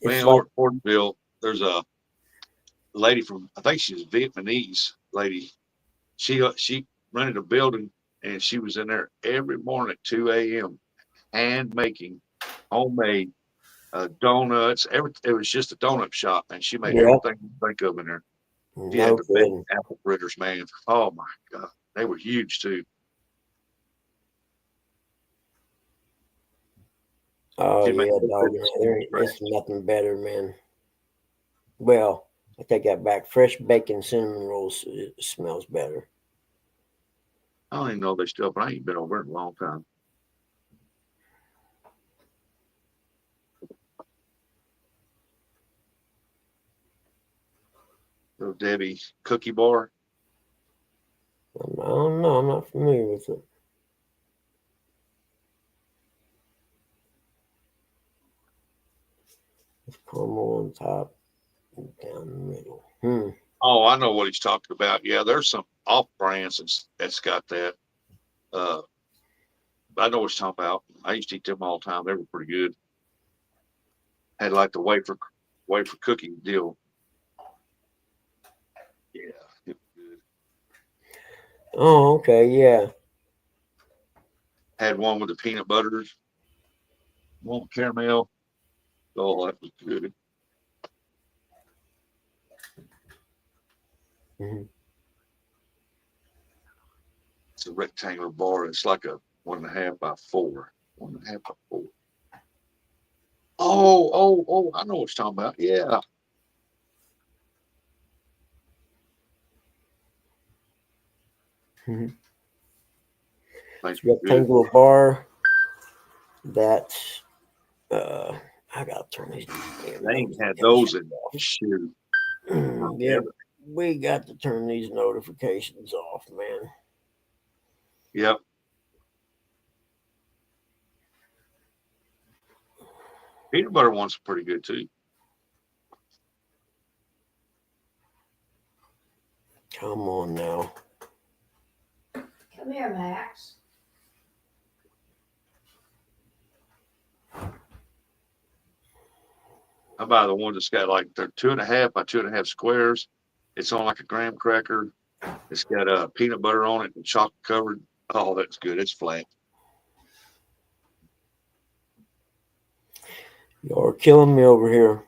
It's Man, like, Ortonville, there's a lady from I think she's a Vietnamese lady. She rented a building and she was in there every morning at 2 a.m. hand making homemade donuts. It was just a donut shop, and she made yep, everything you think of in there. She no had the best kidding. apple fritters, man. Oh my god, they were huge too. Oh She made yeah, those dog. fritters There from ain't scratch. it's nothing better, man. Well, I take that back. Fresh bacon cinnamon rolls smells better. I don't even know if they still, but I ain't been over it in a long time. Little Debbie cookie bar. I don't know. I'm not familiar with it. It's caramel on top and down the middle. Oh, I know what he's talking about. Yeah, there's some off brands that's got that. Uh, I know what he's talking about. I used to eat them all the time. They were pretty good. Had like the wafer cookie deal. Yeah, it was good. Oh, okay. Yeah. Had one with the peanut butters, one with caramel. Oh, that was good. Mhm. It's a rectangular bar. It's like a 1.5 by 4. 1.5 by 4. Oh, I know what you're talking about. Yeah. Mhm. Like It's a good. rectangular bar that I gotta turn these damn They ain't had notifications those in off. shoot Yeah, forever. we got to turn these notifications off, man. Yep. Peanut butter ones are pretty good too. Come on now. Come here, Max. I buy the ones that's got like they're 2.5 by 2.5 squares. It's on like a graham cracker. It's got peanut butter on it and chocolate covered. Oh, that's good. It's flat. You're killing me over here.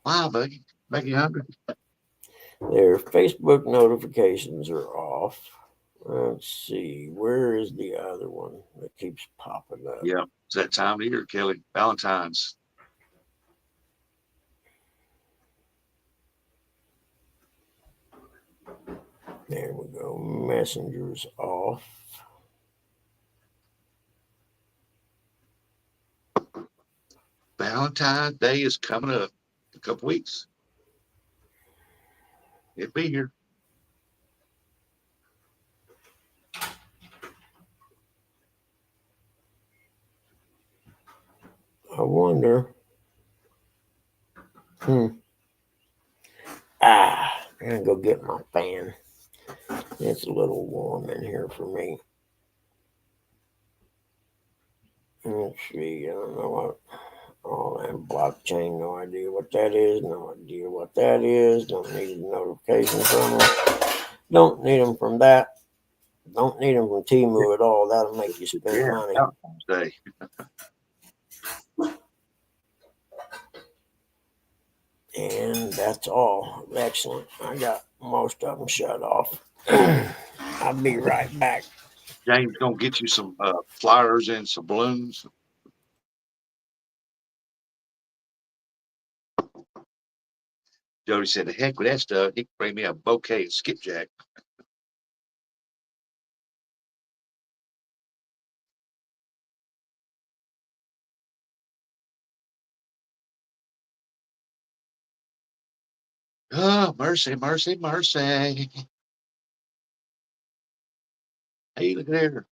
Wow, Becky. Make you hungry? Their Facebook notifications are off. Let's see. Where is the other one that keeps popping up? Yeah. It's that time of year, Kelly. Valentine's. There we go. Messenger's off. Valentine's Day is coming up in a couple weeks. It'll be here. I wonder. I'm gonna go get my fan. It's a little warm in here for me. Let's see. I don't know what. Oh, and blockchain. No idea what that is. No idea what that is. Don't need a notification from them. Don't need them from that. Don't need them from Timu at all. That'll make you spend Yeah, money. Valentine's Day. And that's all. Excellent. I got most of them shut off. I'll be right back. James gonna get you some flyers and some balloons. Jody said, "The heck with that stuff. He can bring me a bouquet of skipjack." Oh, mercy, mercy, mercy. Hey, look at there.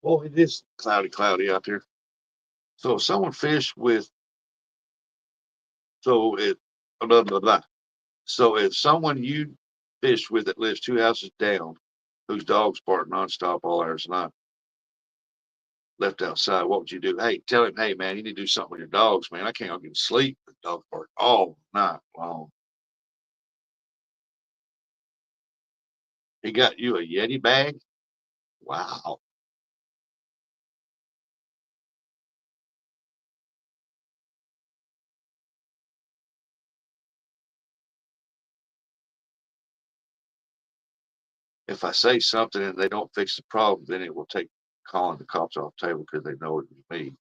Boy, it is cloudy out there. So if someone fished with, so it, blah, blah, blah. So if someone you fish with that lives 2 houses down, whose dogs bark nonstop all hours of the night, left outside, what would you do? Hey, tell him, hey, man, you need to do something with your dogs, man. I can't get to sleep. The dogs bark all night long. He got you a Yeti bag? Wow. If I say something and they don't fix the problem, then it will take calling the cops off the table because they know it was me.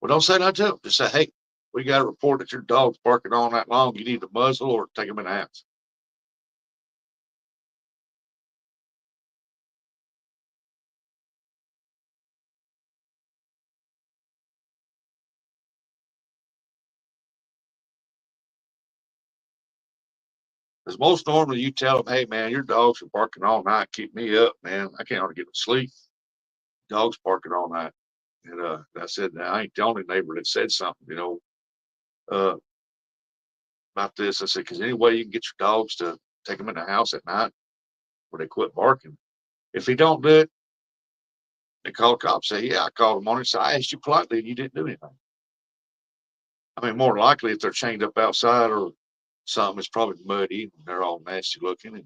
Well, don't say nothing to them. Just say, hey, we got a report that your dog's barking all night long. You need to muzzle or take him in the house. Because most normally you tell them, hey man, your dogs are barking all night, keep me up, man. I can't hardly get to sleep. Dogs barking all night. And I said, I ain't the only neighbor that said something, uh, about this. I said, because any way you can get your dogs to take them in the house at night where they quit barking. If he don't do it, they call the cops. Say, yeah, I called them on it. So I asked you politely and you didn't do anything. I mean, more than likely, if they're chained up outside or something, it's probably muddy and they're all nasty looking. And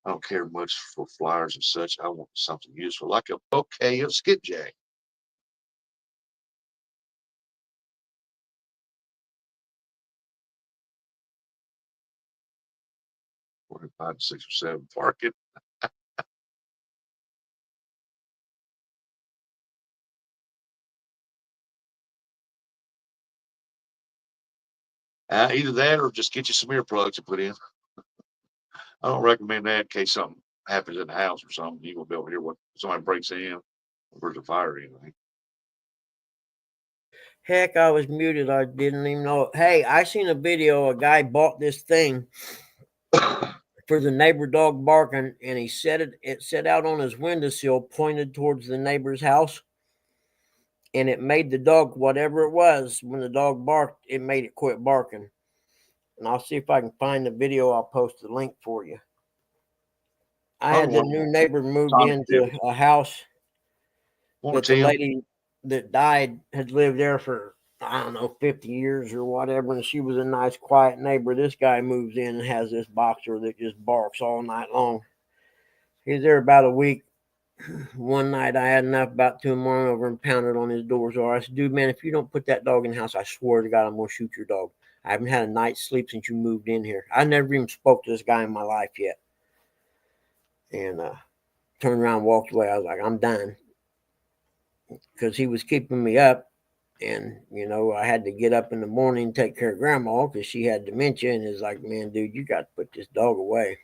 I don't care much for flyers and such. I want something useful, like a bouquet of skipjack. Or 5, 6, or 7 barking. Either that or just get you some earplugs to put in. I don't recommend that in case something happens in the house or something. You won't be able to hear what somebody breaks in, or there's a fire or anything. Heck, I was muted. I didn't even know. Hey, I seen a video. A guy bought this thing for the neighbor dog barking, and he set it set out on his windowsill, pointed towards the neighbor's house, and it made the dog, whatever it was, when the dog barked, it made it quit barking. And I'll see if I can find the video. I'll post the link for you. I had the new neighbor moved into a house that the lady that died had lived there for, I don't know, 50 years or whatever, and she was a nice, quiet neighbor. This guy moves in and has this boxer that just barks all night long. He's there about a week. One night I had enough, about 2 in the morning, over and pounded on his door's door. I said, dude, man, if you don't put that dog in the house, I swear to God, I'm going to shoot your dog. I haven't had a night's sleep since you moved in here. I never even spoke to this guy in my life yet. And turned around and walked away. I was like, I'm done. Because he was keeping me up. And, I had to get up in the morning and take care of grandma because she had dementia. And it's like, man, dude, you got to put this dog away.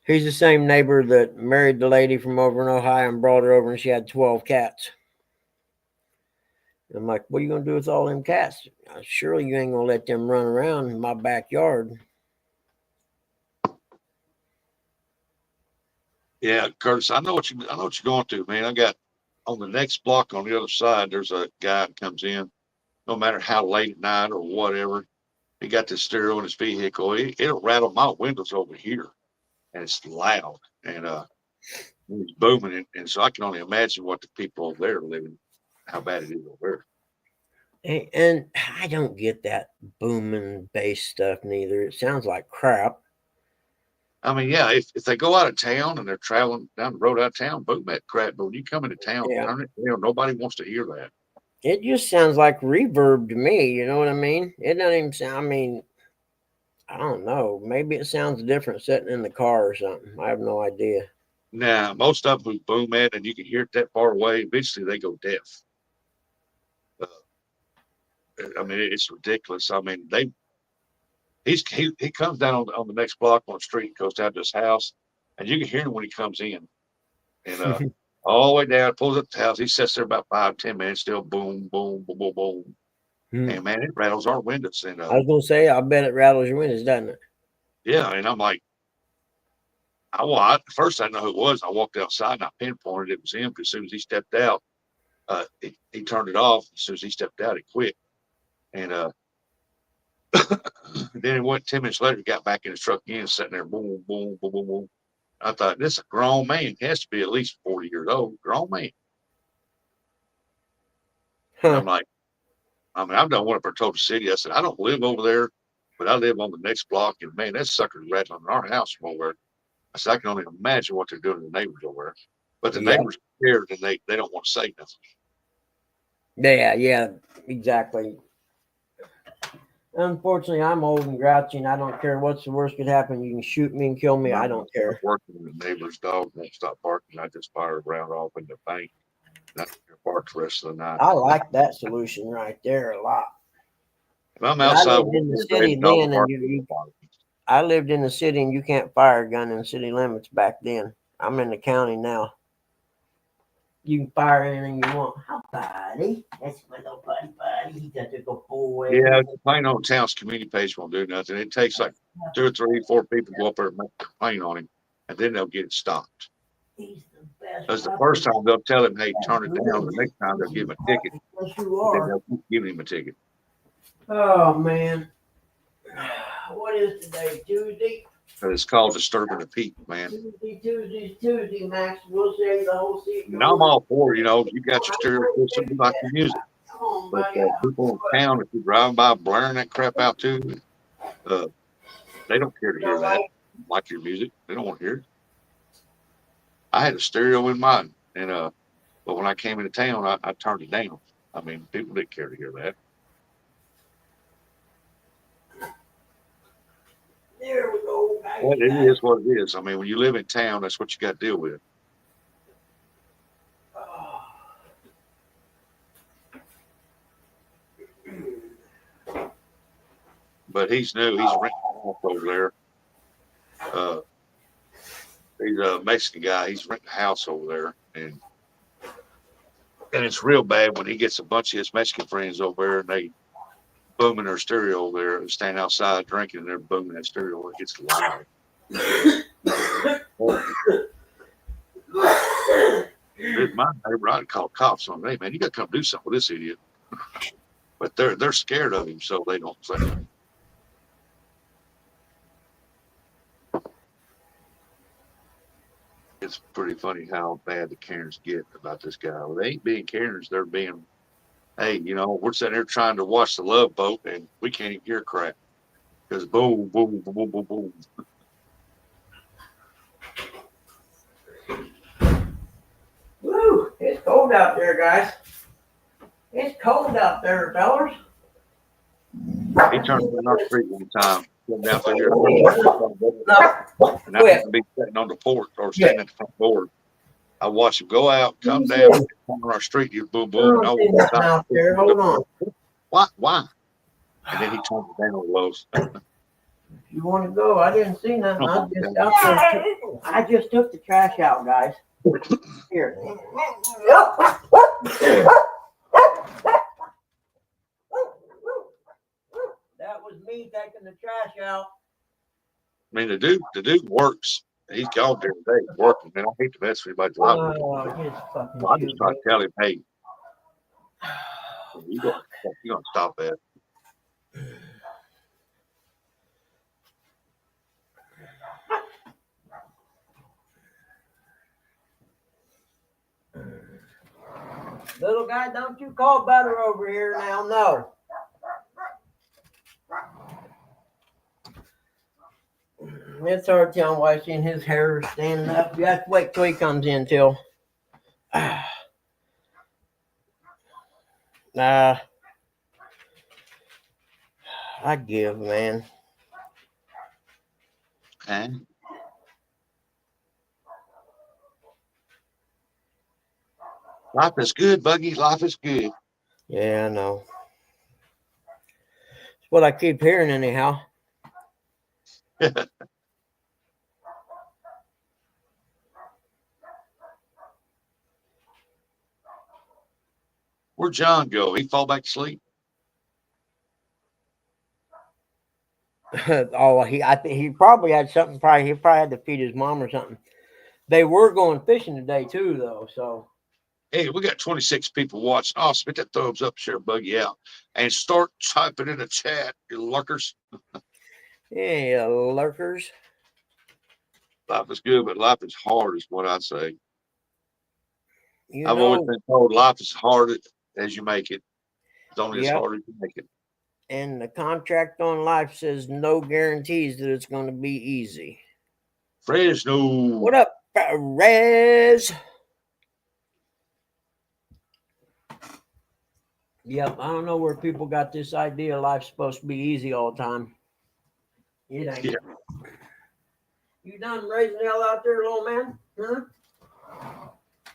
He's the same neighbor that married the lady from over in Ohio and brought her over, and she had 12 cats. And I'm like, what are you going to do with all them cats? Surely you ain't going to let them run around in my backyard. Yeah, Curtis, I know what you're going through, man. I got on the next block on the other side, there's a guy that comes in, no matter how late at night or whatever. He got this stereo in his vehicle. It'll rattle my windows over here, and it's loud, and it's booming, and so I can only imagine what the people over there are living, how bad it is over there. And I don't get that booming bass stuff neither. It sounds like crap. I mean, yeah, if they go out of town and they're traveling down the road out of town, boom that crap. But when you come into town, turn it, nobody wants to hear that. It just sounds like reverb to me. You know what I mean? It doesn't even sound. I mean, I don't know. Maybe it sounds different sitting in the car or something. I have no idea. Now, most of them boom at, and you can hear it that far away. Eventually, they go deaf. I mean, it's ridiculous. I mean, he comes down on the next block on the street, goes down to his house, and you can hear him when he comes in, and all the way down, pulls up the house. He sits there about 5, 10 minutes, still boom, boom, boom, boom, boom. And man, it rattles our windows. And I was gonna say, I bet it rattles your windows, doesn't it? Yeah, and I'm like, first I didn't know who it was. I walked outside and I pinpointed it was him. Because as soon as he stepped out, he turned it off. As soon as he stepped out, it quit. And then it went 10 minutes later. He got back in his truck again, sitting there, boom, boom, boom, boom, boom. I thought, this is a grown man. He has to be at least 40 years old. Grown man. Huh. I'm like, I mean, I've done one up at Total City. I said, I don't live over there, but I live on the next block. And man, that sucker's rattling in our house from over there. I said, I can only imagine what they're doing to the neighbors over there. But the neighbors are scared and they don't want to say nothing. Yeah, exactly. Unfortunately, I'm old and grouchy, and I don't care what's the worst could happen. You can shoot me and kill me. I don't care. Working with the neighbor's dog won't stop barking. I just fire a round off in the bank. And I bark the rest of the night. I like that solution right there a lot. If I'm outside, I lived in the city then, and I lived in the city, and you can't fire a gun in city limits back then. I'm in the county now. You can fire anything you want. Hi, buddy. That's my little buddy. He's such a good boy. Yeah, complain on town's community page won't do nothing. It takes like 2 or 3, 4 people go up there and make a complaint on him, and then they'll get it stopped. He's the best. Because the first time they'll tell him, hey, turn it down. The next time they'll give him a ticket. Yes, you And then are. they'll keep giving him a ticket. Oh man. What is today? Tuesday? But it's called disturbing the peace, man. Tuesday, Max. We'll say the whole season. And I'm all for it, you know, you got your stereo system, you like your music. Come on, But buddy. people in town, if you're driving by blaring that crap out too, they don't care to hear that. Like your music, they don't want to hear it. I had a stereo in mine, and but when I came into town, I turned it down. I mean, people didn't care to hear that. There we go. But it is what it is. I mean, when you live in town, that's what you got to deal with. But he's new. He's renting a house over there. He's a Mexican guy. He's renting a house over there, and it's real bad when he gets a bunch of his Mexican friends over there and they booming their stereo over there and stand outside drinking and they're booming that stereo. It gets loud. My neighbor, I'd call cops on him. Hey man, you got to come do something with this idiot. But they're scared of him, so they don't say anything. It's pretty funny how bad the Karens get about this guy. Well, they ain't being Karens, they're being, hey, you know, we're sitting there trying to watch the Love Boat and we can't even hear crap. Because boom, boom, boom, boom, boom, boom. Woo! It's cold out there, guys. It's cold out there, fellas. He turned down our street one time. Went down through here. No, And I happened to be sitting on the porch or standing at the front door. I watched him go out, come down, on our street, he was boom, boom. And I was out there. Hold on. Why? And then he turned it down on Lowe's. You want to go? I didn't see nothing. I just took the trash out, guys. Here. That was me taking the trash out. I mean, the dude works. He's gone there today working, man. I hate to mess with anybody driving. Oh, his fucking I just try to tell him, hey, you gonna stop that. Little guy, don't you call butter over here now. No. It's hard telling why seeing his hair is standing up. You have to wait till he comes in till. I give, man. Okay. Life is good, Buggy. Life is good. Yeah, I know. It's what I keep hearing anyhow. Where'd John go? He fall back to sleep? I think he probably had something. He probably had to feed his mom or something. They were going fishing today too, though. So. Hey, we got 26 people watching. Oh, spit that thumbs up, share Buggy out, and start typing in the chat, you lurkers. Yeah, lurkers. Life is good, but life is hard, is what I say. You I've know, always been told life is hard as you make it. It's only as Yep. hard as you make it. and the contract on life says no guarantees that it's going to be easy. Fresno. What up, Perez? Yep, I don't know where people got this idea life's supposed to be easy all the time. It ain't. Yeah. You done raising hell out there, little man? Huh?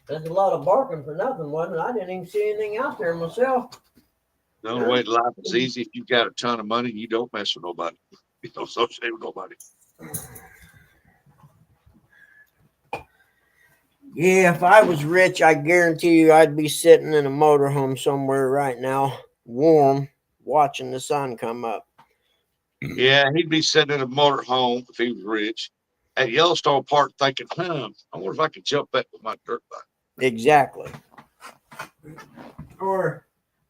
There's a lot of barking for nothing, wasn't it? I didn't even see anything out there myself. The only way life is easy if you've got a ton of money and you don't mess with nobody. You don't associate with nobody. Yeah, if I was rich, I guarantee you I'd be sitting in a motorhome somewhere right now. warm watching the sun come up. Yeah, he'd be sitting in a motor home if he was rich at Yellowstone Park thinking, I wonder if I could jump that with my dirt bike. Exactly. Or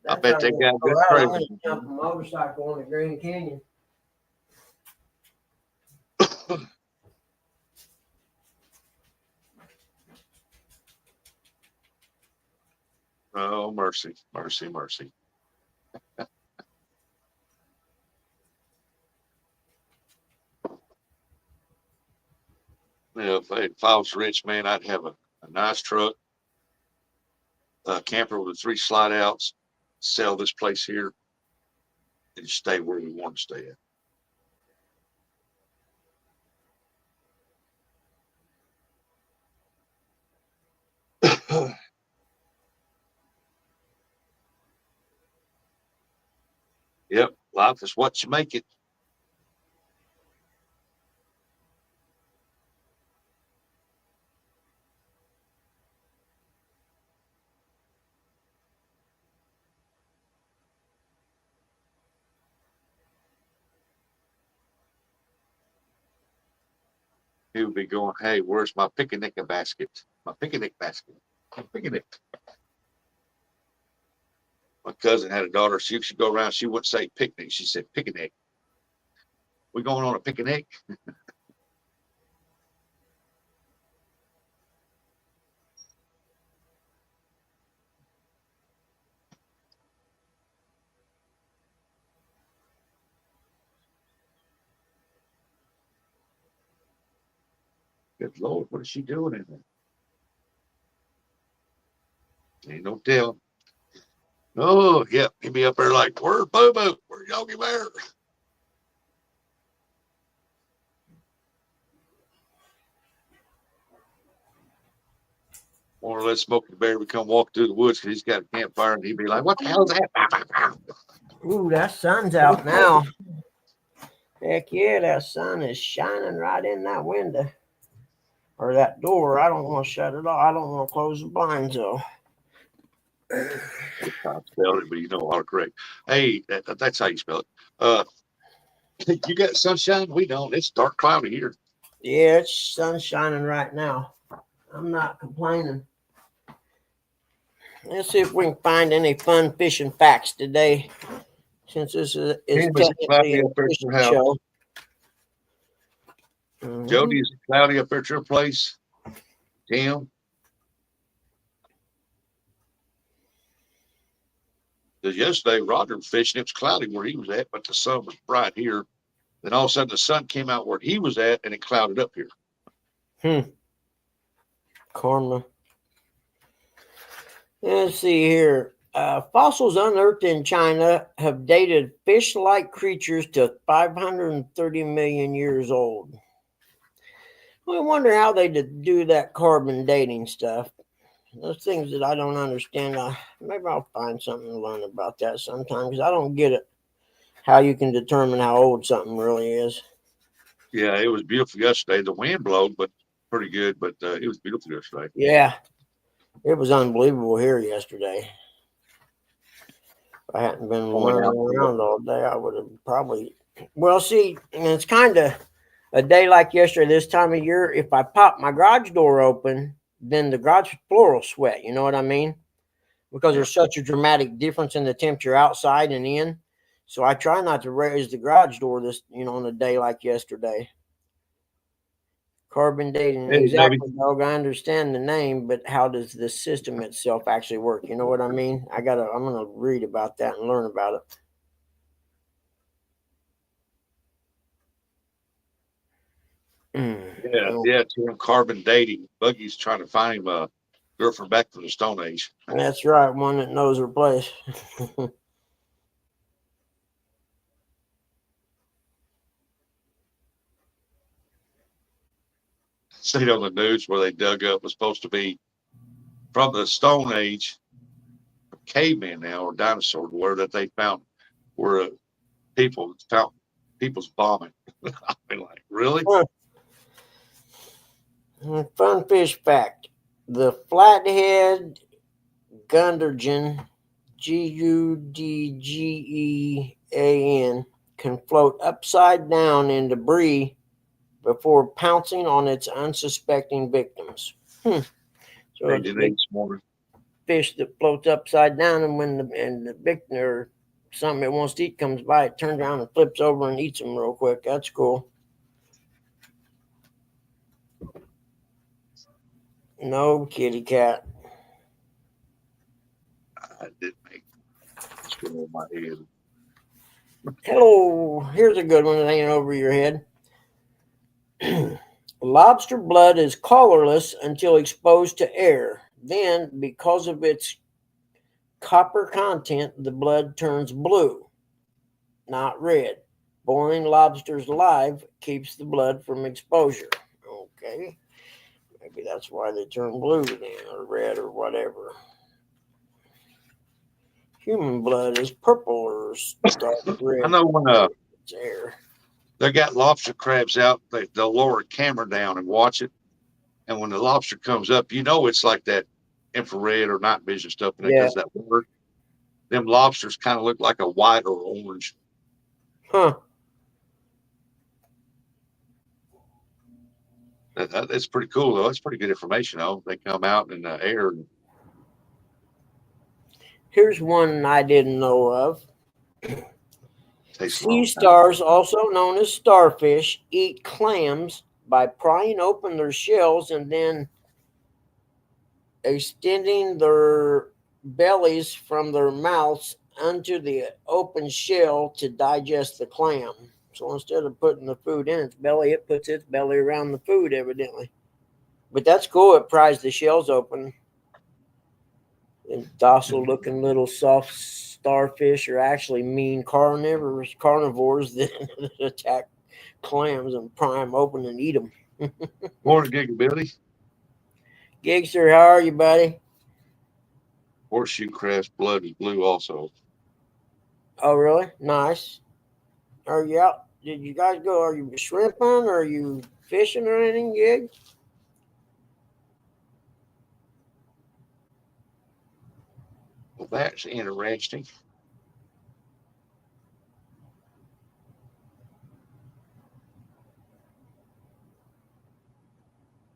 I that's bet how they I'm got gonna good go out. I'm trailer. gonna jump a motorcycle on the Grand Canyon. Oh, mercy, mercy, mercy. Yeah, if I was rich, man, I'd have a nice truck, a camper with 3 slide outs, sell this place here, and stay where we want to stay at. Yep, life is what you make it. He would be going, hey, where's my picnic basket? My picnic basket. My picnic. My cousin had a daughter. She should go around. She wouldn't say picnic. She said picnic. We going on a picnic? Good Lord, what is she doing in there? Ain't no telling. Oh, yep. He'd be up there like, where's Boo Boo? Where's Yogi Bear? More or less, Smokey the Bear would come walk through the woods because he's got a campfire, and he'd be like, what the hell is that? Ooh, that sun's out now. Heck yeah, that sun is shining right in that window. Or that door. I don't want to shut it off. I don't want to close the blinds though. I spelled it, but you know autocorrect. Hey, that's how you spell it. You got sunshine? We don't. It's dark cloudy here. Yeah, it's sun shining right now. I'm not complaining. Let's see if we can find any fun fishing facts today, since this is technically a fishing show. Jody, is it cloudy up at your place? Tim? Because yesterday Roger was fishing. It was cloudy where he was at, but the sun was bright here. Then all of a sudden the sun came out where he was at, and it clouded up here. Karma. Let's see here. Fossils unearthed in China have dated fish-like creatures to 530 million years old. I wonder how they do that carbon dating stuff. Those things that I don't understand. Maybe I'll find something to learn about that sometime, because I don't get it. How you can determine how old something really is. Yeah, it was beautiful yesterday. The wind blowed, but pretty good. But it was beautiful yesterday. Yeah, it was unbelievable here yesterday. If I hadn't been running around all day, I would have probably. Well, see, it's kind of a day like yesterday, this time of year. If I pop my garage door open, then the garage floor will sweat. You know what I mean? Because there's such a dramatic difference in the temperature outside and in. So I try not to raise the garage door on a day like yesterday. Carbon dating, Hey, exactly, dog. I understand the name, but how does the system itself actually work? You know what I mean? I'm gonna read about that and learn about it. Yeah, Tim, carbon dating. Buggy's trying to find him a girlfriend back from the Stone Age. That's right, one that knows her place. Seen on the news where they dug up was supposed to be from the Stone Age, cavemen now or dinosaurs, where that they found where people found people's bombing. I've been like, really? Fun fish fact: the flathead gudgeon Gudgean, can float upside down in debris before pouncing on its unsuspecting victims. So Hey, it's a big Denise, morning. fish that floats upside down, and when the victim or something it wants to eat comes by, it turns around and flips over and eats them real quick. That's cool. No, kitty cat. I did make it's going over my head. Hello, here's a good one that ain't over your head. Lobster blood is colorless until exposed to air. Then, because of its copper content, the blood turns blue, not red. Boiling lobsters live keeps the blood from exposure. Okay, maybe that's why they turn blue then, or red, or whatever. Human blood is purple or dark red. I know when It's air. they got lobster crabs out, they'll lower a camera down and watch it. And when the lobster comes up, you know it's like that infrared or night vision stuff because that water. Them lobsters kind of look like a white or orange. Huh. That's pretty cool though. That's pretty good information though. They come out in the air. Here's one I didn't know of. Tastes Sea stars, also known as starfish, eat clams by prying open their shells and then extending their bellies from their mouths onto the open shell to digest the clam. So instead of putting the food in its belly, it puts its belly around the food, evidently. But that's cool. It pries the shells open. And docile looking little soft starfish are actually mean carnivores that attack clams and pry them open and eat them. Morning, Gigability. Gigster, how are you, buddy? Horseshoe crab's blood is blue also. Oh, really? Nice. Are you out? Did you guys go? Are you shrimping? Or are you fishing or anything, Gig? Well, that's interesting.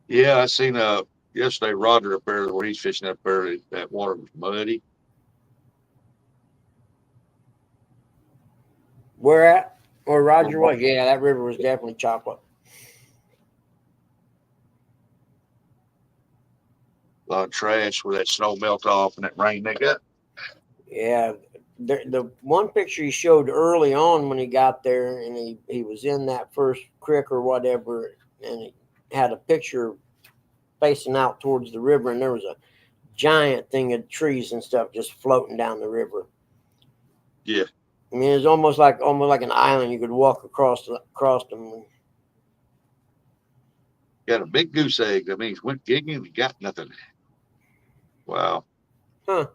Yeah, I seen yesterday Roger up there where he's fishing up there. That water was muddy. Where at? Where Roger was? Yeah, that river was definitely chocolate. A lot of trash where that snow melt off and that rain they got. Yeah, the one picture he showed early on when he got there, and he was in that first creek or whatever, and he had a picture facing out towards the river, and there was a giant thing of trees and stuff just floating down the river. Yeah. I mean, it's almost like an island. You could walk across them. Got a big goose egg. That means went gigging and got nothing. Wow. Huh.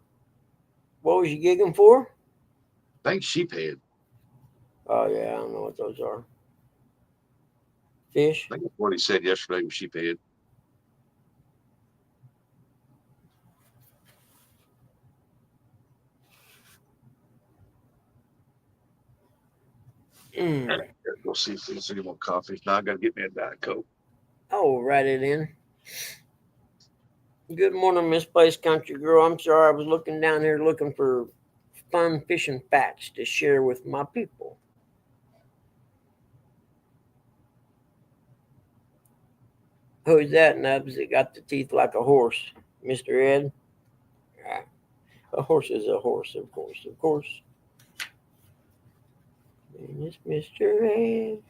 What was you gigging for? I think sheephead. Oh, yeah, I don't know what those are. Fish? I think that's what he said yesterday was sheephead. Go see if there's any more coffee. Now I got to get me a Diet Coke. Oh, write it in. Good morning, Misplaced Country Girl. I'm sorry, I was looking down here looking for fun fishing facts to share with my people. Who's that, Nubs, that got the teeth like a horse? Mr. Ed? A horse is a horse, of course, of course. And it's Mr. Ed.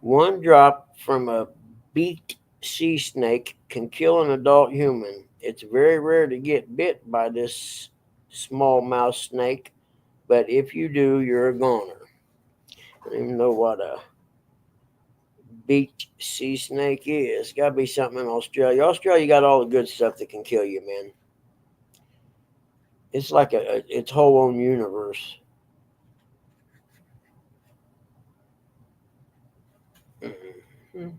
One drop from a beaked sea snake can kill an adult human. It's very rare to get bit by this smallmouth snake, but if you do, you're a goner. I don't even know what a beaked sea snake is. Got to be something in Australia. Australia got all the good stuff that can kill you, man. It's like its whole own universe. Where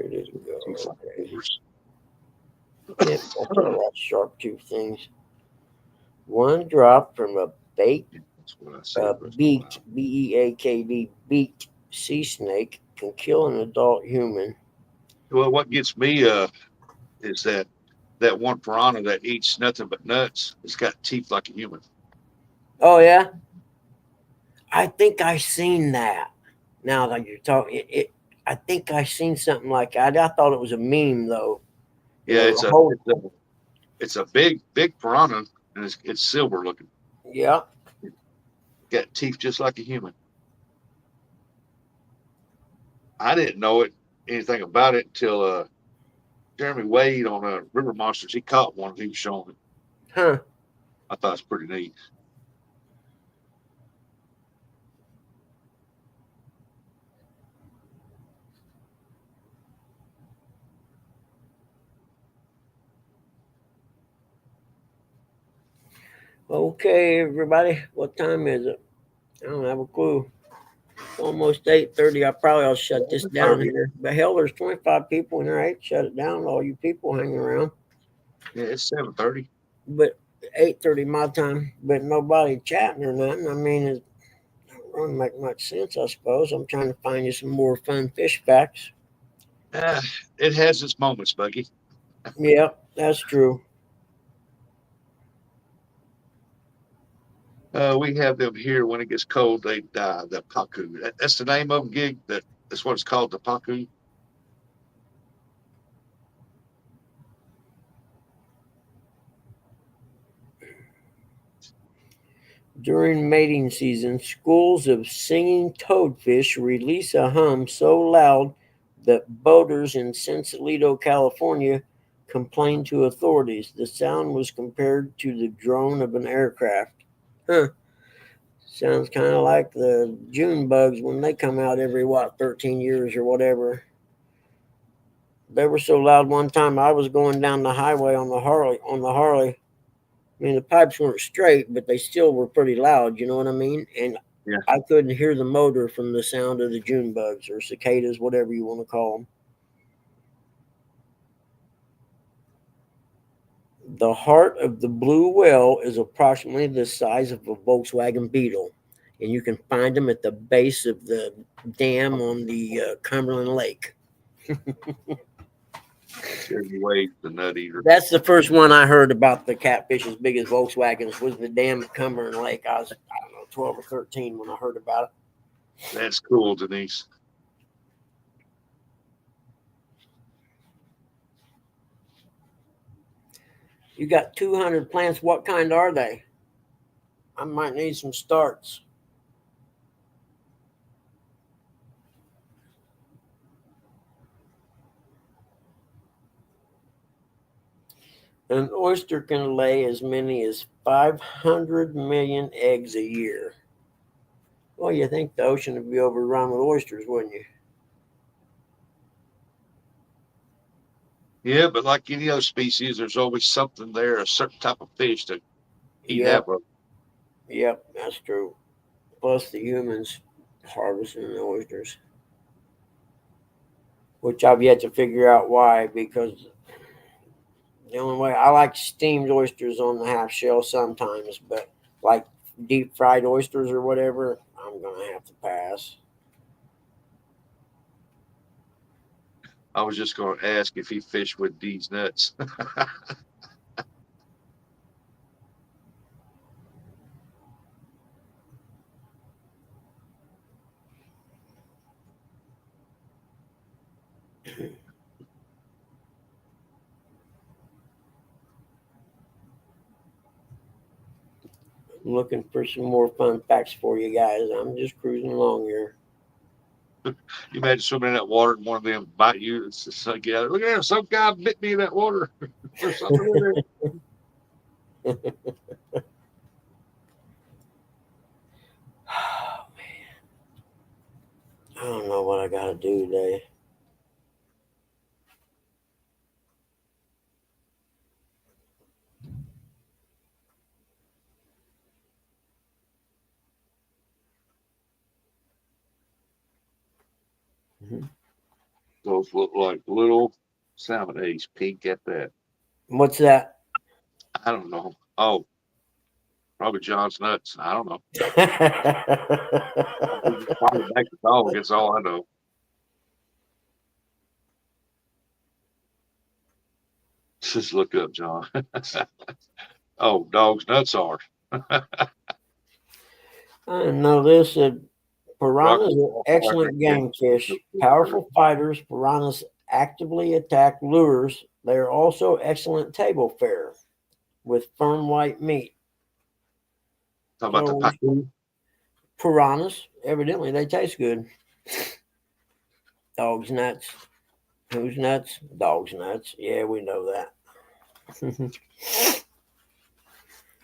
did it go? Two flat Okay. doors. Yep, that's all that sharp tooth things. One drop from a That's what I said. But beaked, beakd, beaked sea snake can kill an adult human. well, what gets me is that one piranha that eats nothing but nuts. It's got teeth like a human. Oh yeah, I think I seen that. Now that you're talking, I think I seen something like that. I thought it was a meme though. You Yeah, know, the whole. it's a big piranha, and it's silver looking. Yeah. Got teeth just like a human. I didn't know anything about it until Jeremy Wade on River Monsters. He caught one. He was showing it. Huh. I thought it's pretty neat. Okay, everybody. What time is it? I don't have a clue. It's almost 8:30. I probably ought to shut this down 30. here. But hell, there's 25 people in there. I hate to shut it down. All you people hanging around. Yeah, it's 7:30. But 8:30 my time. But nobody chatting or nothing. I mean, it don't make much sense. I suppose I'm trying to find you some more fun fish facts. Uh, it has its moments, Buggy. Yeah, that's true. We have them here when it gets cold. They die. The paku. That's the name of them. Gig. That's what it's called. The paku. During mating season, schools of singing toadfish release a hum so loud that boaters in Sausalito, California, complained to authorities. The sound was compared to the drone of an aircraft. Huh. Sounds kind of like the June bugs when they come out every 13 years or whatever. They were so loud one time I was going down the highway on the Harley. I mean, the pipes weren't straight, but they still were pretty loud. You know what I mean? And Yeah. I couldn't hear the motor from the sound of the June bugs or cicadas, whatever you want to call them. The heart of the blue whale is approximately the size of a Volkswagen Beetle, and you can find them at the base of the dam on the Cumberland Lake. Jeremy Wade, the nut eater. That's the first one I heard about the catfish as big as Volkswagens was the dam at Cumberland Lake. I don't know, 12 or 13 when I heard about it. That's cool, Denise. You got 200 plants. What kind are they? I might need some starts. An oyster can lay as many as 500 million eggs a year. Well, you think the ocean would be overrun with oysters, wouldn't you? Yeah, but like any other species, there's always something there, a certain type of fish to eat Yep, half of. yep, that's true. Plus the humans harvesting the oysters, which I've yet to figure out why, because the only way I like steamed oysters on the half shell sometimes, but like deep fried oysters or whatever, I'm gonna have to pass. I was just going to ask if he fished with D's nuts. I'm looking for some more fun facts for you guys. I'm just cruising along here. You imagine swimming in that water and one of them bite you. It's just like, yeah, look at there, some guy bit me in that water. There's something in there. Oh man, I don't know what I gotta do today. Those look like little salmon eggs, pink at that. What's that? I don't know. Oh, probably John's nuts. I don't know. Probably back the dog. That's all I know. Just look up, John. Oh, dog's nuts are. I didn't know this. Piranhas are excellent game fish. Powerful fighters, piranhas actively attack lures. They are also excellent table fare with firm white meat. Talk about the So, pacu. piranhas, evidently, they taste good. Dog's nuts. Who's nuts? Dog's nuts. Yeah, we know that.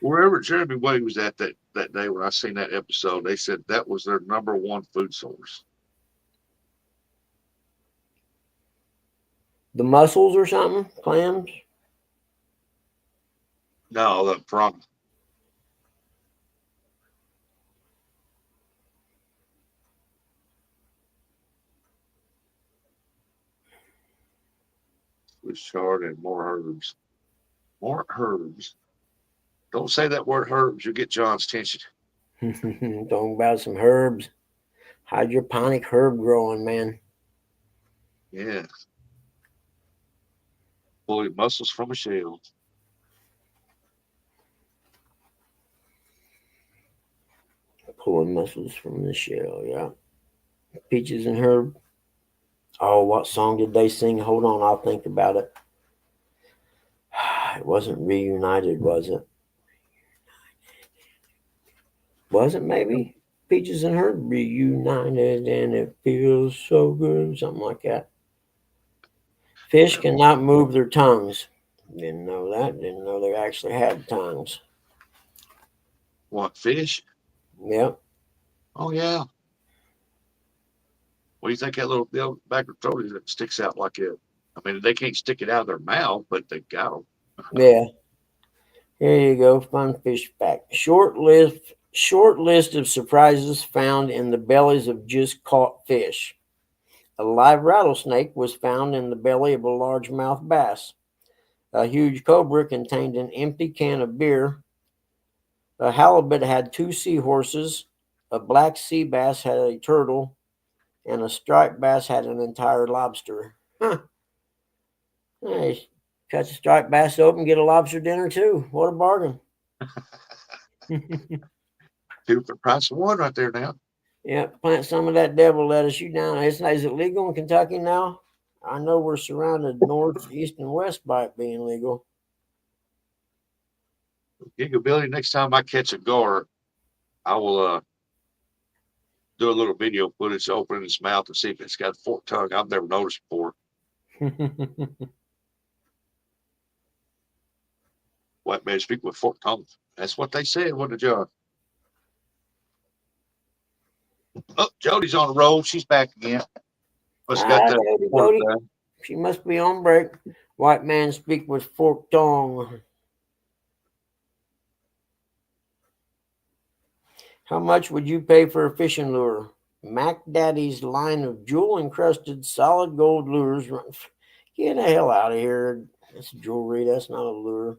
Wherever Jeremy Wade was at that day when I seen that episode, they said that was their number one food source. The mussels or something? Clams? No, the piranha. With chard and more herbs. More herbs. Don't say that word herbs. You'll get John's attention. Talking about some herbs. Hydroponic herb growing, man. Yeah. Pulling mussels from a shell. Pulling mussels from the shell, yeah. Peaches and herb. Oh, what song did they sing? Hold on, I'll think about it. It wasn't Reunited, was it? Was it maybe? Peaches and herb reunited and it feels so good. Something like that. Fish cannot move their tongues. Didn't know that. Didn't know they actually had tongues. What, fish? Yep. Oh, yeah. What do you think that little back of throat is that sticks out like it? I mean, they can't stick it out of their mouth, but they got them. Yeah. Here you go. Fun fish fact. Short list of surprises found in the bellies of just caught fish. A live rattlesnake was found in the belly of a largemouth bass. A huge cobra contained an empty can of beer. A halibut had 2 seahorses. A black sea bass had a turtle. And a striped bass had an entire lobster. Huh. Hey, cut the striped bass open, get a lobster dinner too. What a bargain. 2 for the price of 1 right there now. Yeah, plant some of that devil lettuce. You down? Is it legal in Kentucky now? I know we're surrounded north, east, and west by it being legal. Giga Billy, next time I catch a gar, I will do a little video footage opening its mouth and see if it's got a forked tongue. I've never noticed before. White man speak with forked tongue. That's what they said, wasn't it, John? Oh, Jody's on the road. She's back again. Must have got that. Jody. She must be on break. White man speak with forked tongue. How much would you pay for a fishing lure? Mac Daddy's line of jewel-encrusted solid gold lures. Get the hell out of here. That's jewelry. That's not a lure.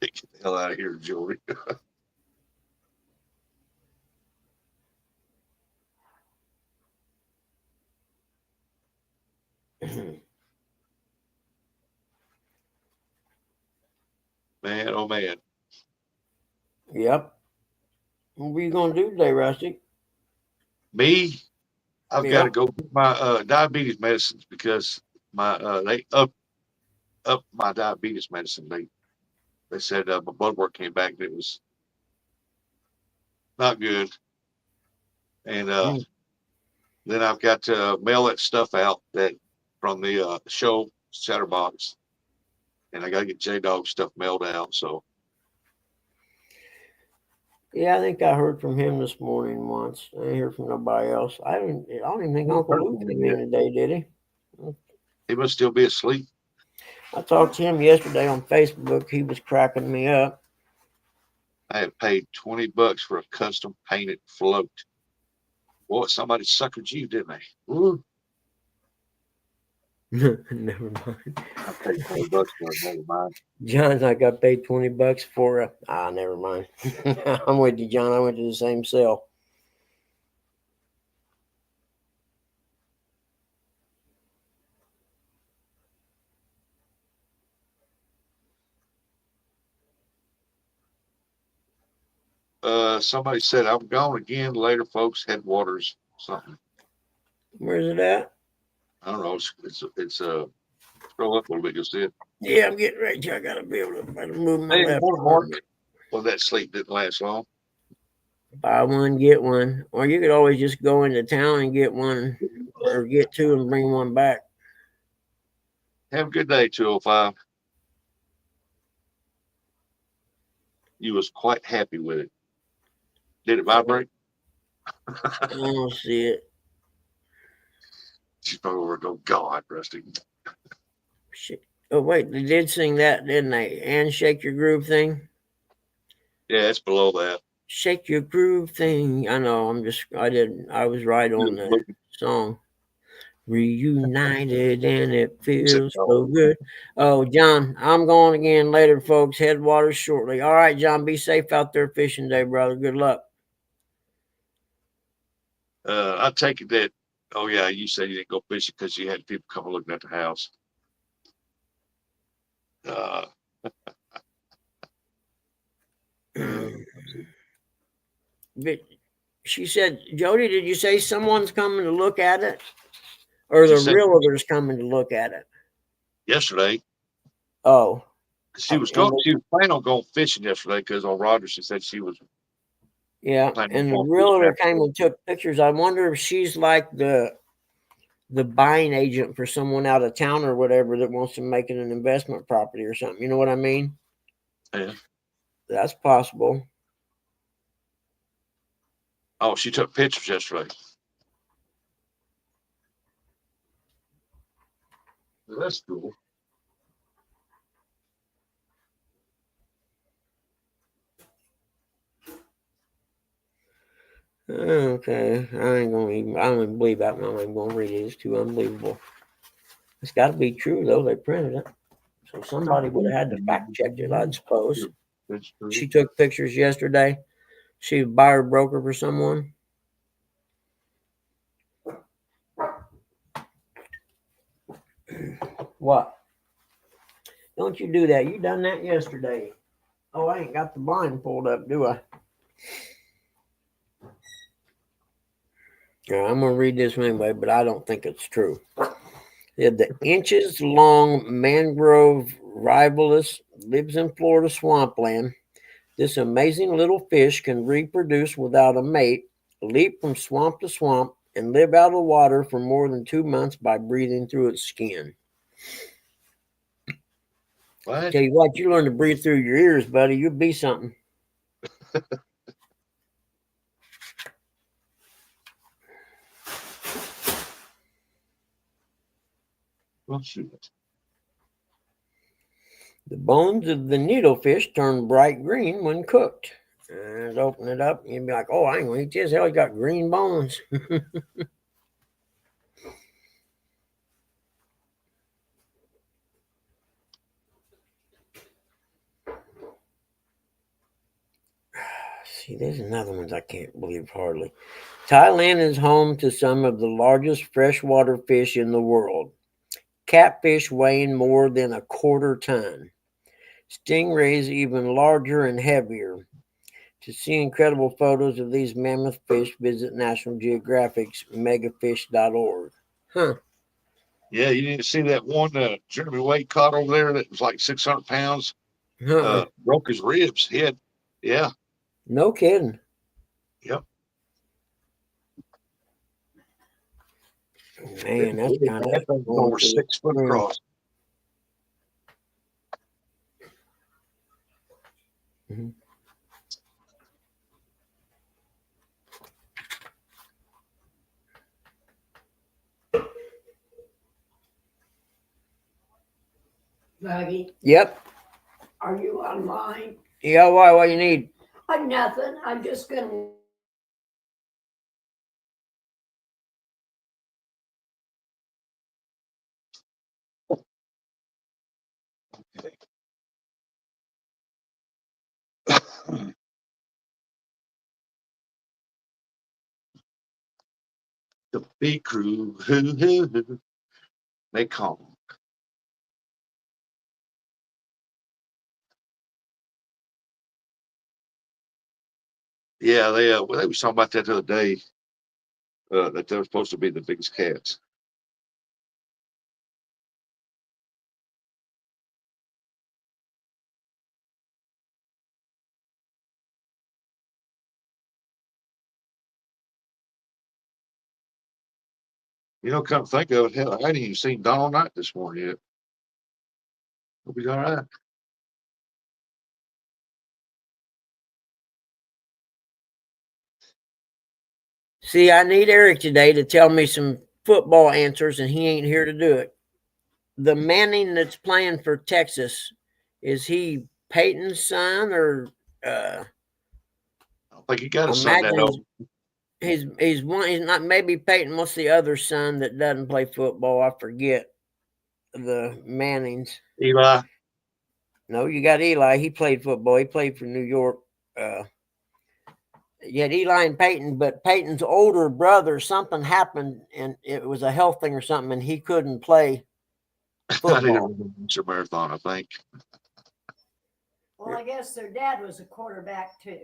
Get the hell out of here, jewelry. Man, oh man. Yep. What are you going to do today, Rusty? Me, I've got to go get my diabetes medicines because my they up my diabetes medicine. They said my blood work came back and it was not good. And then I've got to mail that stuff out that from the show Chatterbox, and I got to get J Dog stuff mailed out. So yeah, I think I heard from him this morning once. I didn't hear from nobody else. I don't even think Uncle Luke came in today, did he? he must still be asleep. I talked to him yesterday on Facebook. He was cracking me up. I had paid $20 for a custom painted float. Boy, somebody suckered you, didn't they? Ooh, Never mind. I paid $20 for it. Never mind. John's like, I paid $20 for a. Never mind. I'm with you, John. I went to the same sale. Somebody said I'm gone again later, folks. Headwaters, something. Where's it at? I don't know. It's scroll up a little bit. You'll see it. Yeah, I'm getting ready. I gotta be able to move my Hey, left morning, arm. Mark. Well, that sleep didn't last long. Buy one, get one. Or you could always just go into town and get one, or get two and bring one back. Have a good day, 205. You was quite happy with it. Did it vibrate? I don't see it. She's probably over. Go, God, Rusty. Shit. Oh wait, they did sing that, didn't they? And Shake Your Groove thing. Yeah, it's below that. Shake Your Groove thing. I know. I was right on the song. Reunited and it feels so good. Oh, John, I'm going again later, folks. Headwaters shortly. All right, John, be safe out there fishing day, brother. Good luck. I take it that. Oh yeah, you said you didn't go fishing because you had people come looking at the house. But she said, Jody, did you say someone's coming to look at it? Or the realtor's coming to look at it? Yesterday. Oh. She was planning on going fishing yesterday because on Rogers she said she was. Yeah, and the realtor came and took pictures. I wonder if she's like the buying agent for someone out of town or whatever that wants to make it an investment property or something. You know what I mean? Yeah. That's possible. Oh, she took pictures yesterday. That's cool. Okay, I don't even believe that. I'm not even gonna read it. It's too unbelievable. It's got to be true though. They printed it, so somebody would have had to fact check it, I'd suppose. She took pictures yesterday. She was buyer broker for someone. What? Don't you do that? You done that yesterday. Oh, I ain't got the blind pulled up, do I? Yeah, I'm gonna read this anyway, but I don't think it's true. The inches-long mangrove rivalus lives in Florida swampland. This amazing little fish can reproduce without a mate, leap from swamp to swamp, and live out of water for more than 2 months by breathing through its skin. What? Tell you what, you learn to breathe through your ears, buddy. You'll be something. Well, shoot. The bones of the needlefish turn bright green when cooked. And open it up, and you'd be like, oh, I ain't gonna eat this. Hell, you got green bones. See, there's another one I can't believe hardly. Thailand is home to some of the largest freshwater fish in the world. Catfish weighing more than a quarter ton. Stingrays even larger and heavier. To see incredible photos of these mammoth fish, visit National Geographic's megafish.org. Huh. Yeah, you didn't see that one Jeremy Wade caught over there that was like 600 pounds. Broke his ribs. He had, yeah. No kidding. Yep. Man, that's kind of over 6 foot across. Mm-hmm. Maggie, Yep. are you online? Yeah, why? What you need? Nothing. I'm just gonna. The big crew, hoo, hoo, hoo. They call. Yeah, they was talking about that the other day. That they were supposed to be the biggest cats. You know, come to think of it, hell, I hadn't even seen Donald Knight this morning yet. Hope he's all right. See, I need Eric today to tell me some football answers, and he ain't here to do it. The Manning that's playing for Texas, is he Peyton's son or I don't think he got a I son that imagine old. he's one. He's not maybe Peyton. What's the other son that doesn't play football? I forget the Mannings. Eli. No, you got Eli. He played football. He played for New York. You had Eli and Peyton, but Peyton's older brother, something happened, and it was a health thing or something, and he couldn't play I football. didn't a marathon, I think. Well, I guess their dad was a quarterback too.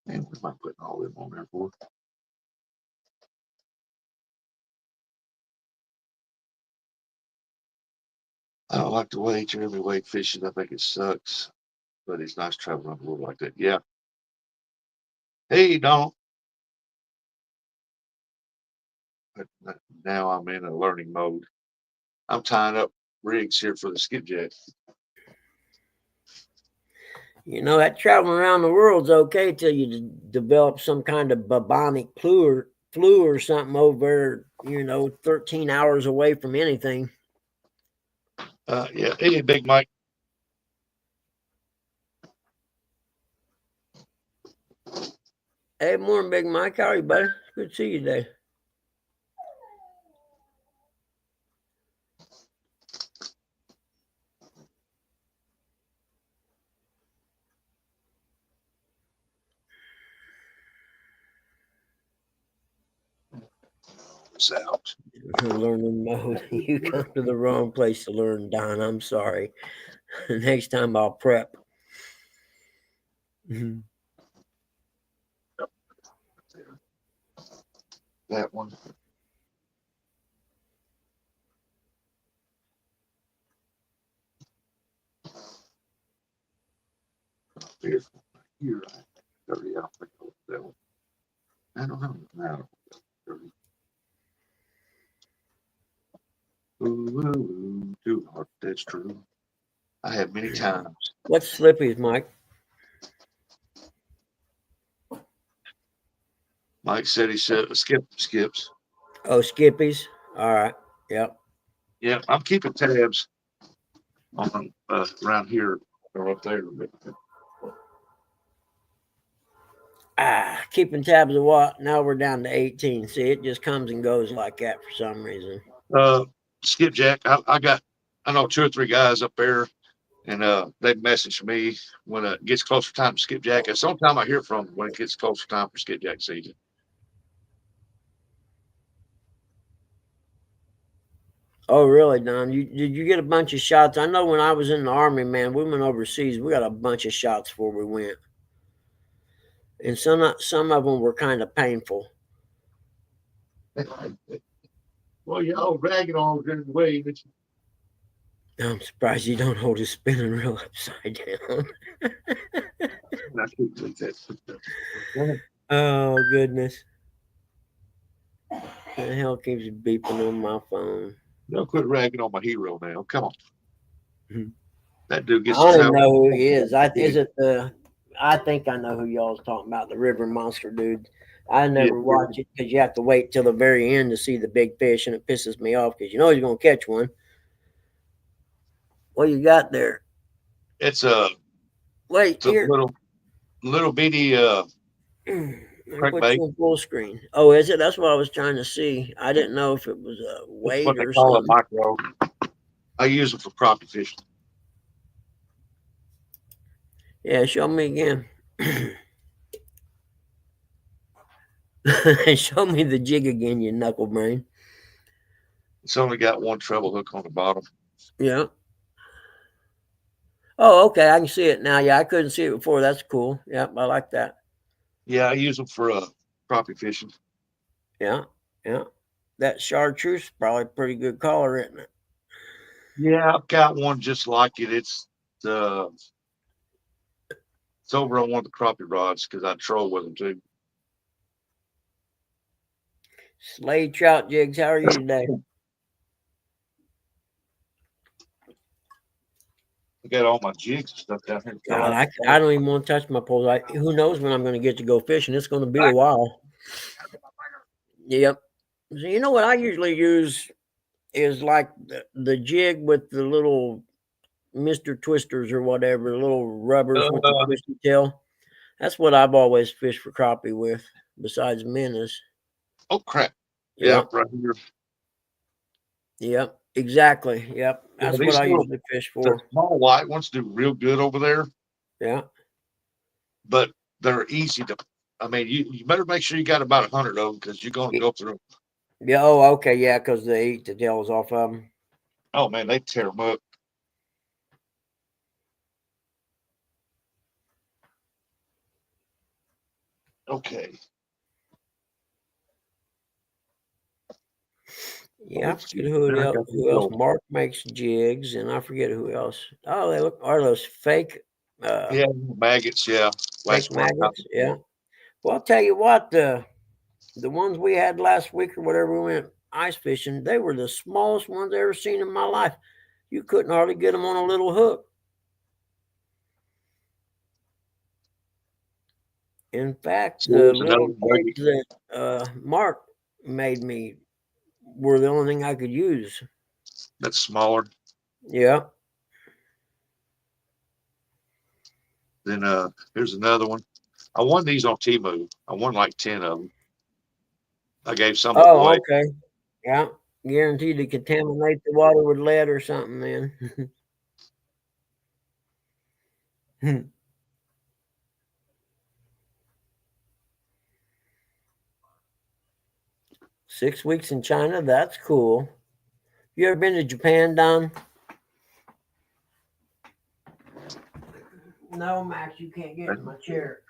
Man, what am I putting all them on there for? I don't like the way Jeremy Wade fishes. I think it sucks, but it's nice traveling on the world like that. Yeah. Hey, Donald. But now I'm in a learning mode. I'm tying up rigs here for the skipjack. You know, that traveling around the world's okay till you develop some kind of bubonic flu or something over, 13 hours away from anything. Yeah. Hey, Big Mike. Hey, morning, Big Mike. How are you, buddy? Good to see you today. It's out. Learning mode. You come to the wrong place to learn, Don. I'm sorry. Next time I'll prep. That one. Here's here. 30. I don't think I looked that one. I don't know. No. 30. Ooh, too hard. That's true. I have many times. What's Slippy's, Mike? Mike said he said skips. Oh, Skippy's. All right. Yep. Yeah, I'm keeping tabs on around here or up there. Keeping tabs of what? Now we're down to 18. See, it just comes and goes like that for some reason. Skipjack. I know 2 or 3 guys up there, and they message me when it gets closer time to skipjack. It's the only time I hear from them when it gets closer time for skipjack season. Oh, really, Don? Did you get a bunch of shots? I know when I was in the Army, man, we went overseas. We got a bunch of shots before we went, and some of them were kind of painful. Well, y'all ragging on during the way. I'm surprised you don't hold a spinning reel upside down. Oh, goodness. The hell keeps beeping on my phone? Don't quit ragging on my hero now. Come on. Mhm. That dude gets I don't his even house. know who he is. I think I know who y'all's talking about, the River Monster dude. I Yeah. never watch it because you have to wait till the very end to see the big fish, and it pisses me off because you know he's going to catch one. What you got there? It's a Wait it's a here. little bitty I put crankbait. you on full screen. Oh, is it? That's what I was trying to see. I didn't know if it was a That's weight what they or call a something. micro. I use them for crappie fishing. Yeah, show me again. Show me the jig again, you knuckle brain. It's only got one treble hook on the bottom. Yeah. Oh, okay. I can see it now. Yeah, I couldn't see it before. That's cool. Yep, I like that. Yeah, I use them for crappie fishing. Yeah, yeah. That chartreuse probably a pretty good color, isn't it? Yeah, I've got one just like it. Uh, it's over on one of the crappie rods because I troll with them too. Slade trout jigs. How are you today? I got all my jigs and stuff down here. God, I don't even want to touch my poles. Who knows when I'm going to get to go fishing? It's going to be a while. Yep. So you know what I usually use is like the jig with the little Mr. Twisters or whatever, the little rubbers with the twisty tail. That's what I've always fished for crappie with, besides minnows. Oh crap! Yep. Yeah, right here. Yep. Exactly. Yep. Yeah, That's what these I little usually fish the for. small white ones do real good over there, Yeah. but they're easy to. I mean, you better make sure you got about 100 of them because you're going to go through. Yeah. Oh, okay. Yeah, because they eat the tails off of them. Oh man, they tear them up. Okay. Yeah, I forget who else. Mark makes jigs, and I forget who else. Oh, they look are those fake Yeah, maggots. Yeah, fake last one. maggots. Yeah. Well, I'll tell you what, the ones we had last week or whatever we went ice fishing, they were the smallest ones I ever seen in my life. You couldn't hardly get them on a little hook. In fact, So the there's another little maggot jigs that Mark made me were the only thing I could use. that's smaller. Yeah. Then here's another one. I won these on Temu. I won like 10 of them. I gave some of them Oh, away. okay. Yeah. Guaranteed to contaminate the water with lead or something, man. 6 weeks in China, that's cool. You ever been to Japan, Don? No, Max, you can't get in my chair.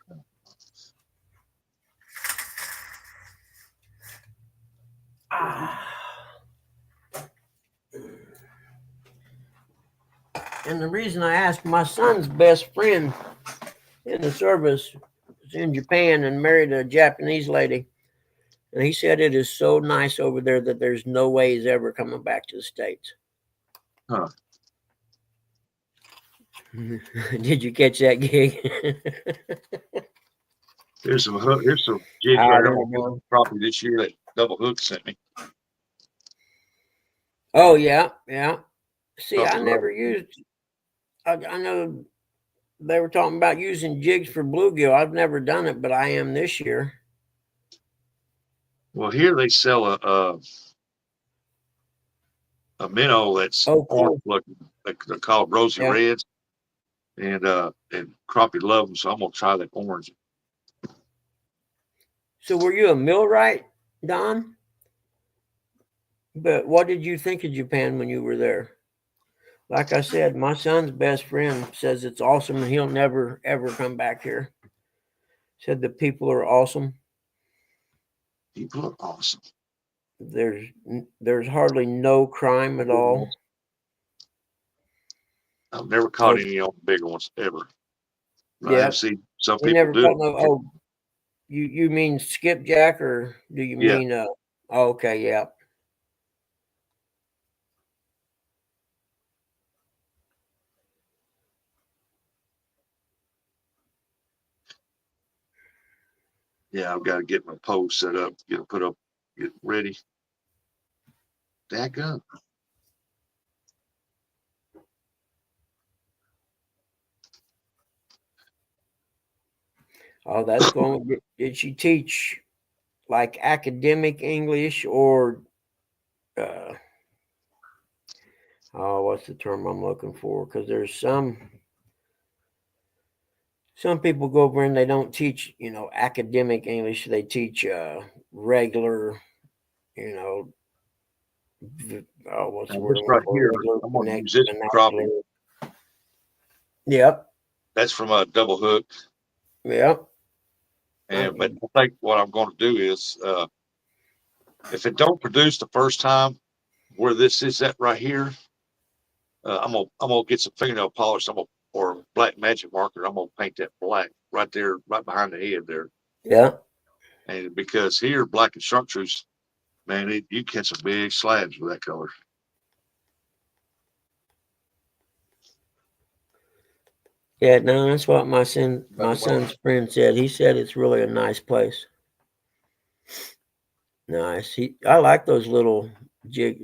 And the reason I asked, my son's best friend in the service was in Japan and married a Japanese lady. And he said it is so nice over there that there's no way he's ever coming back to the States. Huh. Did you catch that gig? Here's some jigs I right don't here. know. Probably this year that Double Hook sent me. Oh, yeah, yeah. See, I Couple never of used, I know they were talking about using jigs for bluegill. I've never done it, but I am this year. Well, here they sell a minnow that's Oh, orange cool. looking. They're called rosy Yeah. reds, and crappie love them. So I'm gonna try that orange. So were you a millwright, Don? But what did you think of Japan when you were there? Like I said, my son's best friend says it's awesome and he'll never, ever come back here. Said the people are awesome. People are awesome. There's hardly no crime at all. I've never caught any on the bigger ones ever. I Yeah. have seen some We people never do caught it. no. Oh, you mean skipjack or do you Yeah. mean oh, okay, yeah. Yeah, I've got to get my pole set up, get it put up, get it ready. Dadgum. Oh, that's going. Did she teach like academic English or oh, what's the term I'm looking for? Because there's some people go over and they don't teach, academic English. They teach regular, you know, what's the Now word this I'm looking right for? here, Regular I'm gonna use this vernacular. crappie. Yep. That's from a double hook. Yep. And but I think what I'm going to do is, if it don't produce the first time, where this is at right here, I'm gonna get some fingernail polish. Or black magic marker. I'm gonna paint that black right there, right behind the head there. Yeah. And because here, black and chartreuse, man, you catch some big slabs with that color. Yeah, no, that's what my son's friend said. He said it's really a nice place. Nice. I like those little baits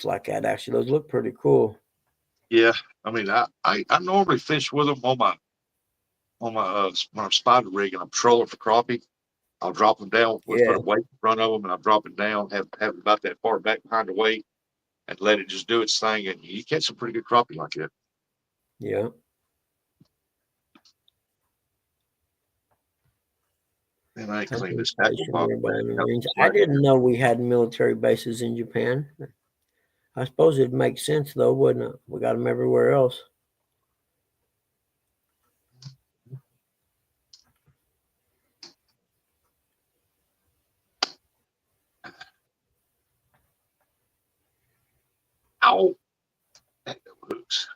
like that. Actually, those look pretty cool. Yeah, I mean, I normally fish with them on my when I'm spider rigging. I'm trolling for crappie. I'll drop them down. We'll Yeah. put a weight in front of them, and I'll drop it down. Have it about that far back behind the weight, and let it just do its thing. And you catch some pretty good crappie like that. Yeah. And I ain't cleaned this tackle Stationary box. Marines. I didn't know we had military bases in Japan. I suppose it'd make sense though, wouldn't it? We got them everywhere else. Ow! That hooks.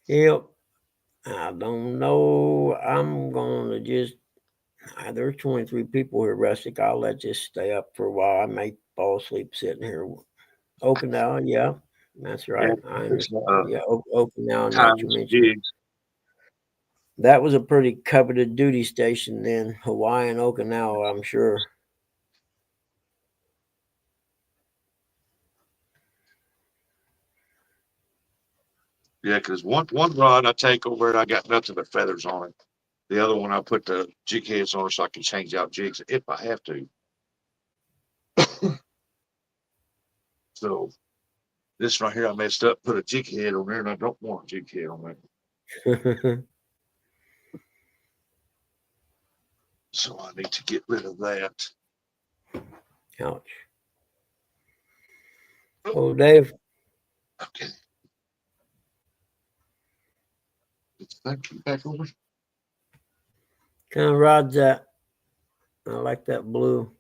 Yep. I don't know. I'm gonna just. There's 23 people here, Rustic. I'll let this stay up for a while. I may fall asleep sitting here. Okinawa, yeah, that's right. I understand. Yeah, Okinawa. Now that you Times mentioned it. jigs. That was a pretty coveted duty station then, Hawaii and Okinawa, I'm sure. Yeah, because one rod I take over it, I got nothing but feathers on it. The other one I put the jig heads on so I can change out jigs if I have to. So this right here I messed up, put a jig head on there, and I don't want a jig head on there. So I need to get rid of that. Ouch. Oh, Dave. Okay. Thank you back over. Kind of rod's that? I like that blue.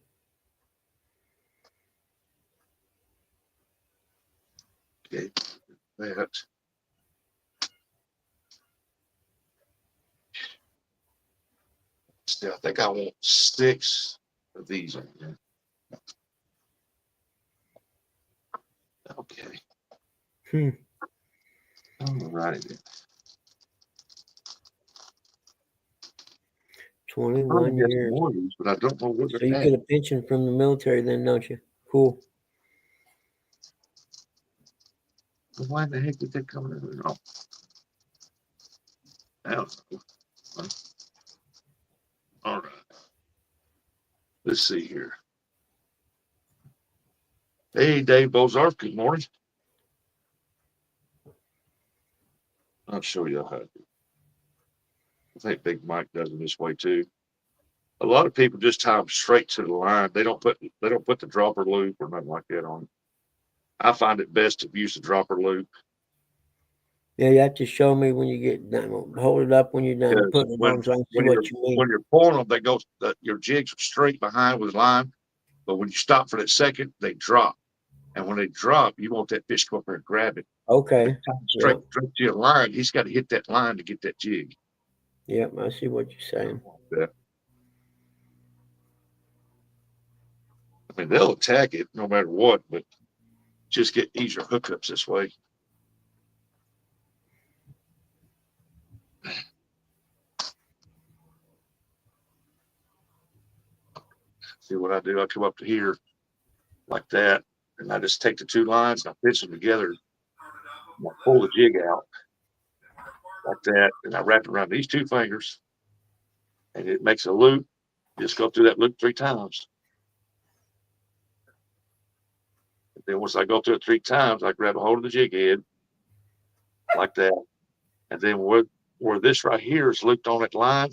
Okay. That. Still, I think I want 6 of these on there. Okay. All righty then. 21 years. More of these, but I don't know what So they're you at. get a pension from the military then, don't you? Cool. Well, why the heck did that come in? Oh. I don't know. All right. Let's see here. Hey, Dave Bozarth, good morning. I'll show you how to do it. I think Big Mike does it this way too. A lot of people just tie them straight to the line. They don't put the dropper loop or nothing like that on it. I find it best to use the dropper loop. Yeah, you have to show me when you get done. Hold it up when you're done Because putting it on so I can see what you mean. when you're pulling them, your jigs are straight behind with line. But when you stop for that second, they drop. And when they drop, you want that fish to come up there and grab it. Okay. Straight to your line. He's got to hit that line to get that jig. Yep, I see what you're saying. Yeah. I mean, they'll attack it no matter what, but just get easier hookups this way. See what I do? I come up to here like that, and I just take the two lines and I pitch them together. I pull the jig out like that, and I wrap it around these two fingers, and it makes a loop. Just go through that loop 3 times. And then once I go through it 3 times, I grab a hold of the jig head like that. And then where this right here is looped on that line,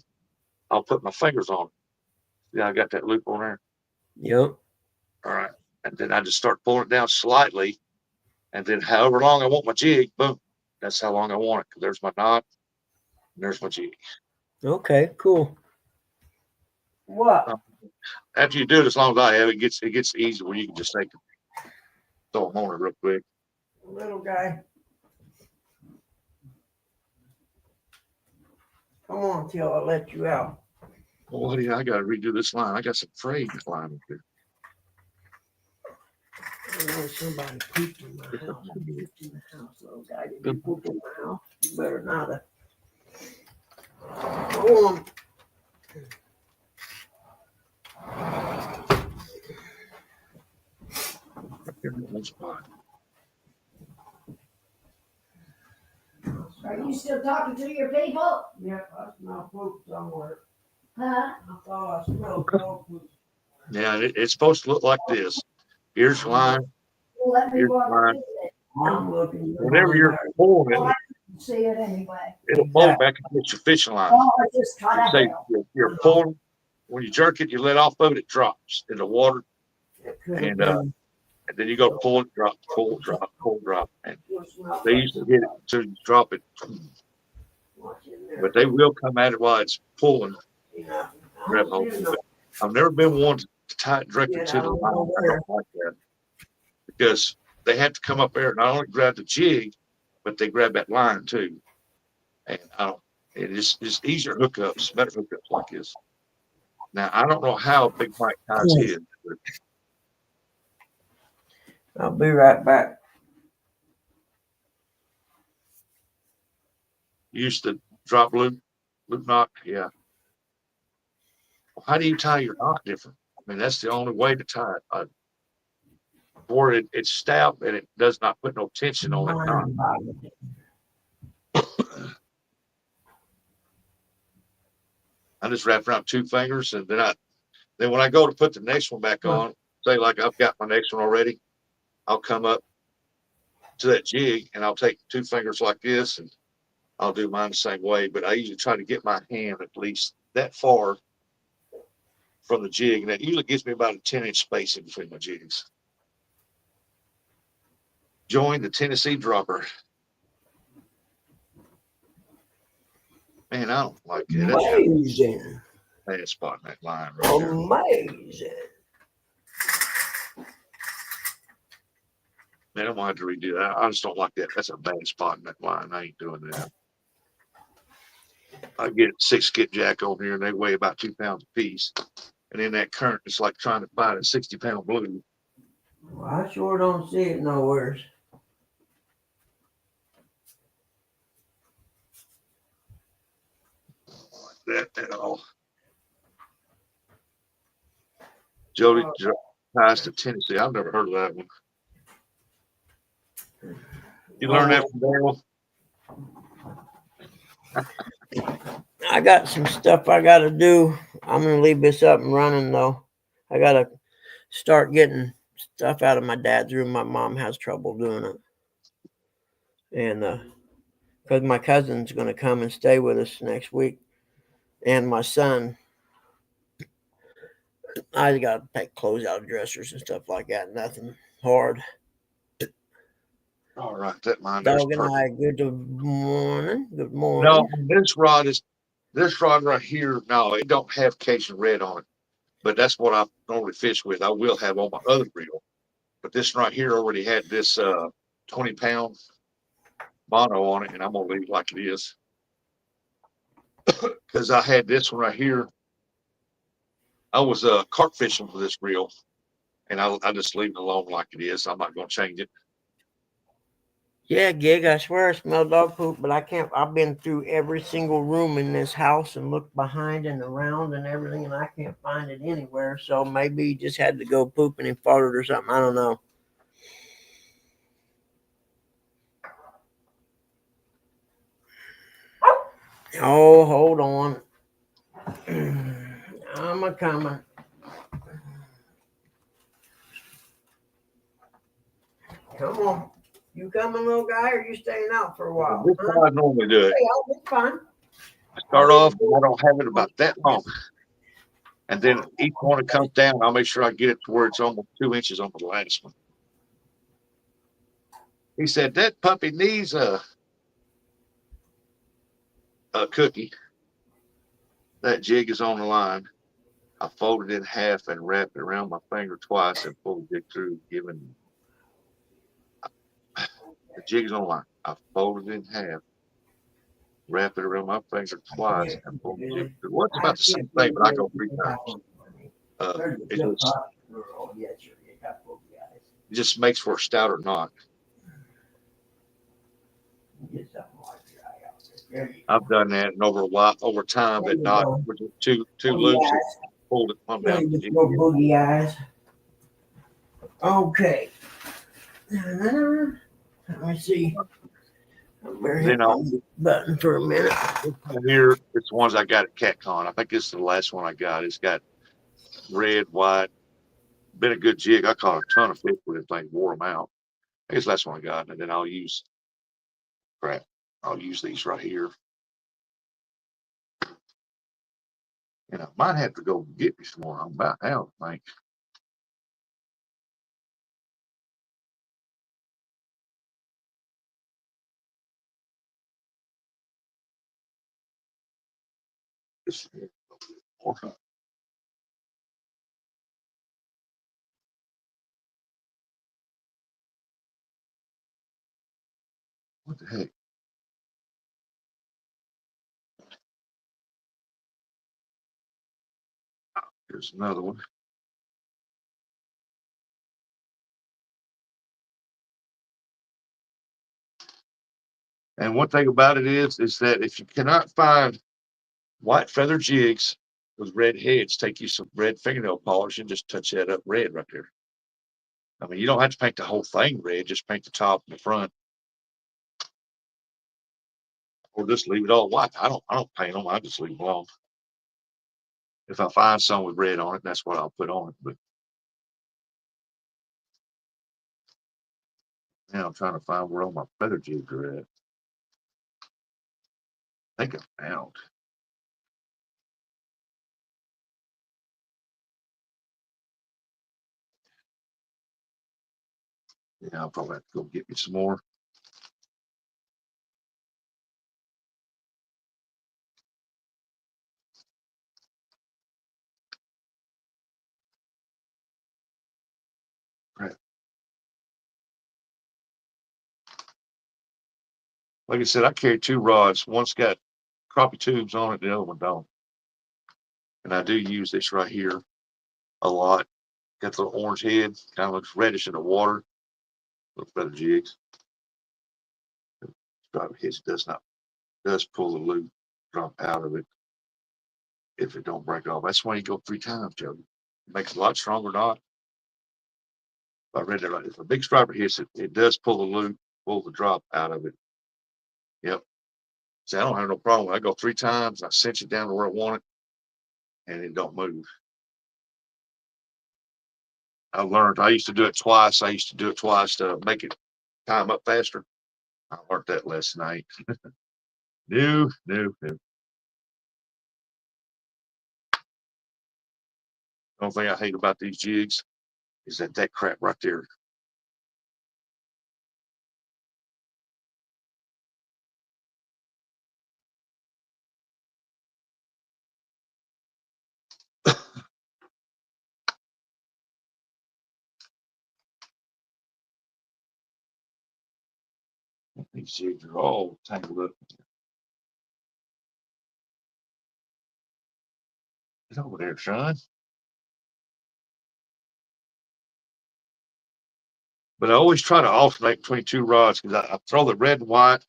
I'll put my fingers on it. Yeah, I got that loop on there. Yep. All right. And then I just start pulling it down slightly. And then however long I want my jig, boom, that's how long I want it. There's my knot, and there's my jig. Okay, cool. What? After you do it, as long as I have, it gets easy where you can just throw them on it real quick. Little guy. Come on, till I let you out. Well, yeah, I got to redo this line. I got some frayed line up there. I know somebody pooped in my house. Who pooped in the house, little guy? Did you poop in my house? You better not have. Go on. One spot. Are you still talking to your people? Yep, I smell poop somewhere. Huh? I thought I smelled dog poop. Yeah, it's supposed to look like this. Here's the line. Well, let me Here's walk mine. with it. I'm looking. Whenever you're pulling Well, it, I can see it anyway. it'll pull back against your fishing line. Oh, I just caught You a say hell. you're pulling. When you jerk it, you let off of it, it drops in the water, It could have and been. and then you go pull it, drop, pull, drop, pull, drop, and Watch they used to get it to drop it, in there. but they will come at it while it's pulling. Yeah. Grab hold of it. I've never been one to tie it directly to the line. I don't like that because they have to come up there and not only grab the jig, but they grab that line too. And I don't. It is just easier hookups, better hookups like this. Now I don't know how Big Mike ties his, but I'll be right back. used to drop loop knot. Yeah. How do you tie your knot different? I mean, that's the only way to tie it. Or it's stout and it does not put no tension on it. Knot. I just wrap around 2 fingers, and then when I go to put the next one back on, say like I've got my next one already, I'll come up to that jig and I'll take 2 fingers like this, and I'll do mine the same way. But I usually try to get my hand at least that far from the jig, and that usually gives me about a 10-inch space in between my jigs. Join the Tennessee dropper. Man, I don't like it. That's Amazing. a bad spot in that line right there. Amazing. Man, I'm gonna have to redo that. I just don't like that. That's a bad spot in that line. I ain't doing that. I get 6 skipjack over here and they weigh about 2 pounds a piece. And in that current, it's like trying to find a 60-pound blue. Well, I sure don't see it nowhere. That at all. Jody ties to Tennessee. I've never heard of that one. You learned that from Daryl? I got some stuff I got to do. I'm going to leave this up and running, though. I got to start getting stuff out of my dad's room. My mom has trouble doing it. And because my cousin's going to come and stay with us next week. And my son, I got to take clothes out of dressers and stuff like that. Nothing hard. All right, that line there's Dog and perfect. I, good morning. Good morning. No, this rod right here. No, it don't have Cajun red on it, but that's what I normally fish with. I will have on my other reel, but this right here already had this 20-pound mono on it, and I'm gonna leave it like it is because I had this one right here. I was carp fishing for this reel, and I'll just leave it alone like it is. I'm not gonna change it. Yeah, Gig, I swear I smell dog poop, but I can't. I've been through every single room in this house and looked behind and around and everything, and I can't find it anywhere. So maybe he just had to go pooping and farted or something. I don't know. Oh, hold on. I'm a coming. Come on. You coming, little guy, or you staying out for a while? This is Huh? how I normally do it. Hey, I'll be fine. I start off, and I don't have it about that long. And then each one that comes down, I'll make sure I get it to where it's almost 2 inches on the last one. He said that puppy needs a cookie. That jig is on the line. I fold it in half and wrap it around my finger twice and pull the jig through, giving the jig is on the line. I fold it in half, wrap it around my finger twice, and pull the jig through. Well, it's about the same thing, but I go 3 times. It just makes for a stouter knot. I've done that, and over time, that knot with two loops, it pulled it plumb down. With your boogie eyes. Okay. Let me see. I'm gonna hit Then I'll the button for a minute. here. It's the ones I got at CatCon. I think this is the last one I got. It's got red, white. Been a good jig. I caught a ton of fish with it. Thing wore them out. I guess the last one I got, and then I'll use these right here. And I might have to go get me some more. I'm about out, I think. This is more. What the heck? Here's another one. And one thing about it is that if you cannot find white feather jigs with red heads, take you some red fingernail polish and just touch that up red right there. I mean, you don't have to paint the whole thing red, just paint the top and the front. Or just leave it all white. I don't paint them, I just leave them alone. If I find some with red on it, that's what I'll put on it. But now I'm trying to find where all my feather jigs are at. I think I found. Yeah, I'll probably have to go get me some more. Right. Like I said, I carry two rods. One's got crappie tubes on it, the other one don't. And I do use this right here a lot. Got the little orange head, kind of looks reddish in the water. Little feather jigs. Crappie head does pull the loop drop out of it if it don't break off. That's why you go 3 times, Joe. It makes it a lot stronger knot. I read that right. If a big striper hits it, it does pull the loop, pull the drop out of it. Yep. So I don't have no problem. I go 3 times, I cinch it down to where I want it, and it don't move. I learned I used to do it twice. To make it time up faster. I learned that last night. No. The only thing I hate about these jigs is that crap right there. These jigs are all tangled up. Get over there, son. But I always try to alternate between two rods because I throw the red and white,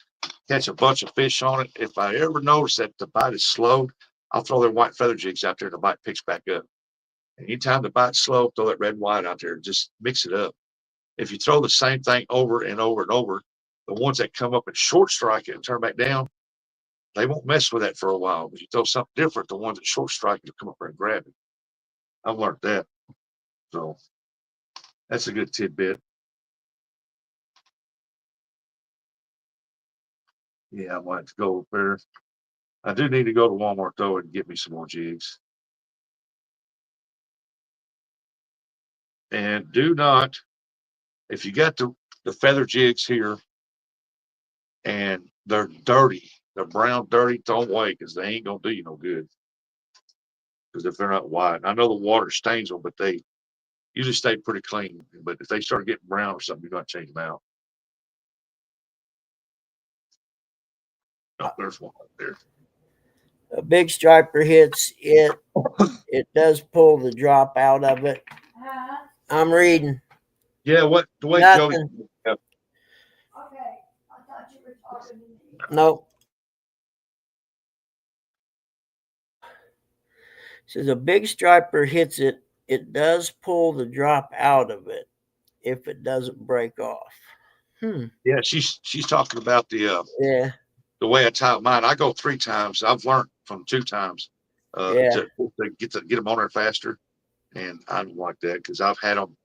catch a bunch of fish on it. If I ever notice that the bite is slowed, I'll throw their white feather jigs out there and the bite picks back up. Anytime the bite's slow, throw that red and white out there. Just mix it up. If you throw the same thing over and over and over, the ones that come up and short strike it and turn back down, they won't mess with that for a while. If you throw something different, the ones that short strike it will come up there and grab it. I've learned that. So that's a good tidbit. Yeah, I might have to go up there. I do need to go to Walmart though and get me some more jigs. And do not, if you got the feather jigs here and they're dirty, they're brown dirty, don't wait because they ain't gonna do you no good. Because if they're not white, I know the water stains them, but they usually stay pretty clean. But if they start getting brown or something, you got to change them out. Oh, there's one up there. A big striper hits it. It does pull the drop out of it. Huh? I'm reading. Yeah, what the way Jody? Nothing. Yeah, Okay, I thought you were talking to me. Nope. Says a big striper hits it. It does pull the drop out of it if it doesn't break off. yeah, she's talking about Yeah. the way I tie mine. I go 3 times. I've learned from 2 times Yeah. to get them on there faster, and I don't like that because I've had them.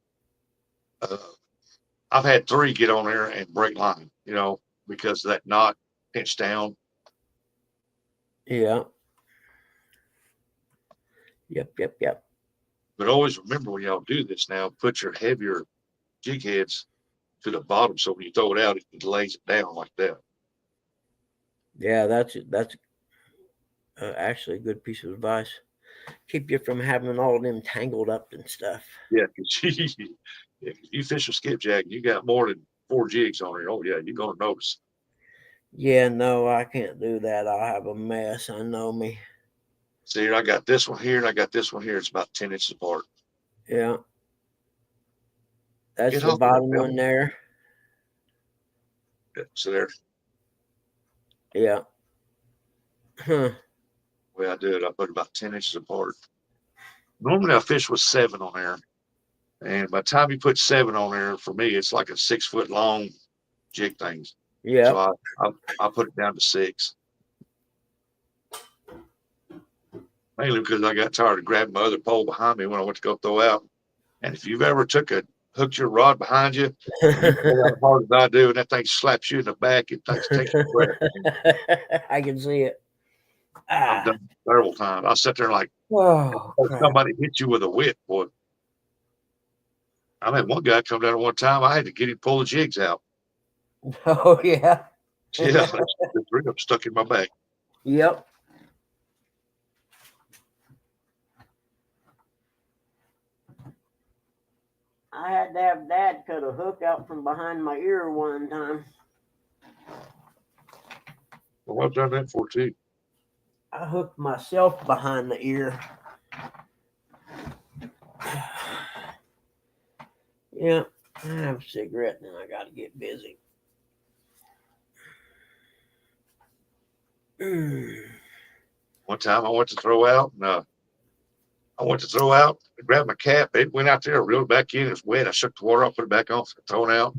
I've had 3 get on there and break line, because of that knot pinched down. Yeah. Yep. But always remember when y'all do this now, put your heavier jig heads to the bottom so when you throw it out, it lays it down like that. Yeah, that's actually a good piece of advice. Keep you from having all them tangled up and stuff. Yeah, because you fish a skipjack and you got more than 4 jigs on there. Oh yeah, you're gonna notice. Yeah, no, I can't do that. I'll have a mess. I know me. See, I got this one here and I got this one here. It's about 10 inches apart. Yeah. That's Get the off of that bottom belt. one there. Yeah, so there, Yeah. Huh. the way I do it, I put it about 10 inches apart. Normally I fish with 7 on there. And by the time you put 7 on there, for me, it's like a 6-foot long jig thing. Yeah. So I put it down to 6. Mainly because I got tired of grabbing my other pole behind me when I went to go throw out. And if you've ever hooked your rod behind you, and you pull out as hard as I do, and that thing slaps you in the back, it takes your breath. I can see it. I've done several times. I'll sit there like Oh, crap. somebody hit you with a whip, boy. I had one guy come down at one time. I had to get him to pull the jigs out. Oh, yeah. Yeah, the 3 of them stuck in my back. Yep. I had to have Dad cut a hook out from behind my ear one time. Well, I've done that for too. I hooked myself behind the ear. Yeah, I have a cigarette and I got to get busy. One time I went to throw out, and I grabbed my cap. It went out there, reeled back in. It was wet. I shook the water off, put it back on, thrown out.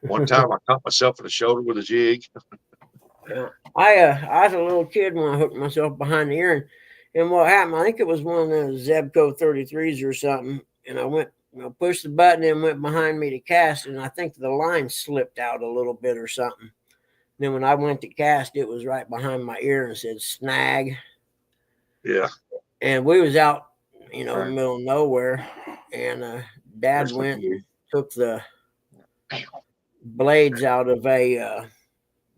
One time I caught myself in the shoulder with a jig. Yeah. I was a little kid when I hooked myself behind the ear, and what happened? I think it was one of those Zebco 33s or something, and I went, pushed the button and went behind me to cast, and I think the line slipped out a little bit or something. Then when I went to cast, it was right behind my ear and said snag. Yeah. And we was out, in the middle of nowhere, and Dad went and took the blades out of a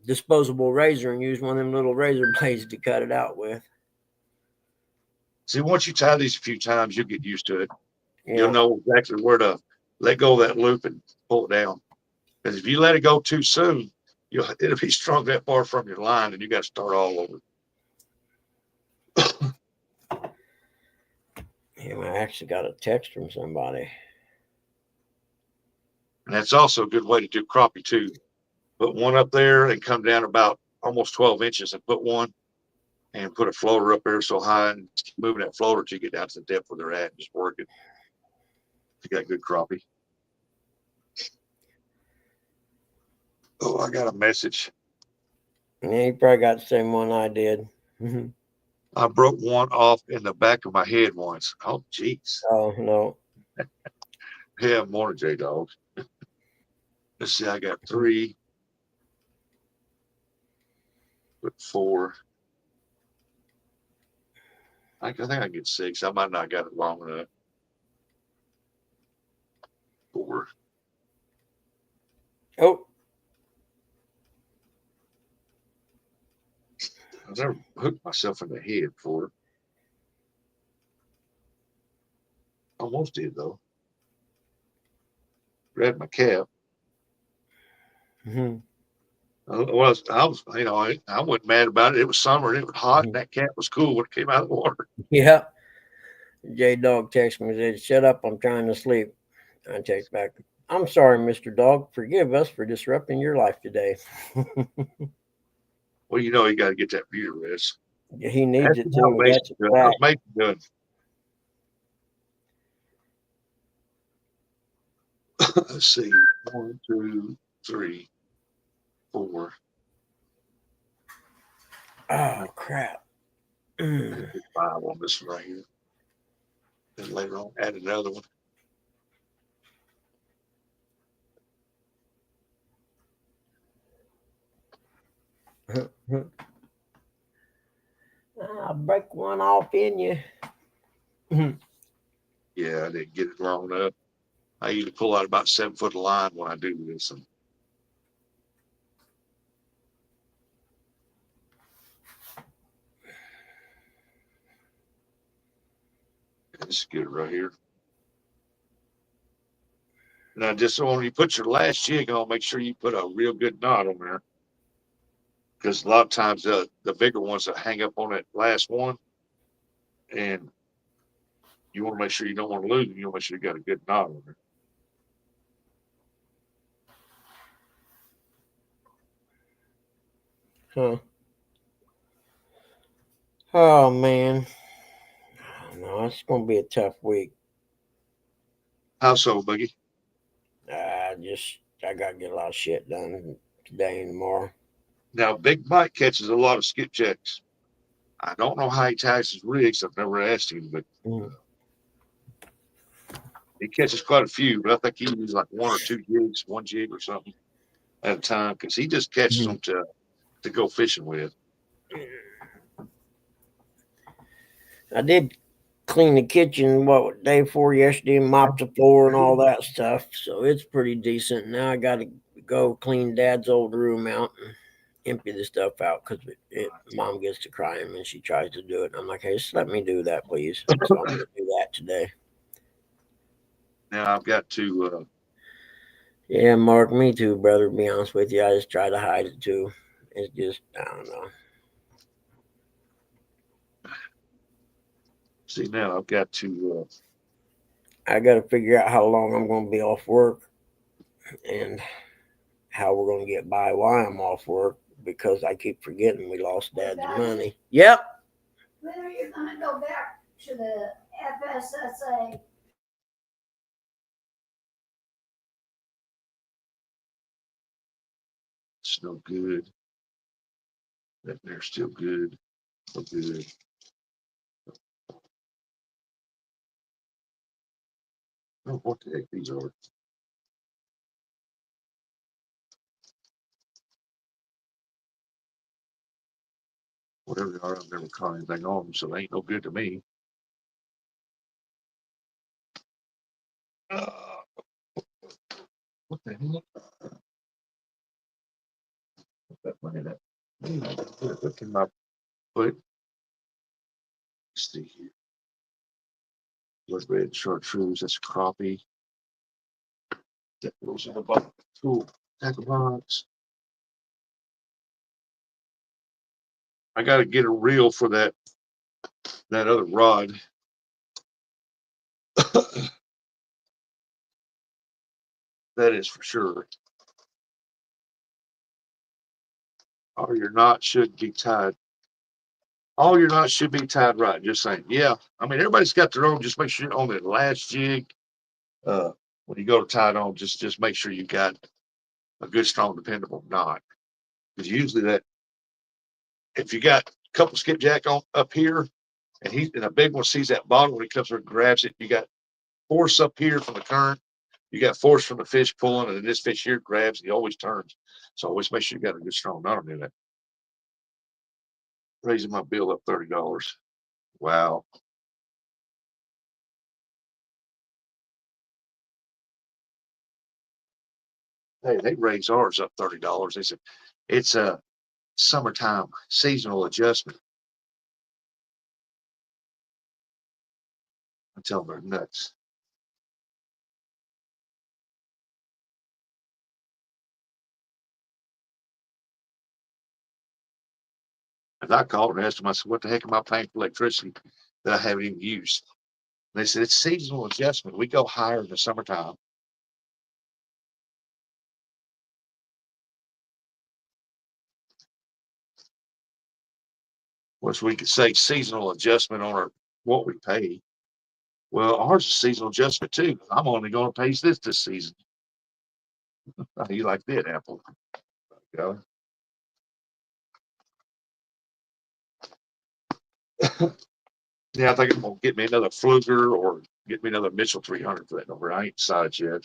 disposable razor and used one of them little razor blades to cut it out with. See, once you tie these a few times, you'll get used to it. Yeah. You'll know exactly where to let go of that loop and pull it down. Because if you let it go too soon, it'll be strung that far from your line, and you got to start all over. Yeah, I actually got a text from somebody. And that's also a good way to do crappie too. Put one up there and come down about almost 12 inches and put one and put a floater up there so high and keep moving that floater till you get down to the depth where they're at and just work it. You got good crappie. Oh, I got a message. Yeah, you probably got the same one I did. I broke one off in the back of my head once. Oh, jeez. Oh, no. Yeah, morning, J Dog. Let's see, I got 3. Put 4. I think I get 6. I might not got it long enough. 4. Oh, I've never hooked myself in the head before. Almost did though. Grabbed my cap. mhm. I was, you know, I wasn't mad about it. It was summer and it was hot, and that cap was cool when it came out of the water. Yeah. J Dog texted me and said, "Shut up, I'm trying to sleep." I text back, "I'm sorry, Mr. Dog. Forgive us for disrupting your life today." Well, you know, you got to get that view rest. He needs it How too. Mason That's a doing? fact. How's Mason doing? Let's see. 1, 2, 3, 4. Oh, crap. Mm. 5 on this one right here. Then later on, add another one. I'll break one off in you. Yeah, I didn't get it long enough. I usually pull out about 7 foot of line when I do this. And this is good right here. Now, just when you put your last jig on, make sure you put a real good knot on there. Because a lot of times the bigger ones that hang up on that last one, and you want to make sure you don't want to lose them. You want to make sure you got a good knot on there. Huh. Oh, man. No, it's going to be a tough week. How so, Boogie? I got to get a lot of shit done today and tomorrow. Now, Big Mike catches a lot of skipjacks. I don't know how he ties his rigs. I've never asked him, but he catches quite a few. But I think he uses like 1 or 2 jigs, 1 jig or something at a time, because he just catches them to go fishing with. I did clean the kitchen day before yesterday and mopped the floor and all that stuff, so it's pretty decent. Now I got to go clean Dad's old room out and empty the stuff out because Mom gets to crying when she tries to do it. I'm like, hey, just let me do that, please. So I'm gonna do that today. Now I've got to. Yeah, Mark, me too, brother. To be honest with you, I just try to hide it too. It's just, I don't know. See, now I've got to. I got to figure out how long I'm going to be off work and how we're going to get by while I'm off work, because I keep forgetting we lost Dad's money. Yep. When are you gonna go back to the FSSA? It's no good. That they're still good. So good. Oh, what the heck these are? Whatever they are, I've never caught anything on them, so they ain't no good to me. What the hell? Put that money in that. Look in my foot. Let's see here. Blood red chartreuse. That's crappie. That goes in the box. Cool. Tackle box. I got to get a reel for that other rod. That is for sure. All your knots should be tied. All your knots should be tied right. Just saying. Yeah. I mean, everybody's got their own. Just make sure on the last jig, when you go to tie it on, just make sure you got a good, strong, dependable knot. Because usually that, if you got a couple skipjack on up here, and a big one sees that bottom when he comes over and grabs it, you got force up here from the current, you got force from the fish pulling, and then this fish here grabs, and he always turns. So always make sure you got a good, strong knot in that. Raising my bill up $30. Wow. Hey, they raised ours up $30. They said it's a summertime seasonal adjustment. I tell them they're nuts. And I called and asked them, I said, what the heck am I paying for electricity that I haven't even used? And they said, it's seasonal adjustment. We go higher in the summertime. Which we could say seasonal adjustment on what we pay. Well, ours is seasonal adjustment too. I'm only going to pay this season. You like that, Apple? Yeah. Yeah, I think I'm gonna get me another Fluger or get me another Mitchell 300 for that number. I ain't decided yet.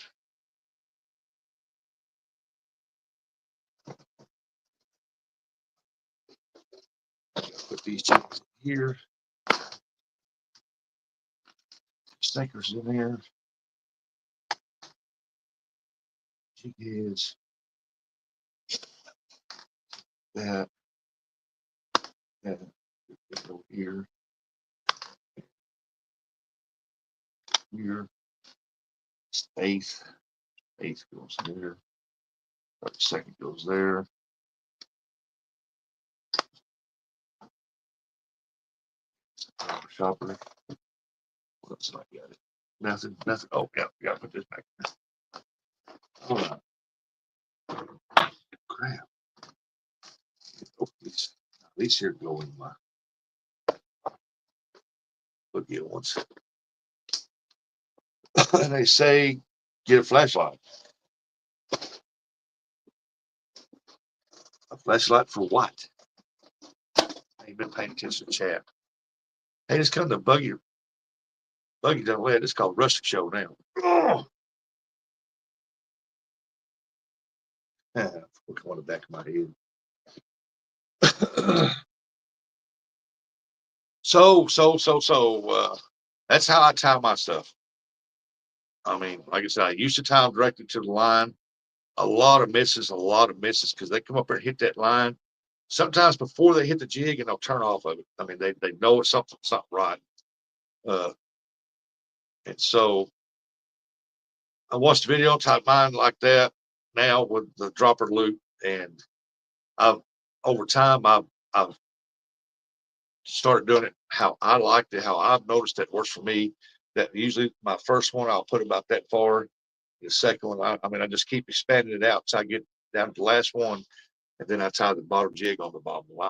Put these jigs here. Stinkers in there. Jig heads. That. That. Go here. Here. Eighth. Eighth goes there. 32nd goes there. Shopper. What else did I got it? Nothing. Oh, yeah, gotta put this back. Hold on. Crap. Oh, these here go in my boogie ones. And they say get a flashlight. A flashlight for what? I ain't been paying attention to chat. Hey, just come to Buggy done way. It's called Rustic Show now. Oh, look on the back of my head. So, that's how I tie my stuff. I mean, like I said, I used to tie them directly to the line. A lot of misses because they come up there and hit that line. Sometimes before they hit the jig and they'll turn off of it. I mean, they know it's something right. And so I watched the video, tied mine like that now with the dropper loop, and over time I've started doing it how I liked it, how I've noticed that works for me. That usually my first one I'll put about that far. The second one, I mean, I just keep expanding it out until I get down to the last one, and then I tie the bottom jig on the bottom line.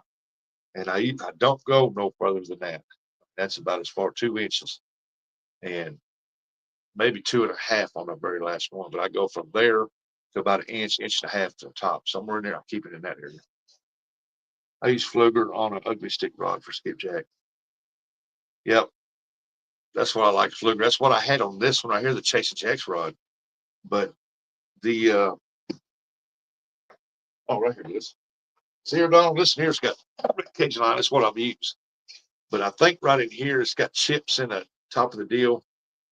And I don't go no further than that. That's about as far 2 inches, and maybe 2.5 on the very last one. But I go from there to about an inch and a half to the top, somewhere in there. I'll keep it in that area. I use Fluger on an ugly stick rod for skipjack. Yep, that's what I like, Fluger. That's what I had on this one right here, the Chasing Jacks rod. But the right here it is. See here, Donald, listen here, it's got cage line. That's what I've used. But I think right in here, it's got chips in the top of the deal.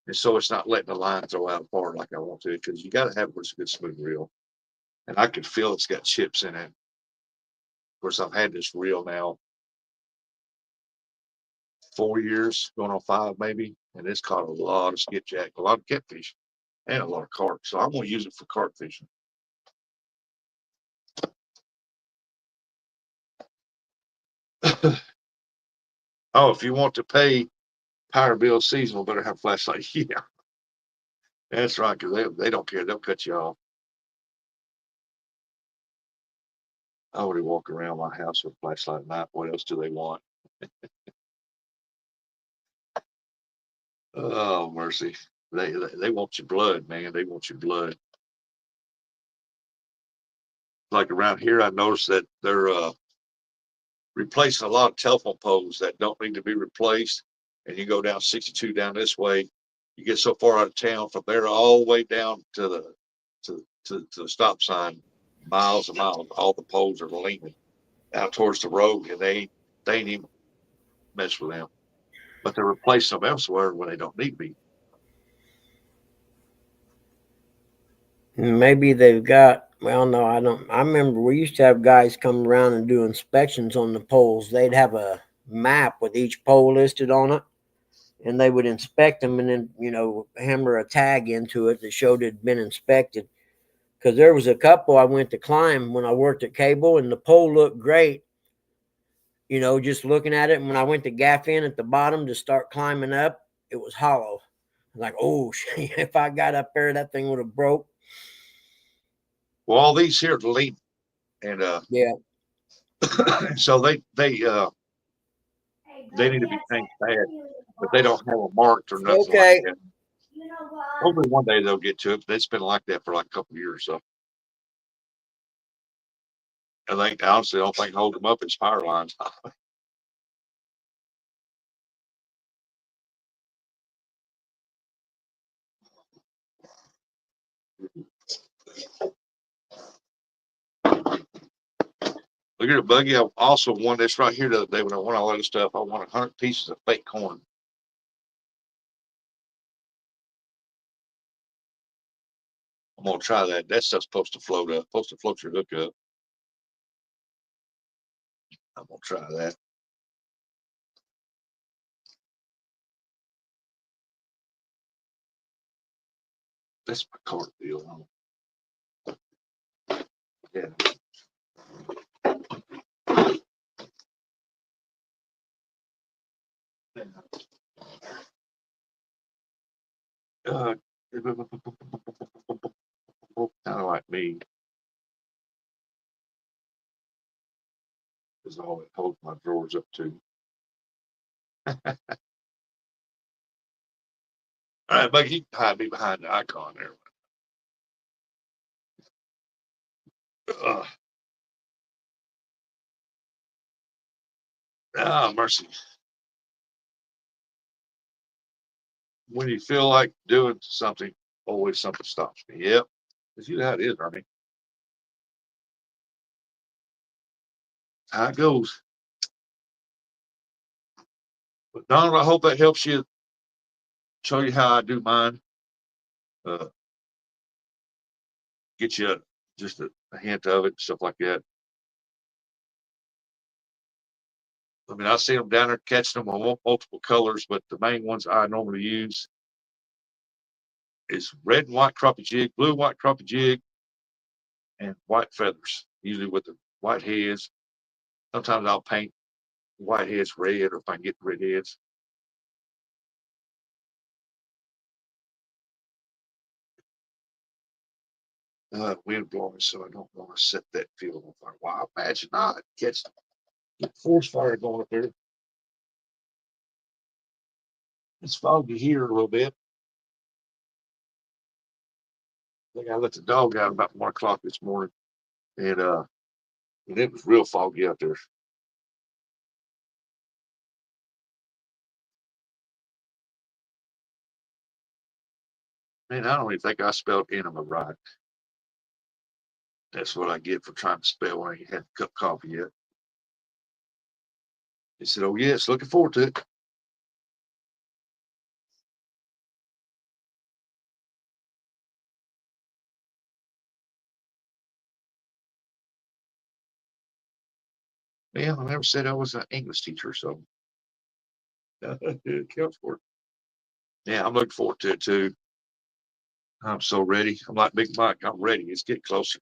And so it's not letting the line throw out apart like I want to, because you got to have a good smooth reel. And I can feel it's got chips in it. Of course, I've had this reel now 4 years, going on 5 maybe, and it's caught a lot of skipjack, a lot of catfish, and a lot of carp. So I'm going to use it for carp fishing. Oh, if you want to pay power bill seasonal, better have a flashlight. Yeah. That's right, because they don't care. They'll cut you off. I already walk around my house with a flashlight at night. What else do they want? Oh, mercy. They want your blood, man. They want your blood. Like around here, I noticed that they're replacing a lot of telephone poles that don't need to be replaced. And you go down 62 down this way, you get so far out of town from there all the way down to the stop sign, miles and miles. All the poles are leaning out towards the road, and they ain't even mess with them. But they're replacing them elsewhere when they don't need to be. Maybe they've got, well, no, I don't. I remember we used to have guys come around and do inspections on the poles. They'd have a map with each pole listed on it, and they would inspect them and then, hammer a tag into it that showed it had been inspected. Because there was a couple I went to climb when I worked at Cable, and the pole looked great, just looking at it. And when I went to gaff in at the bottom to start climbing up, it was hollow. Like, oh, if I got up there, that thing would have broke. Well, all these here are leaning, and Yeah. so they Hey, need to buddy, be I changed said, bad, you but they don't have them marked or nothing like Okay. that. know what? Hopefully one day they'll get to it. But it's been like that for like a couple of years. So I think honestly, the only thing holding them up is power lines. Look at the buggy. I also won this right here the other day when I won all that stuff. I won 100 pieces of fake corn. I'm gonna try that. That stuff's supposed to float up, supposed to float your hook up. I'm gonna try that. That's my card deal. Yeah. Uh, kind of like me, is all it holds my drawers up to. All right, Bucky, you can hide me behind the icon there. Mercy. When you feel like doing something, always something stops me. Yep. Because you know how it is, Ernie. How it goes. But Donald, I hope that helps you show you how I do mine. Uh, get you just a hint of it, stuff like that. I mean, I see them down there catching them on multiple colors, but the main ones I normally use is red and white crappie jig, blue and white crappie jig, and white feathers, usually with the white heads. Sometimes I'll paint white heads red, or if I can get red heads. Wind blowing, so I don't want to set that field on fire. Wow, imagine not catch forest fire going up there. It's foggy here a little bit. I think I let the dog out about 1 o'clock this morning, and it was real foggy out there. Man, I don't even think I spelled enema right. That's what I get for trying to spell when I ain't had a cup of coffee yet. He said, "Oh yes, looking forward to it." Yeah, I never said I was an English teacher, so it counts for it. Yeah, I'm looking forward to it too. I'm so ready. I'm like Big Mike. I'm ready. It's getting closer.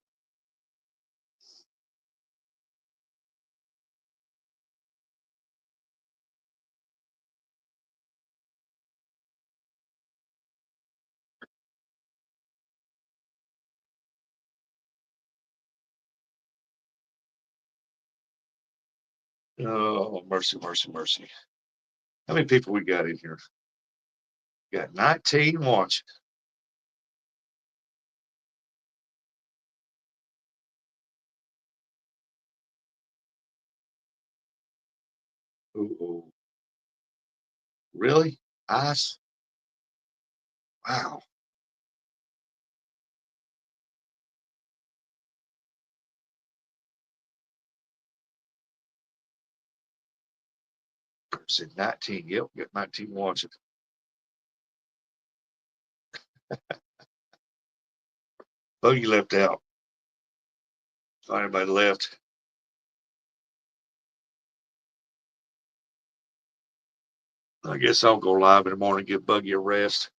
Oh, mercy, mercy, mercy. How many people we got in here? Got 19 watching. Ooh, really? Ice? Wow. Said 19. Yep, got 19 watching. Oh, you left out. Everybody left. I guess I'll go live in the morning, give Buggy a rest.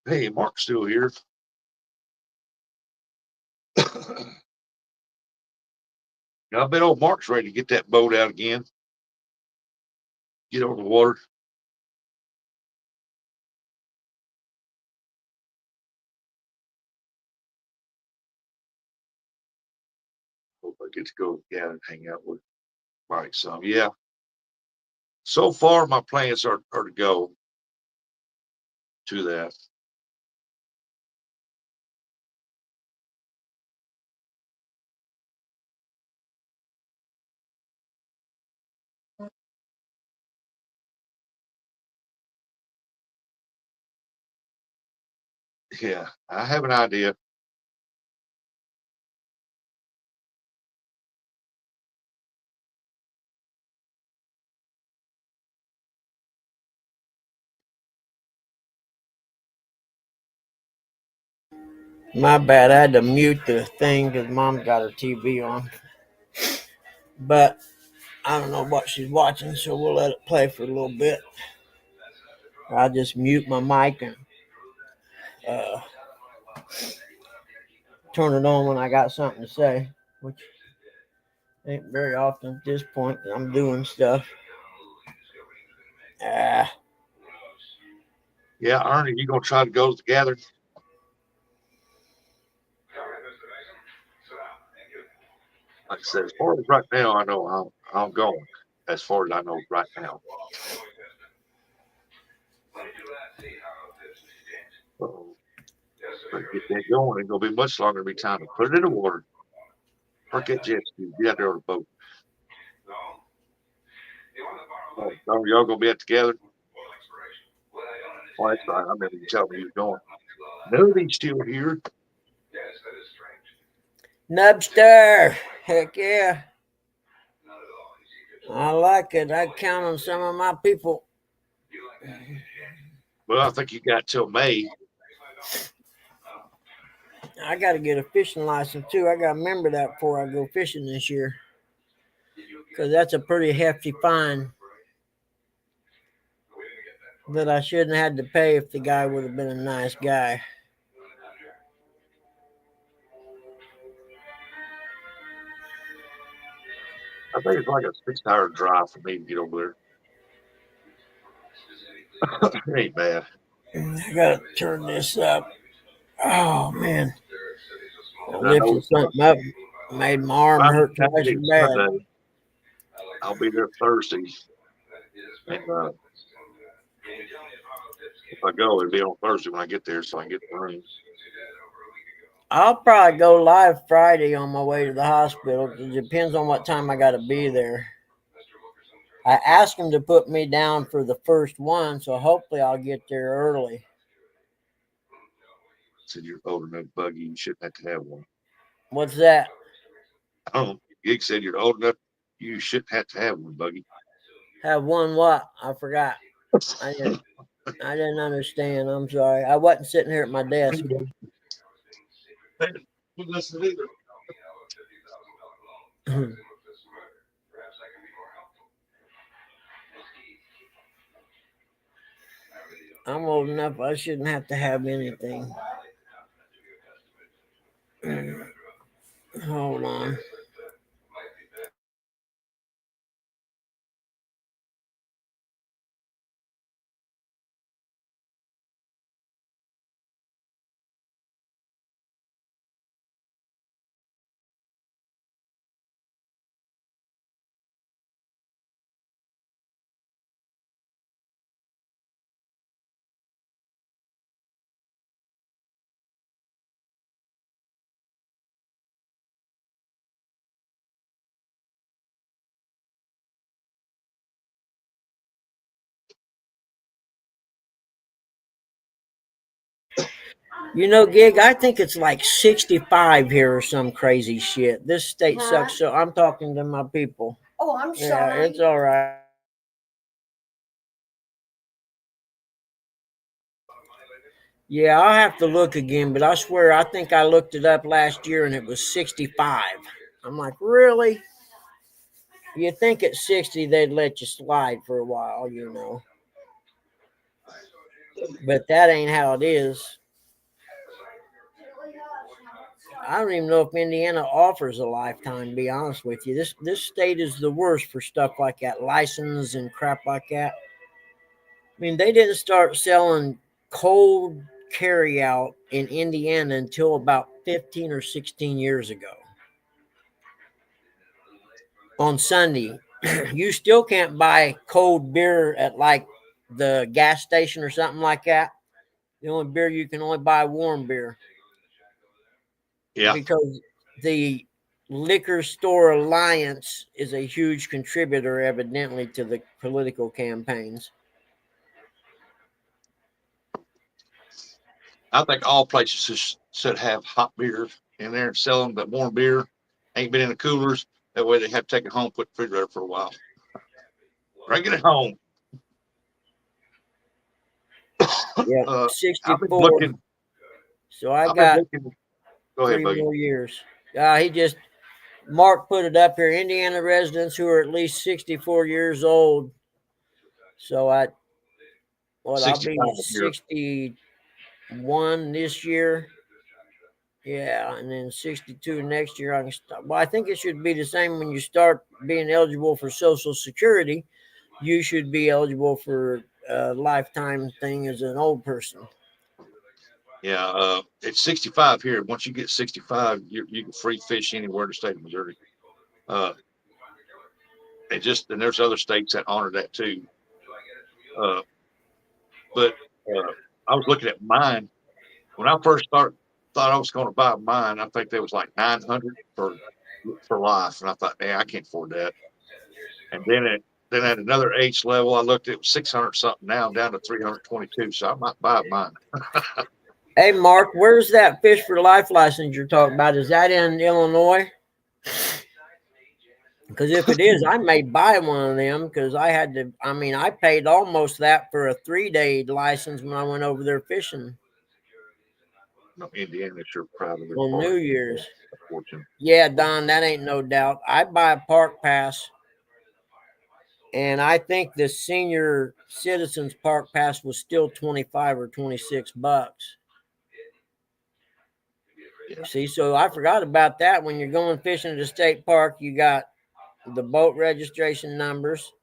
Hey, Mark's still here. I bet old Mark's ready to get that boat out again. Get over the water. Hope I get to go down and hang out with Mike some. Yeah. So far, my plans are to go to that. Yeah, I have an idea. My bad. I had to mute the thing because Mom got her TV on. But I don't know what she's watching, so we'll let it play for a little bit. I'll just mute my mic and uh, turn it on when I got something to say, which ain't very often at this point. I'm doing stuff. Ah, Yeah, Ernie, you gonna try to go to the gathering? Like I said, as far as right now, I know I'm going. As far as I know right now. So, but get that going. It's gonna be much longer than time to put it in the water. Park that jet ski. Get out there on the boat. Oh, y'all gonna be at the gathering? Oh, that's right. I remember you telling me you were going. Nobody's still here. Nubster. Heck yeah. I like it. I count on some of my people. Well, I think you got till May. I got to get a fishing license too. I got to remember that before I go fishing this year, because that's a pretty hefty fine that I shouldn't have had to pay if the guy would have been a nice guy. I think it's like a 6-hour drive for me to get over there. It ain't bad. I got to turn this up. Oh man, I And I know lifted something up, made my arm Friday, hurt twice Saturday, as and bad. Sunday, I'll be there Thursday. And if I go, it'll be on Thursday when I get there, so I can get the room. I'll probably go live Friday on my way to the hospital. It depends on what time I got to be there. I asked him to put me down for the first one, so hopefully I'll get there early. Said you're old enough, Buggy, you shouldn't have to have one. What's that? Gig said you're old enough, you shouldn't have to have one, Buggy. Have one what? I forgot. I didn't understand. I'm sorry. I wasn't sitting here at my desk. Listen either. I'm old enough. I shouldn't have to have anything. Hold on. You know, Gig, I think it's like 65 here or some crazy shit. This state Huh? sucks. So I'm talking to my people. Oh, I'm Yeah, sorry. it's all right. Yeah, I'll have to look again, but I swear I think I looked it up last year and it was 65. I'm like, really? You think at 60 they'd let you slide for a while, you know. But that ain't how it is. I don't even know if Indiana offers a lifetime, to be honest with you. This state is the worst for stuff like that, license and crap like that. I mean, they didn't start selling cold carry out in Indiana until about 15 or 16 years ago. On Sunday, you still can't buy cold beer at like the gas station or something like that. The only beer you can only buy warm beer Yeah. because the Liquor Store Alliance is a huge contributor, evidently, to the political campaigns. I think all places should have hot beer in there and sell them, but warm beer ain't been in the coolers. That way they have to take it home, put it in the refrigerator for a while. Bring it home. Yeah, I've been 64. looking. So I I've been got looking. Go ahead, 3 buddy. more years. Mark put it up here. Indiana residents who are at least 64 years old. So I'll be 65 here. 61 this year. Yeah, and then 62 next year. I can start. Well, I think it should be the same when you start being eligible for Social Security. You should be eligible for a lifetime thing as an old person. Yeah, it's 65 here. Once you get 65, you can free fish anywhere in the state of Missouri. Uh, and there's other states that honor that too. Uh, but I was looking at mine when I first thought I was going to buy mine. I think there was like 900 for life, and I thought, man, I can't afford that. And then at another age level, I looked at 600 something. Now I'm down to 322, so I might buy mine. Hey, Mark, where's that Fish for Life license you're talking about? Is that in Illinois? Because if it is, I may buy one of them because I paid almost that for a 3-day license when I went over there fishing No, Indiana's sure proud of their on park. New Year's. Fortune. Yeah, Don, that ain't no doubt. I buy a park pass, and I think the senior citizens park pass was still 25 or 26 bucks. Yeah. See, so I forgot about that. When you're going fishing at a state park, you got the boat registration numbers,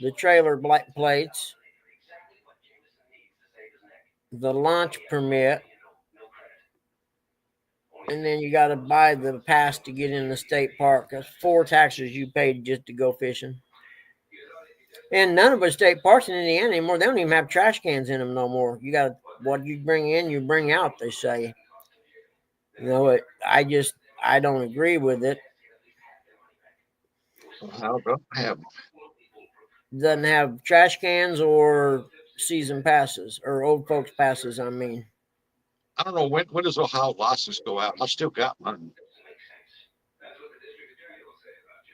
the trailer plates, the launch permit, and then you got to buy the pass to get in the state park. That's 4 taxes you paid just to go fishing. And none of the state parks in Indiana anymore, they don't even have trash cans in them no more. You got what you bring in, you bring out, they say. You know, I don't agree with it. I don't have. Doesn't have trash cans or season passes or old folks passes, I mean. I don't know when does Ohio license go out. I still got mine.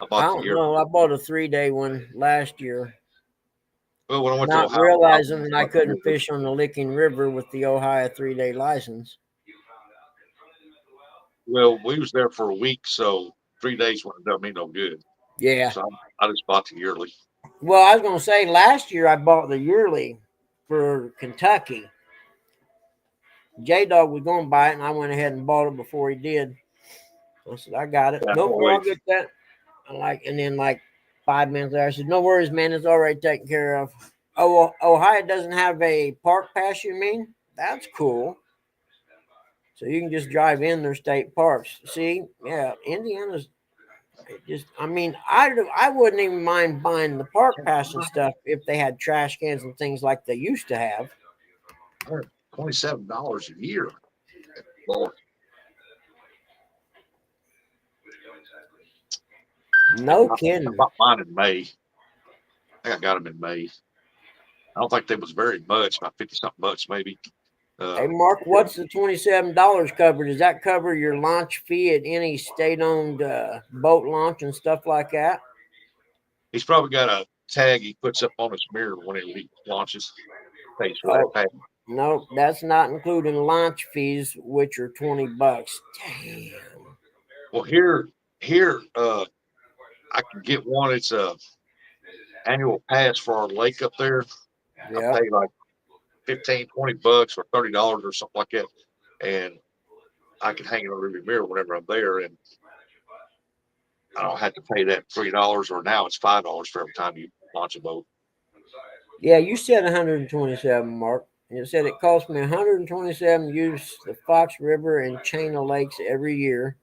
I I bought the don't year. know. I bought a 3-day one last year, Well, when I went to not Ohio, realizing that I bought the couldn't year. fish on the Licking River with the Ohio 3-day license. Well, we was there for a week, so 3 days wouldn't have done me no good. Yeah. So I just bought the yearly. Well, I was going to say last year I bought the yearly for Kentucky. J Dog was going to buy it, and I went ahead and bought it before he did. I said, I got it. Yeah, No, I'll always. get that. And then 5 minutes later, I said, no worries, man. It's already taken care of. Oh, well, Ohio doesn't have a park pass, you mean? That's cool. So you can just drive in their state parks. See, yeah, Indiana's I wouldn't even mind buying the park pass and stuff if they had trash cans and things like they used to have. $27 a year. Lord. No I kidding. bought mine in May. I think I got them in May. I don't think they was very much, about 50 something bucks maybe. Hey, Mark, what's the $27 cover? Does that cover your launch fee at any state-owned boat launch and stuff like that? He's probably got a tag he puts up on his mirror when he launches. Pays for Oh, that tag. no, that's not including launch fees, which are $20. Damn. Well, here, I can get one. It's a annual pass for our lake up there. Yeah. I pay like $15, $20 or $30 or something like that, and I can hang it on the rearview mirror whenever I'm there, and I don't have to pay that $3, or now it's $5 for every time you launch a boat. Yeah, you said 127, Mark. You said it cost me 127 to use the Fox River and Chain of Lakes every year.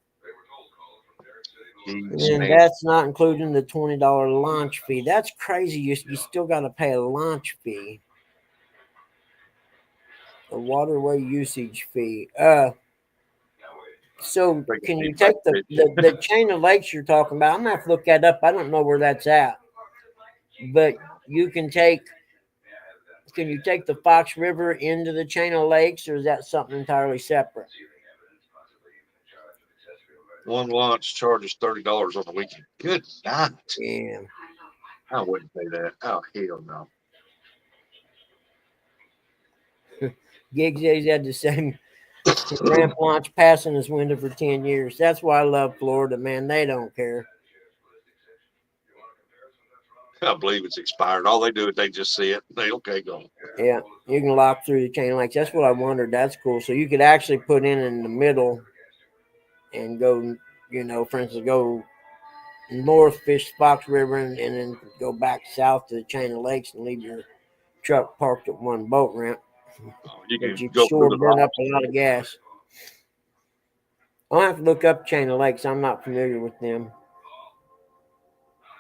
Jeez, And man. that's not including the $20 launch fee. That's crazy. You still got to pay a launch fee, a waterway usage fee. So can you take the Chain of Lakes you're talking about? I'm gonna have to look that up. I don't know where that's at, but you can take. Can you take the Fox River into the Chain of Lakes, or is that something entirely separate? One launch charges $30 on the weekend. Good night. Yeah. I wouldn't pay that. Oh, hell no. Gig says he's had the same ramp launch pass in his window for 10 years. That's why I love Florida, man. They don't care. I believe it's expired. All they do is they just see it. They okay, go. Yeah, you can lock through the Chain of Lakes. That's what I wondered. That's cool. So you could actually put in the middle and go, for instance, go north, fish Fox River, and then go back south to the Chain of Lakes and leave your truck parked at one boat ramp. You But can you go sure through the burn up rocks. a lot of gas. I'll have to look up Chain of Lakes. I'm not familiar with them.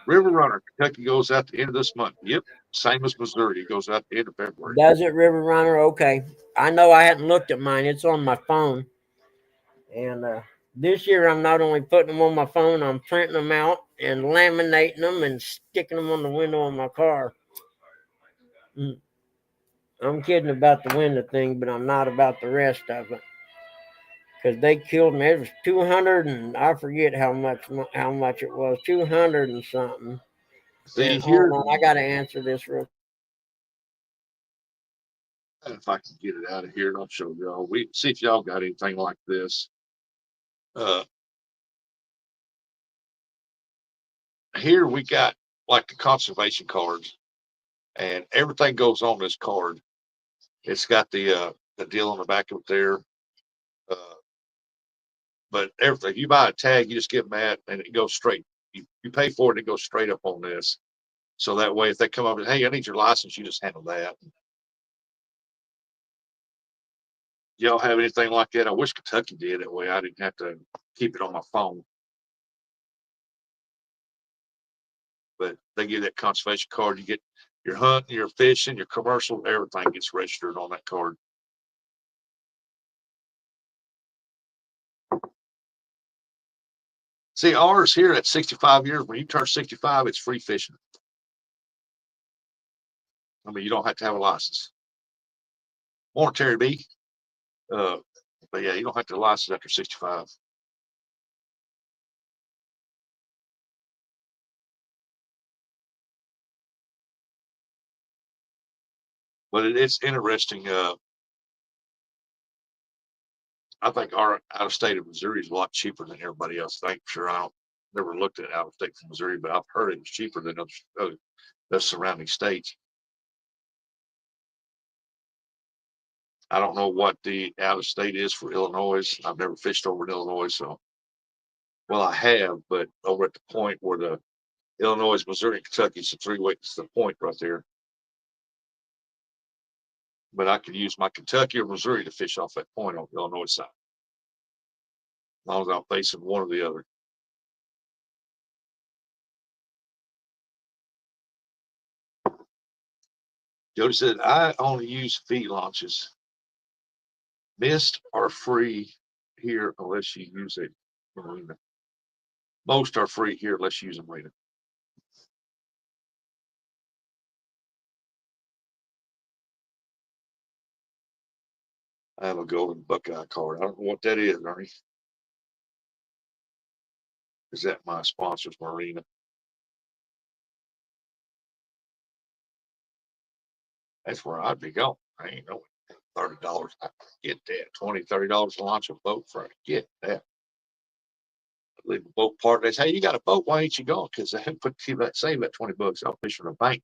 River Runner, Kentucky goes out the end of this month. Yep, same as Missouri. It goes out the end of February. Does it, River Runner? Okay. I know I hadn't looked at mine. It's on my phone. And this year, I'm not only putting them on my phone, I'm printing them out and laminating them and sticking them on the window of my car. I'm kidding about the window thing, but I'm not about the rest of it. Because they killed me. It was 200 and I forget how much it was. 200 and something. See, And here, hold on, I got to answer this real quick. if I can get it out of here, and I'll show y'all. We see if y'all got anything like this. Here we got like the conservation cards, and everything goes on this card. It's got the deal on the back of it there. But everything, you buy a tag, you just get that, and it goes straight. You pay for it, it goes straight up on this. So that way, if they come up and hey, I need your license, you just handle that. Y'all have anything like that? I wish Kentucky did that way. I didn't have to keep it on my phone. But they give that conservation card. You get your hunting, your fishing, your commercial, everything gets registered on that card. See, ours here at 65 years, when you turn 65, it's free fishing. I mean, you don't have to have a license. Morning, Terry B. But yeah, you don't have to have a license after 65. But it's interesting. I think our out of state of Missouri is a lot cheaper than everybody else. I'm sure I don't never looked at out of state from Missouri, but I've heard it was cheaper than the surrounding states. I don't know what the out of state is for Illinois. I've never fished over in Illinois, so well I have, but over at the point where the Illinois, Missouri, and Kentucky, it's a three-way. It's the point right there. But I could use my Kentucky or Missouri to fish off that point on the Illinois side, as long as I'm facing one or the other. Jody said, I only use feed launches. Mist are free here unless you use a marina. Most are free here unless you use a marina. I have a golden Buckeye card. I don't know what that is, Ernie. Is that my sponsor's marina? That's where I'd be going. I ain't know $30. I get that. $20, $30 to launch a boat for. I get that. Leave the boat part. They say, hey, you got a boat. Why ain't you going? Because I put save that $20. I'll fish from the bank.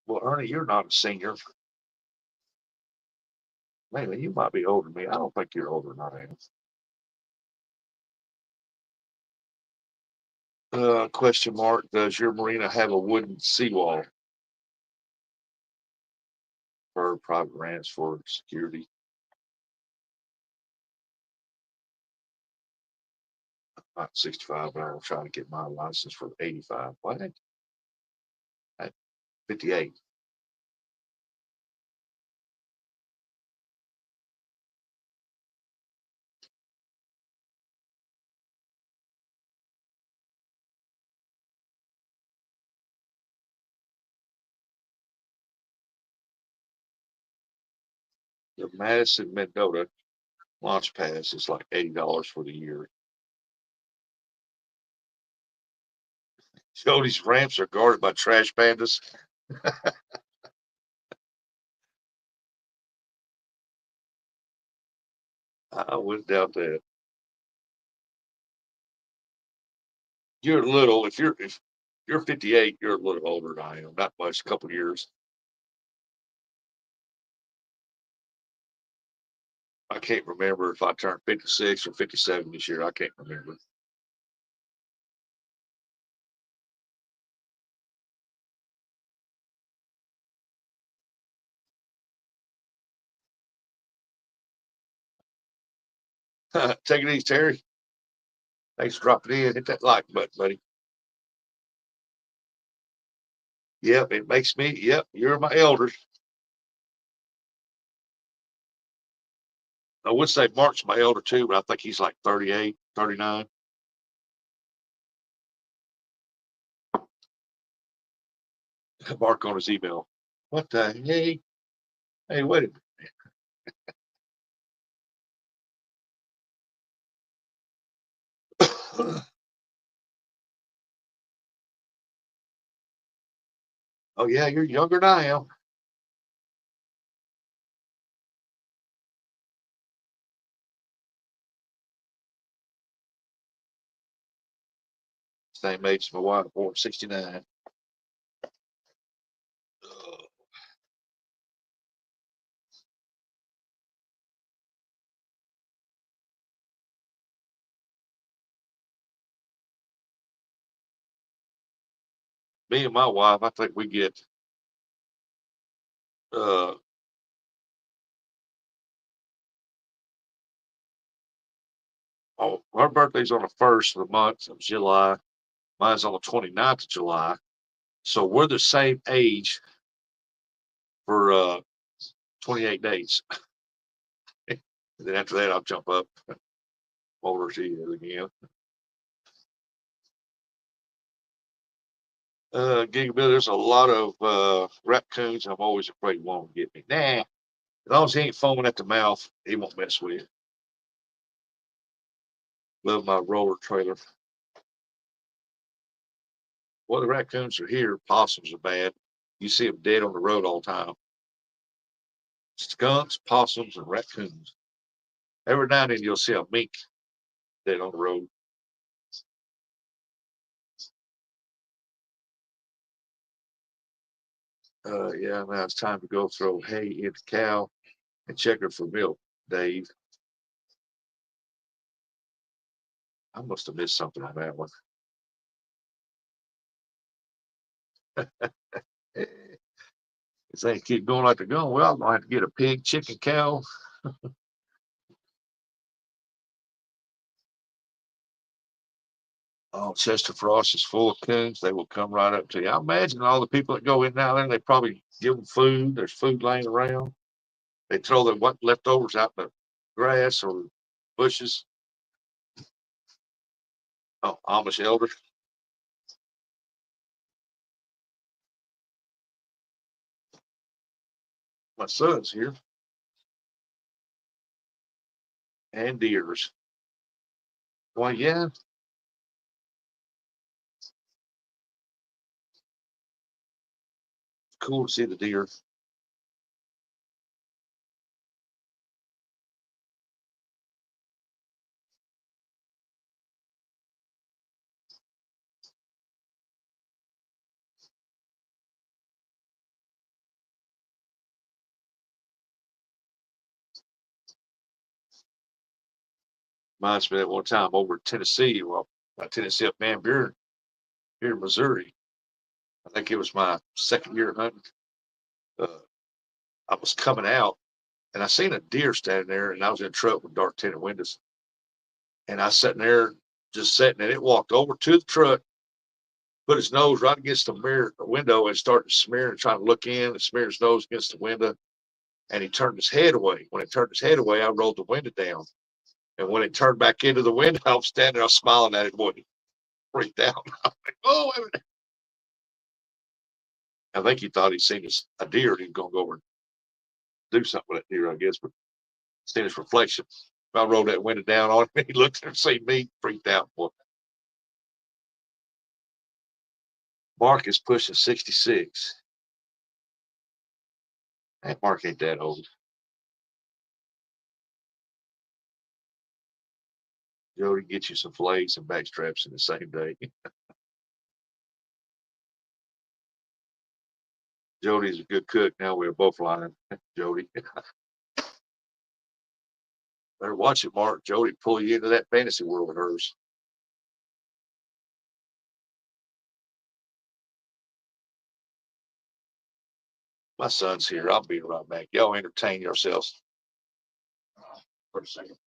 Well, Ernie, you're not a senior. Maybe you might be older than me. I don't think you're older than I am. Question mark. Does your marina have a wooden seawall for private rents for security? Not 65, but I'm trying to get my license for 85. What? At 58. The Madison Mendota launch pass is like $80 for the year. Jody's ramps are guarded by trash pandas. I wouldn't doubt that. You're little. If you're 58, you're a little older than I am. Not much, a couple of years. I can't remember if I turned 56 or 57 this year. I can't remember. Take it easy, Terry. Thanks for dropping in. Hit that like button, buddy. Yep, it makes me. Yep, you're my elders. I would say Mark's my elder too, but I think he's like 38, 39. Mark on his email. What the hey? Hey, wait a minute. Oh yeah, you're younger than I am. Same age as my wife, born 69. Me and my wife, I think we get uh oh, her birthday's on the 1st of the month of July. Mine's on the 29th of July. So we're the same age for 28 days. And then after that I'll jump up older she is again. Gigabit, there's a lot of raccoons. I'm always afraid one will get me. Nah. As long as he ain't foaming at the mouth, he won't mess with you. Love my roller trailer. Well, the raccoons are here. Possums are bad. You see them dead on the road all the time. Skunks, possums, and raccoons. Every now and then you'll see a mink dead on the road. Yeah, now it's time to go throw hay in the cow and check her for milk, Dave. I must have missed something on that one. If they keep going like they're going, well, I'm going to have to get a pig, chicken, cow. Oh, Chester Frost is full of coons. They will come right up to you. I imagine all the people that go in now there, they probably give them food. There's food laying around. They throw the what leftovers out the grass or bushes. Oh, Amish elder. My son's here. And deers. Well, yeah. Cool to see the deer. Reminds me that one time over in Tennessee. Well, Tennessee up Van Buren here in Missouri. I think it was my second year hunting. Uh, I was coming out and I seen a deer standing there, and I was in a truck with dark tinted windows. And I was sitting there, just sitting, and it walked over to the truck, put his nose right against the mirror the window, and started smearing and trying to look in and smear his nose against the window. And he turned his head away. When he turned his head away, I rolled the window down. And when it turned back into the window, I was standing there, I was smiling at it, boy, he freaked out. I'm like, oh, wait a minute. I think he thought he'd seen a deer and he was going to go over and do something with that deer, I guess, but seen his reflection. I rolled that window down on him. He looked and seen me, freaked out. Boy. Mark is pushing 66. That Mark ain't that old. Jody get you some fillets and back straps in the same day. Jody's a good cook. Now we're both lying. Jody. Better watch it, Mark. Jody pull you into that fantasy world of hers. My son's here. I'll be right back. Y'all entertain yourselves for a second.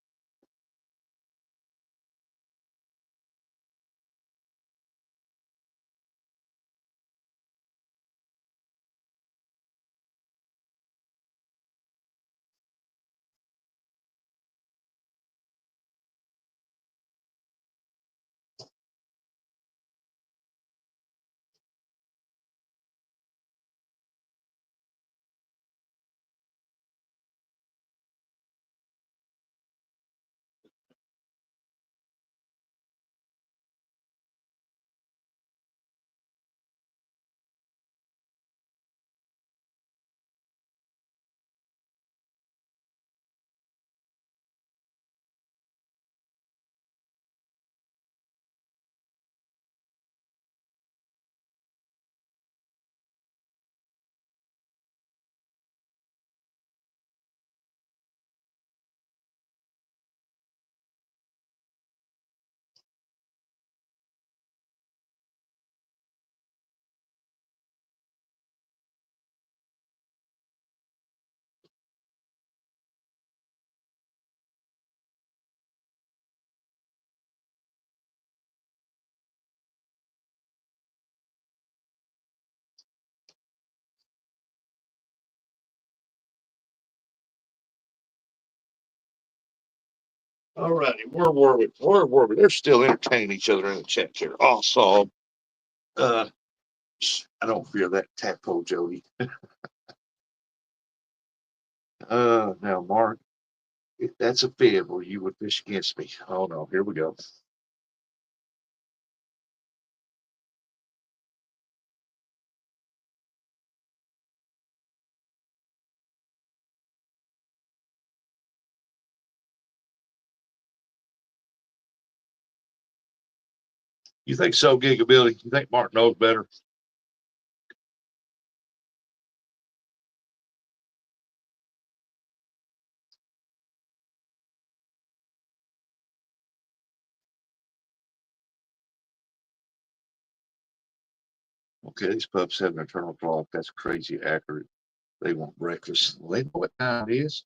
All righty. Where were we? Where were we? They're still entertaining each other in the chat here. Awesome. Uh, I don't fear that tadpole, Jody. Now, Mark, if that's a fib or you would fish against me. Oh no, here we go. You think so, Gigability? You think Mark knows better? Okay, these pups have an eternal clock. That's crazy accurate. They want breakfast. Well, they know what time it is.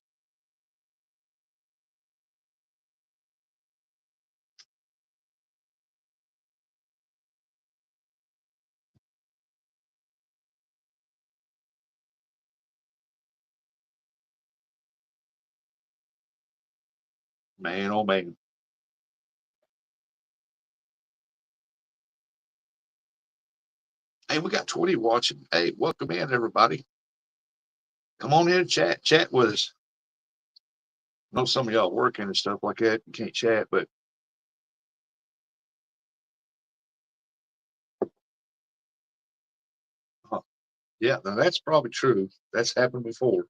Man, oh man. Hey, we got 20 watching. Hey, welcome in, everybody. Come on in and chat with us. I know some of y'all working and stuff like that. You can't chat, but yeah, now that's probably true. That's happened before.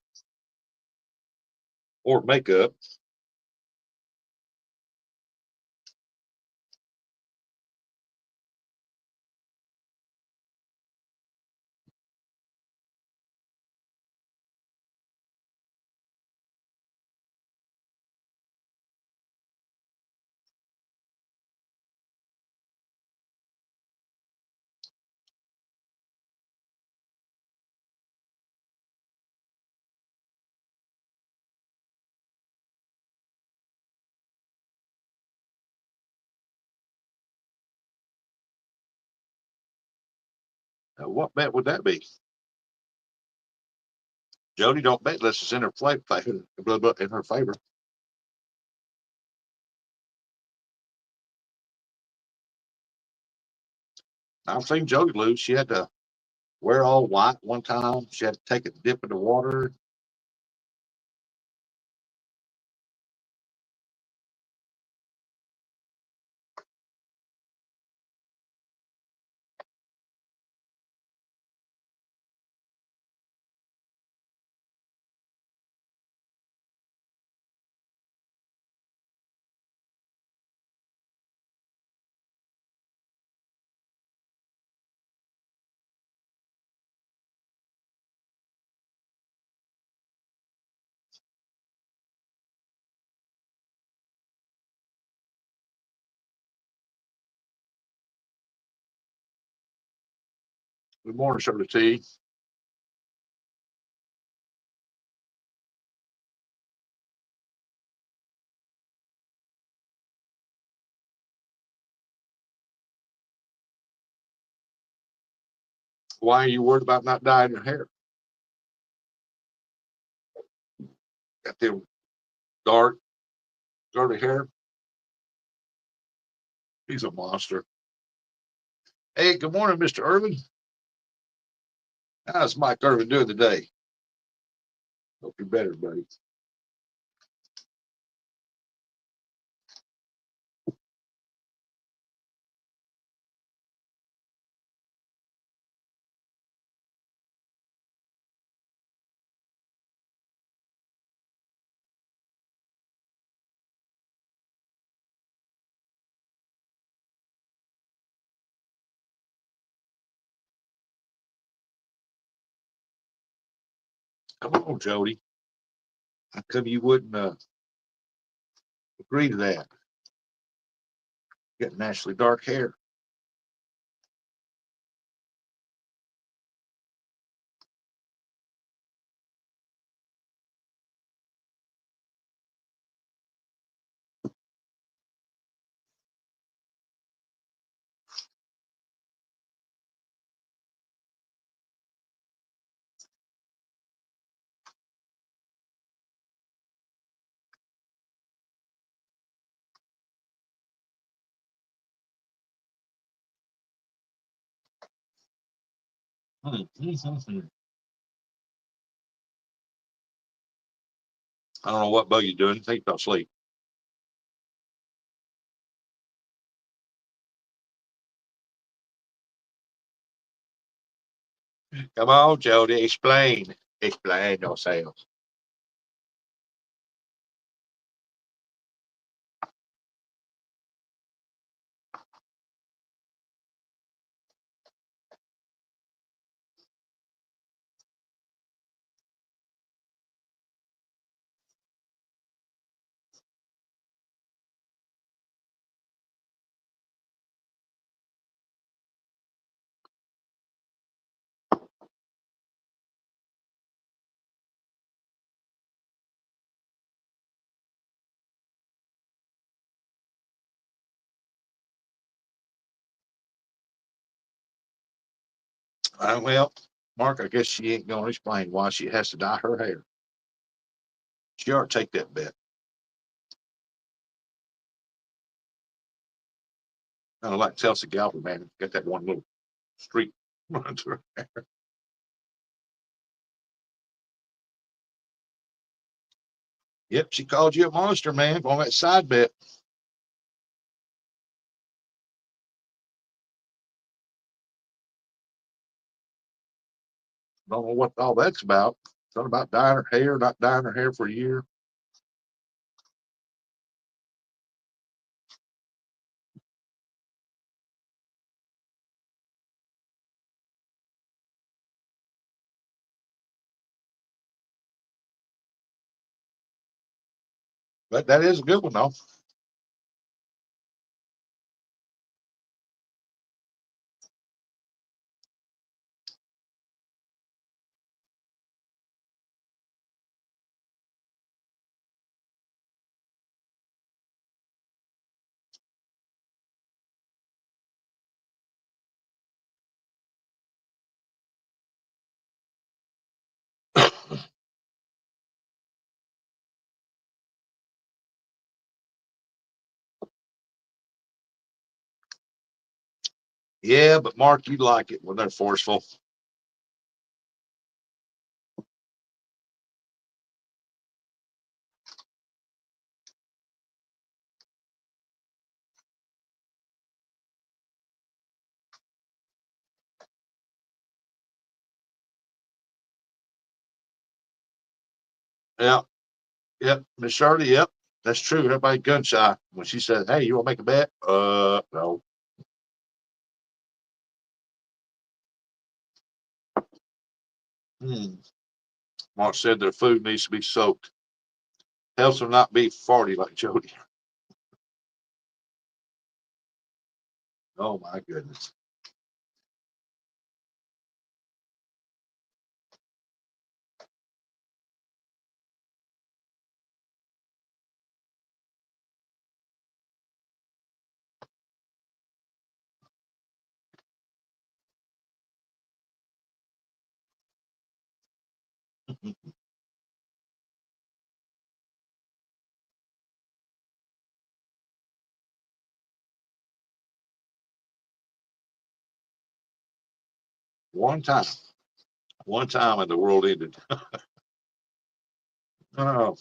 Or makeup. What bet would that be? Jody, don't bet unless it's in her in her favor. I've seen Jody lose. She had to wear all white one time. She had to take a dip in the water. Good morning, Shirley T. Why are you worried about not dyeing your hair? Got them dark, dirty hair. He's a monster. Hey, good morning, Mr. Irvin. How's Mike Irvin doing today? Hope you're better, buddy. Come on, Jody. How come you wouldn't agree to that? You got naturally dark hair. I don't know what bug you're doing. I think you fell asleep. Come on, Jody. Explain. Explain yourself. Well, Mark, I guess she ain't going to explain why she has to dye her hair. She ought to take that bet. Kind of like Chelsea Galvin, man. Got that one little streak Run through. Yep, she called you a monster, man, on that side bet. Don't know what all that's about. Something about dyeing her hair, not dyeing her hair for a year. But that is a good one, though. Yeah, but Mark, you like it when they're forceful. Yeah, yep, Miss Shirley, yep, that's true. Everybody gun shy. When she said, "Hey, you want to make a bet?" No. Hmm. Mark said their food needs to be soaked. Helps them not be farty like Jody. Oh my goodness. One time, one time, and the world ended. Oh,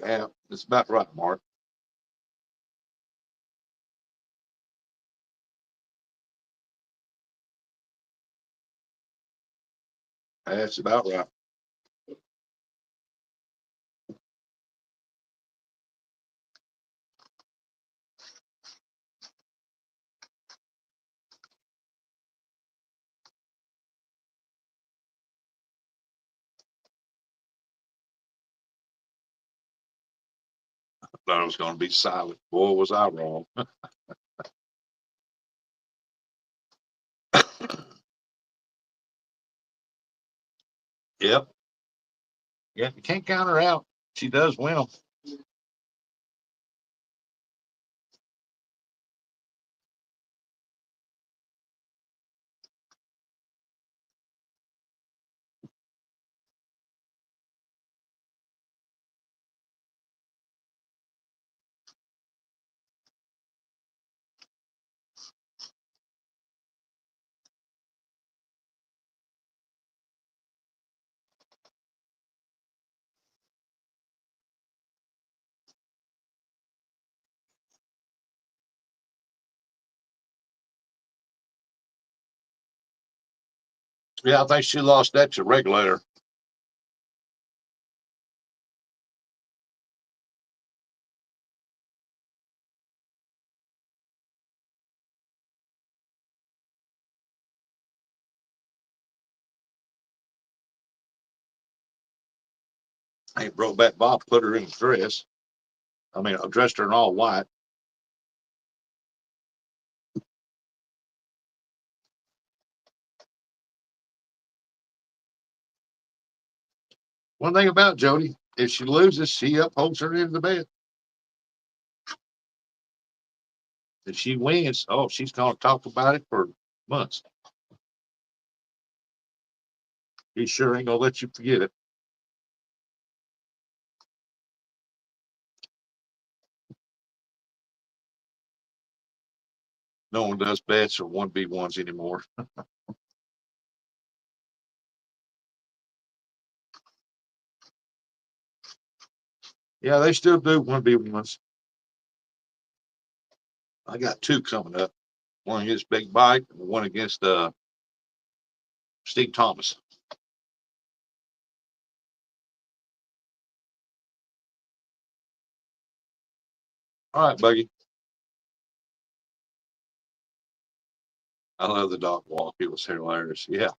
yeah, it's about right, Mark. That's about right. I thought it was going to be silent. Boy, was I wrong. Yep. Yeah, you can't count her out. She does win them. Yeah, I think she lost that to regulator. I ain't broke back Bob put her in a dress. I mean, I dressed her in all white. One thing about Jody, if she loses, she upholds her into the bed. If she wins, oh, she's gonna talk about it for months. He sure ain't gonna let you forget it. No one does bets or 1v1s anymore. Yeah, they still do 1v1s. I got 2 coming up. One against Big Bite, and one against Steve Thomas. All right, Buggy. I love the dog walk. It was hilarious. Yeah.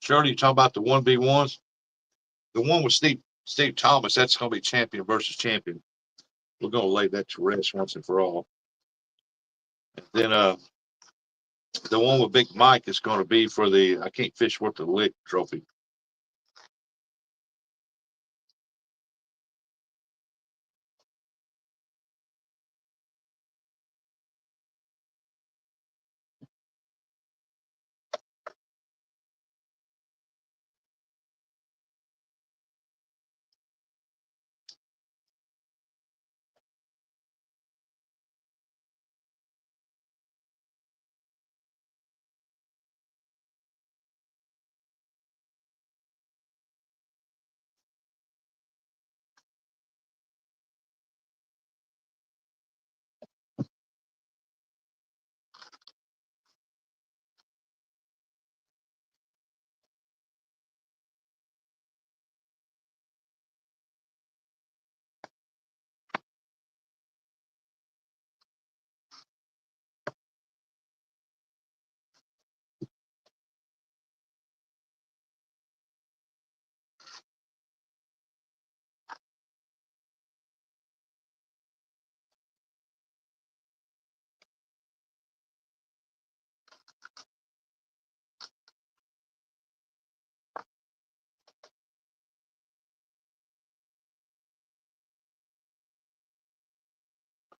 Shirley, you talking about the 1v1s? The one with Steve Thomas, that's gonna be champion versus champion. We're gonna lay that to rest once and for all. And then the one with Big Mike is gonna be for the I Can't Fish Worth the Lick trophy.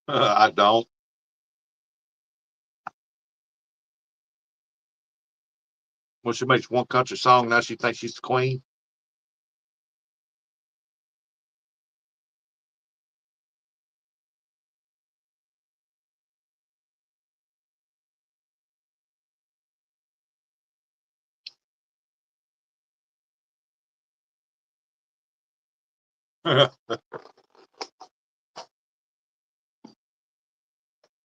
I don't. When she makes one country song, now she thinks she's the queen.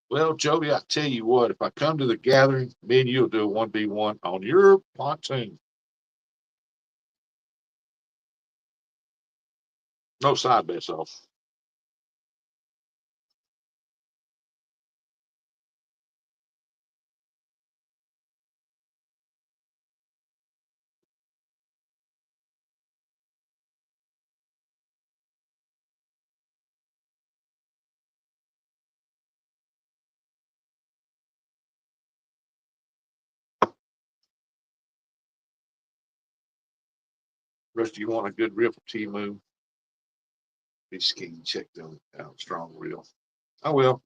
Well, Jody, I tell you what, if I come to the gathering, me and you'll do a 1v1 on your pontoon. No side bets off. Rest of you want a good reel from T-Moon? Be skinny, check them out. Strong reel. I will.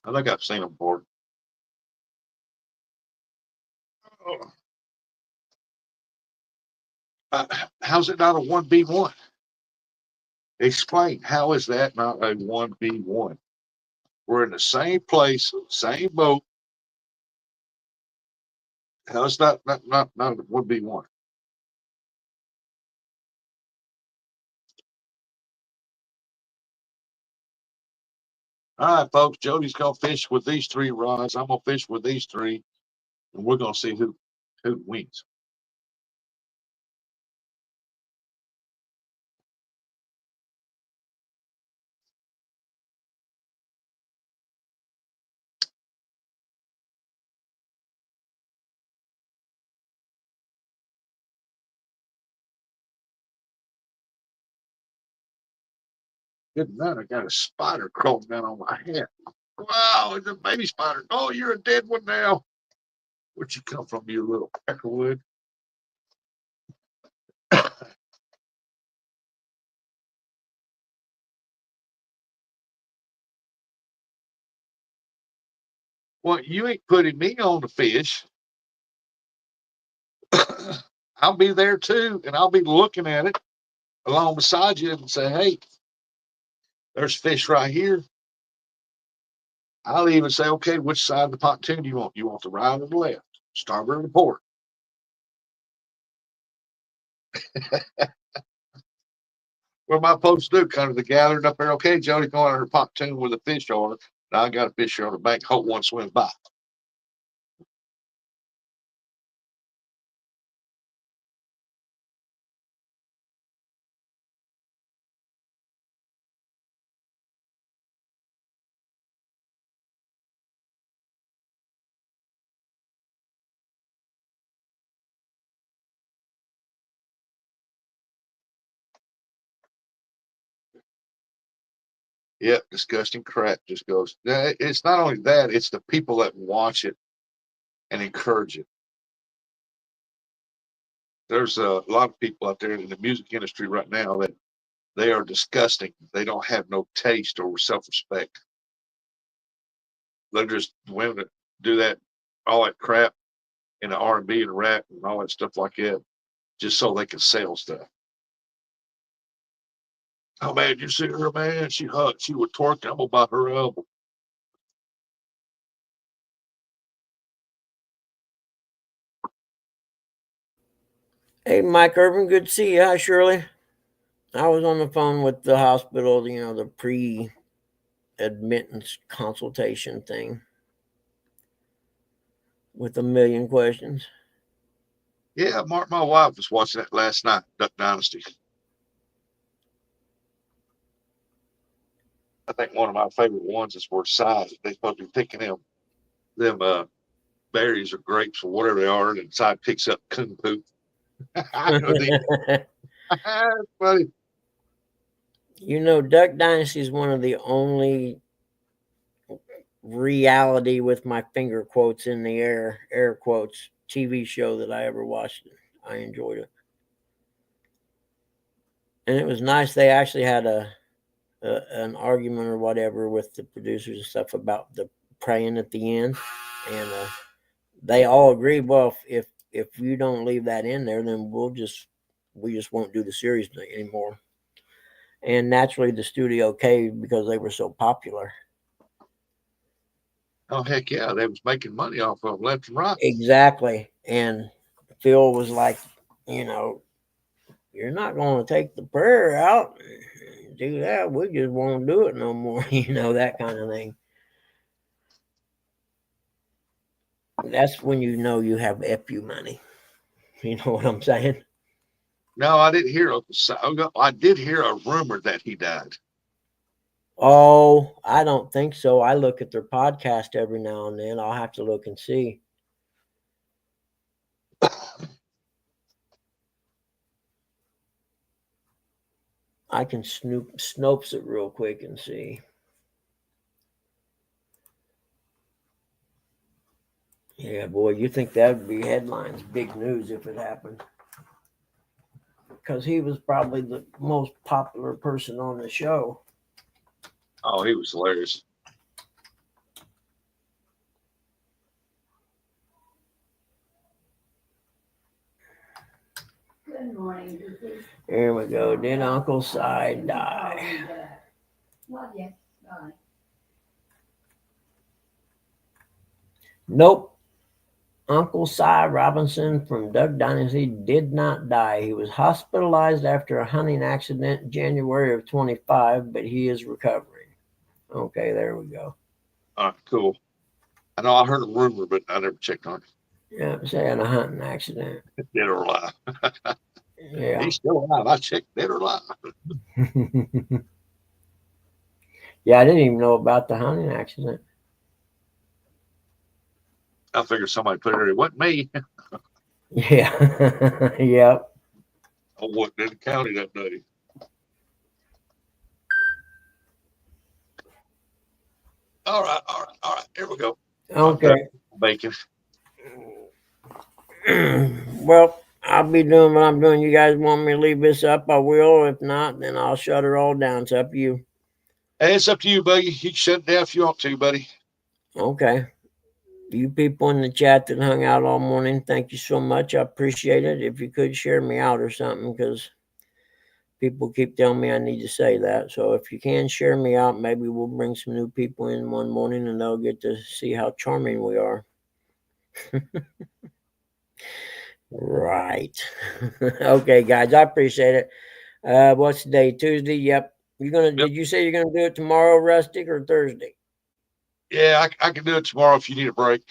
I think I've seen them before. Oh. How's it not a 1v1? Explain. How is that not a 1v1? We're in the same place, same boat. How is that not a 1v1? All right, folks. Jody's gonna fish with these 3 rods. I'm gonna fish with these 3, and we're gonna see who wins. Good night. I got a spider crawling down on my head. Wow, it's a baby spider. Oh, you're a dead one now. Where'd you come from, you little peckerwood? Well, you ain't putting me on the fish. I'll be there too, and I'll be looking at it along beside you and say, hey, there's fish right here. I'll even say, okay, which side of the pontoon do you want? You want the right or the left? Starboard or port? What am I supposed to do? Kind of the gathering up there. Okay, Jody, go on her pontoon with a fish on it. Now I got a fish here on the bank. Hope one swims by. Yep, disgusting crap just goes. It's not only that, it's the people that watch it and encourage it. There's a lot of people out there in the music industry right now that they are disgusting. They don't have no taste or self-respect. They're just women that do that, all that crap in the R&B and rap and all that stuff like that, just so they can sell stuff. Oh man, you see her, man? She hot. She would twerk. I'm gonna buy her album. Hey, Mike Urban, good to see you. Hi, Shirley. I was on the phone with the hospital, the pre-admittance consultation thing with a million questions. Yeah, my wife was watching that last night, Duck Dynasty. I think one of my favorite ones is where size. They're supposed to be picking them berries or grapes or whatever they are, and inside picks up coon poop. Funny. Duck Dynasty is one of the only reality with my finger quotes in the air quotes, TV show that I ever watched. I enjoyed it. And it was nice. They actually had an argument or whatever with the producers and stuff about the praying at the end. And they all agreed, well, if you don't leave that in there, then we just won't do the series anymore. And naturally the studio caved because they were so popular. Oh heck yeah, they was making money off of them left and right. Exactly. And Phil was like, you're not going to take the prayer out, do that. We just won't do it no more. That kind of thing. That's when you have FU money. You know what I'm saying? No, I didn't hear. I did hear a rumor that he died. Oh, I don't think so. I look at their podcast every now and then. I'll have to look and see. I can snopes it real quick and see. Yeah, boy, you think that would be headlines, big news if it happened. Because he was probably the most popular person on the show. Oh, he was hilarious. Good morning. Here we go. Did Uncle Si die? Well, yes, bye. Nope. Uncle Si Robinson from Duck Dynasty did not die. He was hospitalized after a hunting accident in January of 25, but he is recovering. Okay, there we go. All right, cool. I know I heard a rumor, but I never checked on it. Yeah, saying a hunting accident. Dead or alive. Yeah. He's still alive. I checked, dead or alive. Yeah, I didn't even know about the hunting accident. I figured somebody put it there. It wasn't me. Yeah. Yep. I wasn't in the county that day. All right, all right, all right. Here we go. Okay. Bacon. Well, I'll be doing what I'm doing. You guys want me to leave this up? I will. If not, then I'll shut it all down. It's up to you. Hey, it's up to you, buddy. You can shut it down if you want to, buddy. Okay. You people in the chat that hung out all morning, thank you so much. I appreciate it. If you could share me out or something, because people keep telling me I need to say that. So if you can share me out, maybe we'll bring some new people in one morning and they'll get to see how charming we are. Right. Okay, guys, I appreciate it. What's the day? Tuesday? Yep. Did you say you're gonna do it tomorrow, Rustic, or Thursday? Yeah, I can do it tomorrow if you need a break.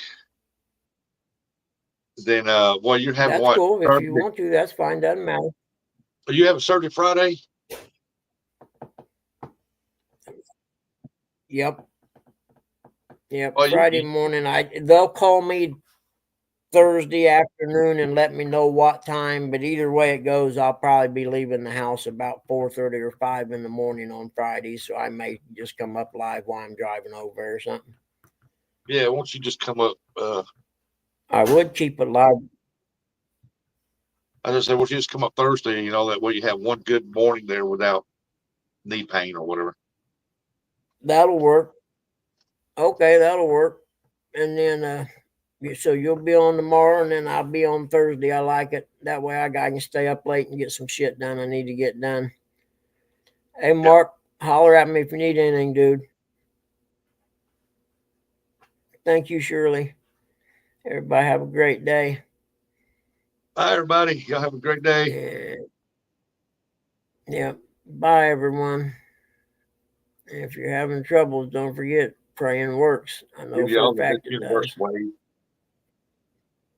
Then well, you're having That's what? cool. If Thursday? you want to, that's fine. Doesn't matter. You have a Thursday, Friday? Yep. Yep. Well, Friday morning. They'll call me Thursday afternoon and let me know what time. But either way it goes, I'll probably be leaving the house about 4:30 or 5 in the morning on Friday. So I may just come up live while I'm driving over or something. yeah, why don't you just come up? I would keep it live. I just said, why don't you just come up Thursday? You know, that way you have one good morning there without knee pain or whatever. That'll work. Okay, that'll work. And then so you'll be on tomorrow and then I'll be on Thursday. I like it. That way I can stay up late and get some shit done I need to get done. Hey Mark, holler at me if you need anything, dude. Thank you, Shirley. Everybody have a great day. Bye, everybody. Y'all have a great day. Yeah. Bye, everyone. If you're having troubles, don't forget praying works. I know for a fact it does.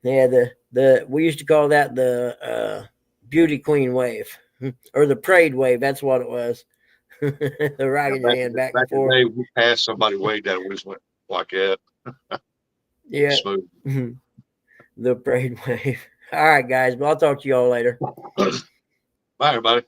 Yeah, we used to call that the beauty queen wave or the parade wave. That's what it was. The rocking hand back and forth. Back in the day, we passed somebody way down. We just went like that. Yeah. Smooth. The parade wave. All right, guys. Well, I'll talk to y'all later. Bye, everybody.